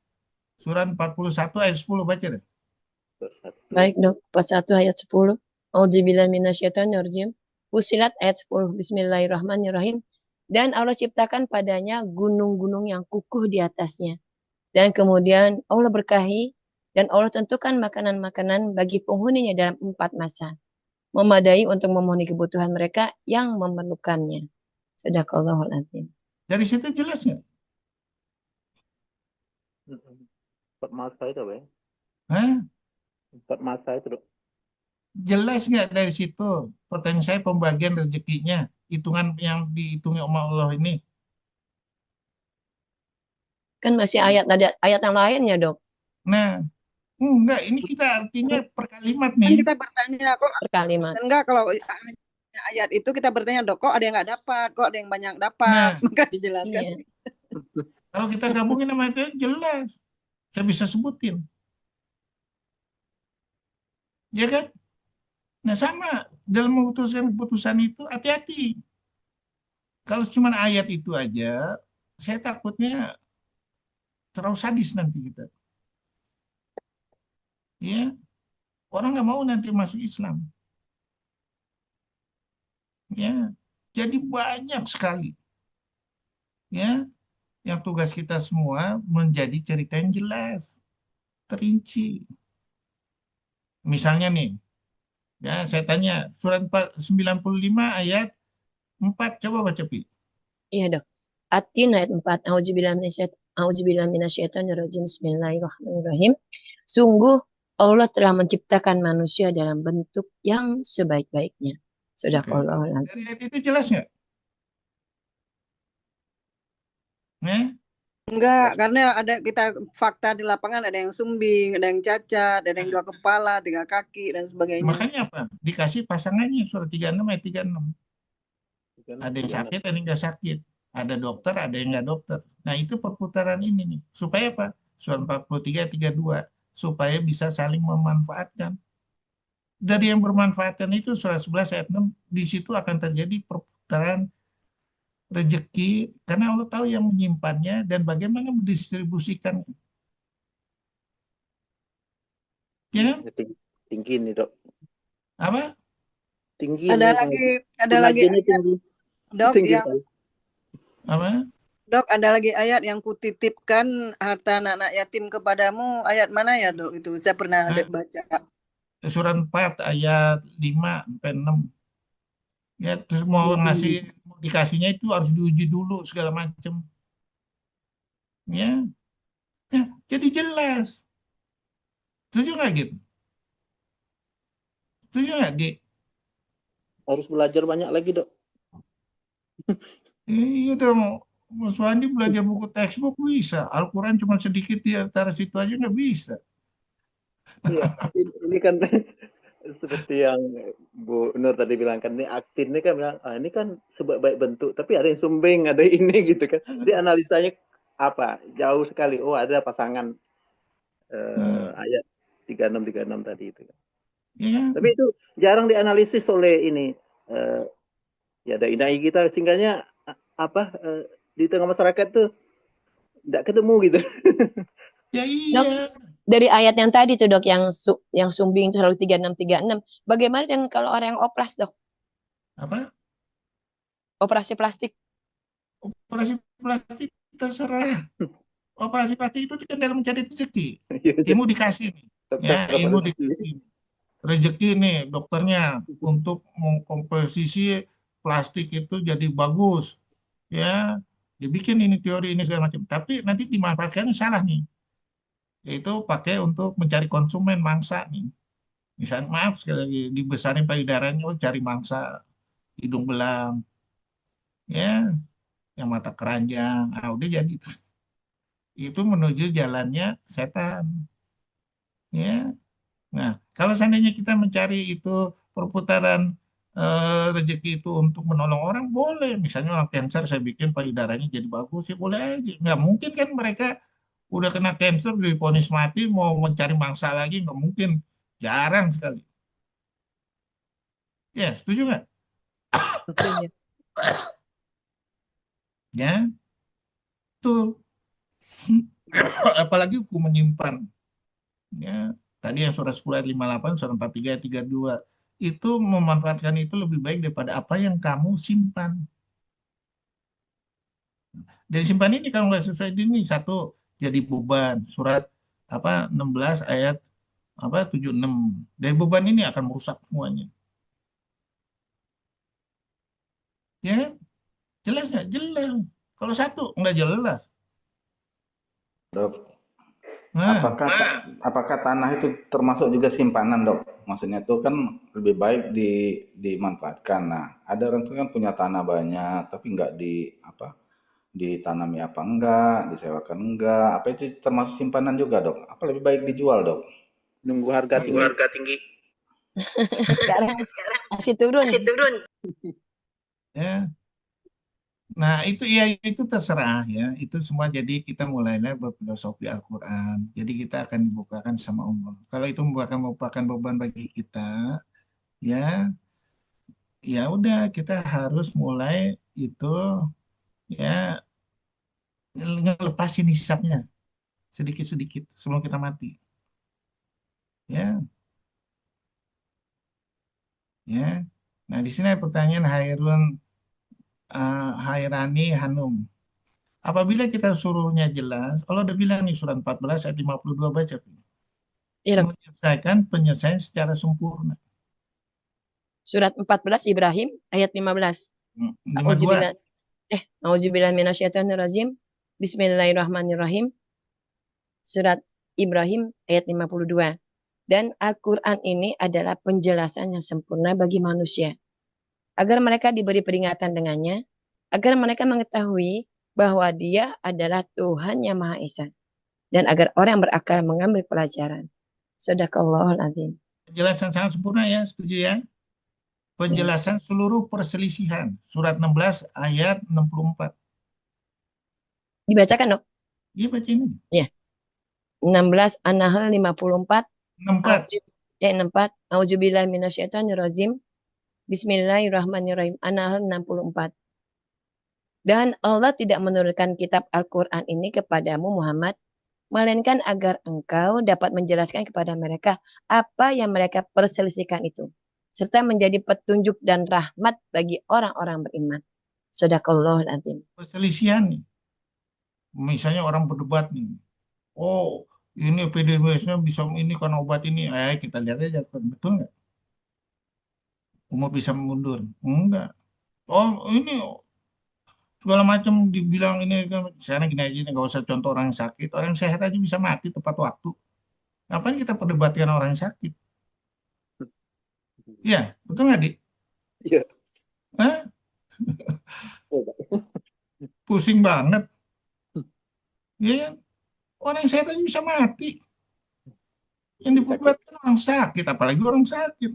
surat 41 ayat 10 baca deh. Baik, Dok. 41 ayat 10. Auzubillahi minasyaitonirrajim. Fussilat ayat 10. Bismillahirrahmanirrahim. Dan Allah ciptakan padanya gunung-gunung yang kukuh di atasnya. Dan kemudian Allah berkahi dan Allah tentukan makanan-makanan bagi penghuninya dalam 4 masa. Memadai untuk memenuhi kebutuhan mereka yang memerlukannya. Sadaqallahul azim. Dari situ jelas nggak? 4 masa itu apa ya? Hah? 4 masa itu, Dok. Jelas nggak dari situ? Pertanyaan saya pembagian rezekinya, hitungan yang dihitungi sama Allah ini. Kan masih ada ayat yang lainnya, Dok. Nah, enggak, ini kita artinya per kalimat Kan nih. kita bertanya kok Per kalimat. enggak kalau ayat itu kita bertanya, Dok, kok ada yang nggak dapat, kok ada yang banyak dapat, Nah, maka dijelaskan. Iya. kalau kita gabungin sama itu jelas. Saya bisa sebutin. Ya kan? Nah, sama dalam memutuskan keputusan itu hati-hati. Kalau cuma ayat itu aja, saya takutnya terlalu sadis nanti kita. Ya. Orang nggak mau nanti masuk Islam. Ya, jadi banyak sekali. Ya, yang tugas kita semua menjadi cerita yang jelas, terinci. Misalnya nih, ya saya tanya surat 95 ayat 4, coba baca Pi. Iya dok. At-Tin ayat 4. A'udzubillahi minasyaitonirrajim. Bismillahirrahmanirrahim. Sungguh Allah telah menciptakan manusia dalam bentuk yang sebaik-baiknya. Oke. Sadaqallahul Dari azim. ayat itu jelas nggak? Ya? Enggak, karena ada kita fakta di lapangan, ada yang sumbing, ada yang cacat, ada yang 2 kepala, 3 kaki, dan sebagainya. Makanya apa? Dikasih pasangannya surat 36 ayat 36. Ada yang 36. sakit, ada yang nggak sakit. Ada dokter, ada yang nggak dokter. Nah, itu perputaran ini nih. Supaya apa? Surat 43 ayat 32. Supaya bisa saling memanfaatkan. Dari yang bermanfaatkan itu surat 11 ayat 6, di situ akan terjadi perputaran rezeki karena Allah tahu yang menyimpannya dan bagaimana mendistribusikan. Ya, Ya, tinggi nih dok. apa? Tinggi Ada nih. lagi Pengajiannya ayat, tinggi. Dok, Tinggi yang sekali. Apa? Dok, ada lagi ayat yang kutitipkan harta anak-anak yatim kepadamu. Ayat mana ya, Dok? Itu saya pernah Nah, baca. surat 4 ayat 5 sampai 6. Ya, terus mau dikasihnya itu harus diuji dulu segala macam. Ya, ya, jadi jelas. Setuju nggak gitu? Setuju nggak, Dik? Harus belajar banyak lagi dok. Iya dong, Mas Wandi belajar buku textbook bisa. Al-Quran cuma sedikit di antara situ aja nggak bisa. Iya, ini kan seperti yang Bu Nur tadi bilang kan, ini aktin ini kan bilang, ini kan sebaik-baik bentuk, tapi ada yang sumbing, ada ini gitu kan. Jadi analisanya apa? Jauh sekali. Oh, ada pasangan ayat 36 tadi itu. Ya, Tapi itu jarang dianalisis oleh ini. Ya dai-dai kita sehingga apa di tengah masyarakat tuh tidak ketemu gitu. ya Dok, iya. dari ayat yang tadi tuh dok, yang sumbing selalu 3636. Bagaimana dengan kalau orang yang oplas dok? Apa? Operasi plastik. Operasi plastik terserah. Operasi plastik itu kan dalam mencari rezeki. Iya, Ilmu dikasih nih. Ya, dapat ilmu rezeki. dikasih. Rezeki nih dokternya untuk mengkomposisi plastik itu jadi bagus. Ya, dibikin ini teori ini segala macam. Tapi nanti dimanfaatkannya salah nih. Yaitu pakai untuk mencari konsumen mangsa nih. Misalnya maaf sekali lagi dibesarin payudaranya, oh cari mangsa hidung belang, ya, yang mata keranjang, udah jadi itu menuju jalannya setan, ya. Nah, kalau seandainya kita mencari itu perputaran rezeki itu untuk menolong orang, boleh. Misalnya orang cancer, saya bikin payudaranya jadi bagus, ya boleh aja. Nggak mungkin kan mereka udah kena cancer, divonis mati, mau mencari mangsa lagi, nggak mungkin. Jarang sekali. Ya, setuju nggak? Setuju. Ya, betul. Apalagi hukum menyimpan. Ya, tadi yang surat 10 ayat 58, surat 43 ayat 32. Itu memanfaatkan itu lebih baik daripada apa yang kamu simpan. Dari simpan ini kalau nggak sesuai ini, satu, jadi beban. Surat 16 ayat 76. Dari beban ini akan merusak semuanya. Ya, kan? Jelas nggak? Jelas. Kalau satu, nggak jelas. Dok, Nah, apakah tanah itu termasuk juga simpanan, Dok? Maksudnya itu kan lebih baik dimanfaatkan. Nah, ada orang tuh kan punya tanah banyak, tapi nggak ditanami apa enggak, disewakan enggak. Apa itu termasuk simpanan juga, Dok? Apa lebih baik dijual, Dok? Nunggu harga tinggi. Sekarang masih turun. ya. Nah, itu ya itu terserah ya. Itu semua jadi kita mulailah berfilosofi Al-Qur'an. Jadi kita akan dibukakan sama Allah. Kalau itu merupakan beban bagi kita, ya ya udah kita harus mulai itu ya ngelepasin hisapnya sedikit-sedikit sebelum kita mati. Ya, Ya. Nah, di sini ada pertanyaan Hairani Hanum. Apabila kita suruhnya jelas, Allah udah bilang nih surat 14 ayat 52 baca. Iya, Dok. Menyelesaikan penyelesaian secara sempurna. Surat 14 Ibrahim ayat 15. 52. Auzubillah Auzubillah minasyaitonirrajim. Bismillahirrahmanirrahim. Surat Ibrahim ayat 52. Dan Al-Quran ini adalah penjelasan yang sempurna bagi manusia. Agar mereka diberi peringatan dengannya. Agar mereka mengetahui bahwa dia adalah Tuhan yang Maha Esa. Dan agar orang yang berakal mengambil pelajaran. Sadaqallahul azim. Penjelasan sangat sempurna ya, setuju ya? Penjelasan seluruh perselisihan. Surat 16 ayat 64. Dibacakan, Dok? Iya, baca ini. Ya. 16 An-Nahl 54. 64. 64. Auzubillah minasyaitonirrajim. Bismillahirrahmanirrahim. An-Nahl 64. Dan Allah tidak menurunkan kitab Al-Quran ini kepadamu Muhammad, melainkan agar engkau dapat menjelaskan kepada mereka apa yang mereka perselisihkan itu, serta menjadi petunjuk dan rahmat bagi orang-orang beriman. Sadaqallahul azim. Perselisihan nih. Misalnya orang berdebat nih. Oh, ini PDBS-nya bisa ini karena obat ini. Kita lihat aja. Betul nggak? Umur bisa mundur. Enggak. Oh, ini segala macam dibilang ini kan sekarang gini aja, nggak usah contoh orang yang sakit, orang yang sehat aja bisa mati tepat waktu. Ngapain kita perdebatkan orang yang sakit? Iya, betul nggak, Dik? Iya. Hah? Pusing banget. Iya, orang yang sehat aja bisa mati. Yang diperdebatkan orang sakit, apalagi orang sakit.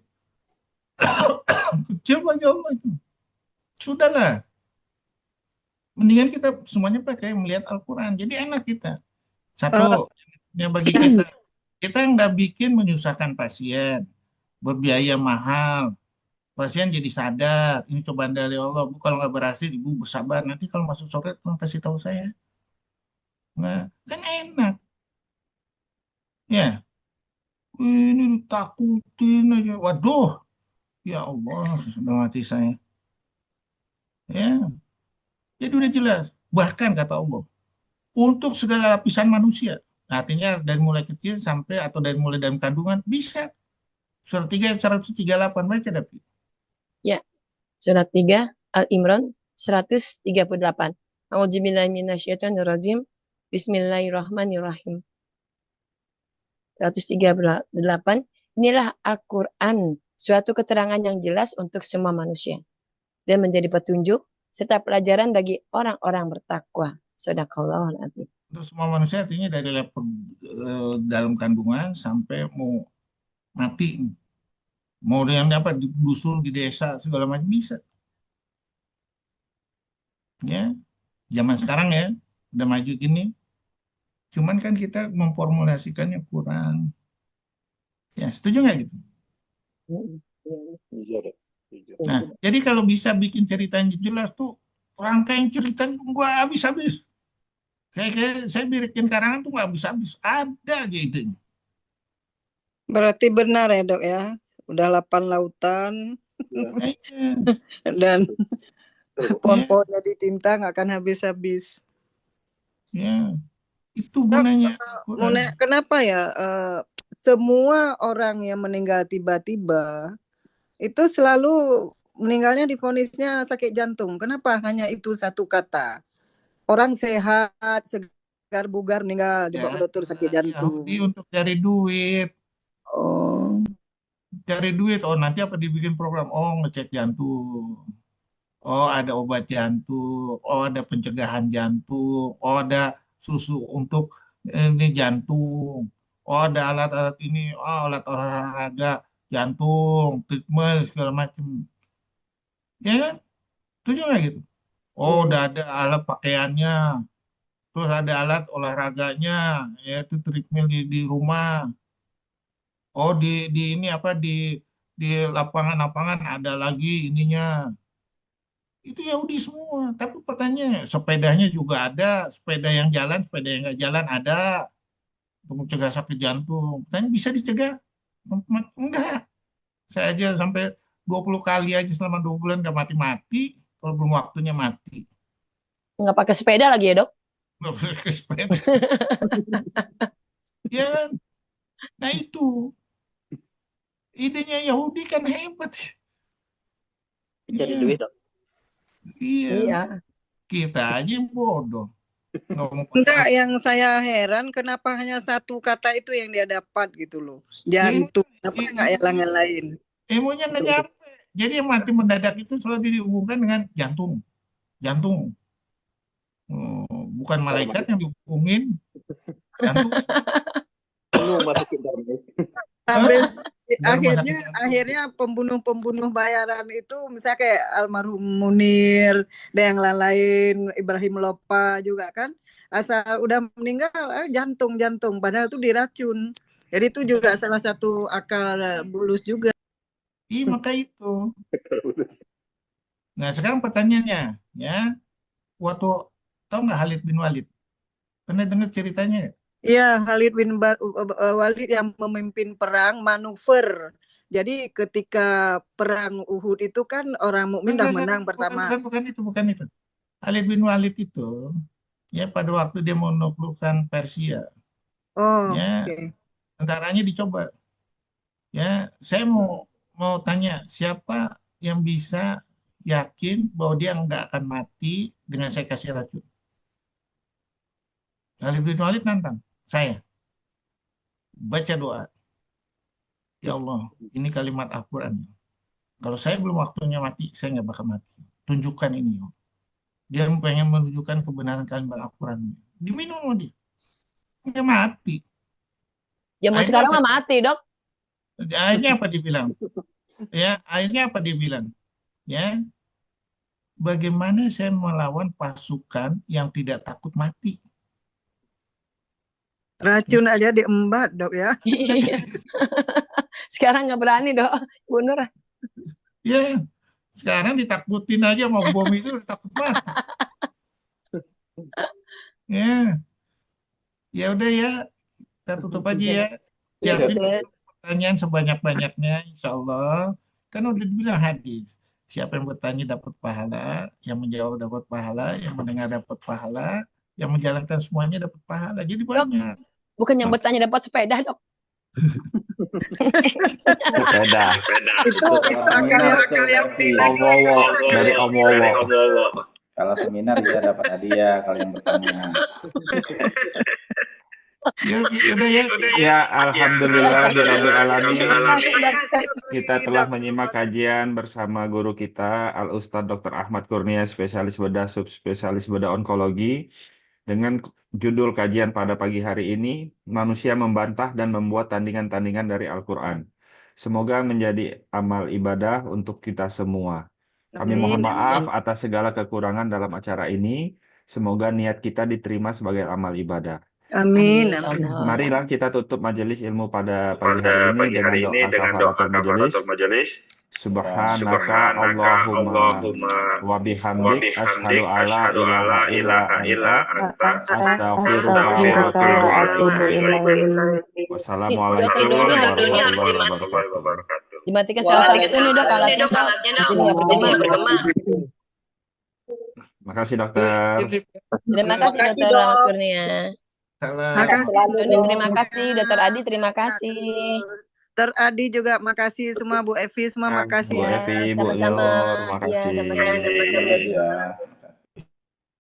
Kecil bagi Allah itu. Sudahlah. Mendingan kita semuanya pakai melihat Al-Quran. Jadi enak kita. Satu, yang bagi kita nggak bikin menyusahkan pasien, berbiaya mahal. Pasien jadi sadar, ini cobaan dari Allah. Bu, kalau nggak berhasil, ibu bersabar. Nanti kalau masuk sore, tolong kasih tahu saya. Nah, kan enak. Ya, ini ditakutin aja. Waduh, ya Allah, sudah mati saya. Ya, jadi udah jelas. Bahkan kata Allah, untuk segala lapisan manusia. Artinya dari mulai kecil sampai atau dari mulai dalam kandungan bisa. Surat 3 ayat 138 baca David. Ya. Surat 3 Al-Imran 138. A'udzubillahi minasyaitonirrajim. Bismillahirrahmanirrahim. 138. Inilah Al-Quran, suatu keterangan yang jelas untuk semua manusia dan menjadi petunjuk serta pelajaran bagi orang-orang bertakwa. Sadaqallahul azim. Untuk semua manusia artinya dari level dalam kandungan sampai mau mati. Mau yang apa di dusun, di desa, segala macam bisa. Ya, zaman sekarang ya, udah maju gini. Cuman kan kita memformulasikannya kurang. Ya, setuju nggak gitu? Nah, jadi kalau bisa bikin ceritanya jelas tuh, rangkaian ceritanya gua habis-habis. Saya bikin karangan tuh nggak habis-habis. Ada aja itu. Berarti benar ya Dok ya. Udah 8 lautan dan pohon-pohonnya ditinta nggak akan habis-habis. Ya, itu gunanya. Kenapa ya semua orang yang meninggal tiba-tiba itu selalu meninggalnya divonisnya sakit jantung? Kenapa hanya itu satu kata? Orang sehat, segar bugar meninggal dibawa dokter sakit jantung. Yahudi untuk cari duit. Oh. Cari duit. Oh, nanti apa dibikin program? Oh, ngecek jantung. Oh, ada obat jantung. Oh, ada pencegahan jantung. Oh, ada susu untuk ini jantung. Oh, ada alat-alat ini. Oh, alat olahraga jantung, treatment segala macam. Ya kan? Setuju nggak gitu? Oh, udah ada alat pakaiannya. Terus ada alat olahraganya, yaitu treadmill di rumah. Oh, di ini apa di lapangan-lapangan ada lagi ininya. Itu Yahudi semua. Tapi pertanyaannya, sepedanya juga ada, sepeda yang nggak jalan ada untuk mencegah sakit jantung. Tanya bisa dicegah? Enggak. Saya aja sampai 20 kali aja selama 2 bulan nggak mati-mati, kalau belum waktunya mati. Nggak pakai sepeda lagi ya, Dok? Nggak boleh ke sepeda. Ya kan? Nah itu idenya Yahudi kan hebat. Cari Iya, duit, Dok. iya. Iya. Kita aja yang bodoh. Nggak mau pakai Enggak, yang saya heran kenapa hanya satu kata itu yang dia dapat gitu loh. Jantung. Kenapa nggak yang lain? Ilmunya nggak nyampe. Jadi yang mati mendadak itu selalu dihubungkan dengan jantung. Jantung. Bukan malaikat yang dihubungin. Jantung. Penuh masukin dalam. Habis Baru masak akhirnya pembunuh-pembunuh bayaran itu misalnya kayak almarhum Munir dan yang lain-lain, Ibrahim Lopa juga kan, asal udah meninggal jantung padahal itu diracun. Jadi itu juga salah satu akal bulus juga. Iya, maka itu. Nah, sekarang pertanyaannya, ya, waktu tahu nggak Khalid bin Walid? Pernah dengar ceritanya nggak? Iya, Khalid bin Walid yang memimpin perang manuver. Jadi ketika perang Uhud itu kan orang mukmin udah menang pertama. Bukan itu. Khalid bin Walid itu, ya pada waktu dia menaklukkan Persia, Oh, ya, oke. tentaranya dicoba. Ya, saya mau tanya, siapa yang bisa yakin bahwa dia nggak akan mati dengan saya kasih racun? Khalid bin Walid nantang saya. Baca doa. Ya Allah, ini kalimat Al-Quran. Kalau saya belum waktunya mati, saya nggak bakal mati. Tunjukkan ini. Dia pengen menunjukkan kebenaran kalimat Al-Quran. Diminum sama dia. Nggak mati. Zaman Akhirnya sekarang apa? mah mati, Dok. Akhirnya apa dibilang? Ya, akhirnya apa dibilang? Ya, bagaimana saya melawan pasukan yang tidak takut mati? Racun aja diembat, Dok ya. Iya. Sekarang nggak berani, Dok. Bunuh. Ya, sekarang ditakutin aja mau bom itu takut mati. Ya, ya udah ya, kita tutup aja ya. Siapin pertanyaan sebanyak-banyaknya, insya Allah. Kan udah dibilang hadis. Siapa yang bertanya dapat pahala, yang menjawab dapat pahala, yang mendengar dapat pahala, yang menjalankan semuanya dapat pahala. Jadi banyak. Bukan yang bertanya dapat sepeda, Dok. Sepeda. Itu akal yang Omowo dari Omowo. Kalau seminar dia dapat hadiah kalau yang bertanya. Ya, alhamdulillahirabbil alamin. Kita telah menyimak kajian bersama guru kita Al Ustadz Dr. Ahmad Kurnia, spesialis bedah, subspesialis bedah onkologi, dengan judul kajian pada pagi hari ini, manusia membantah dan membuat tandingan-tandingan dari Al-Quran. Semoga menjadi amal ibadah untuk kita semua. Kami mohon maaf atas segala kekurangan dalam acara ini. Semoga niat kita diterima sebagai amal ibadah. Amin. Marilah kita tutup majelis ilmu pada pagi hari ini dengan doa kafaratul majelis. Subhanaka Allahumma wa bihamdik asyhadu alla ilaha illa anta astaghfiruka wa atubu ilaik. Wassalamualaikum warahmatullahi wabarakatuh. Dimatikan salah satu nih, Dok, alatnya, Dok. Jadi nggak bergema. Makasih, dokter. Terima kasih, Dokter Ahmad Kurnia. Terima kasih, Dokter Adi. Terima kasih. Dokter Adi juga makasih, semua Bu Evi semua makasih Bu ya. Evi, Bu Yor, makasih. Sama-sama.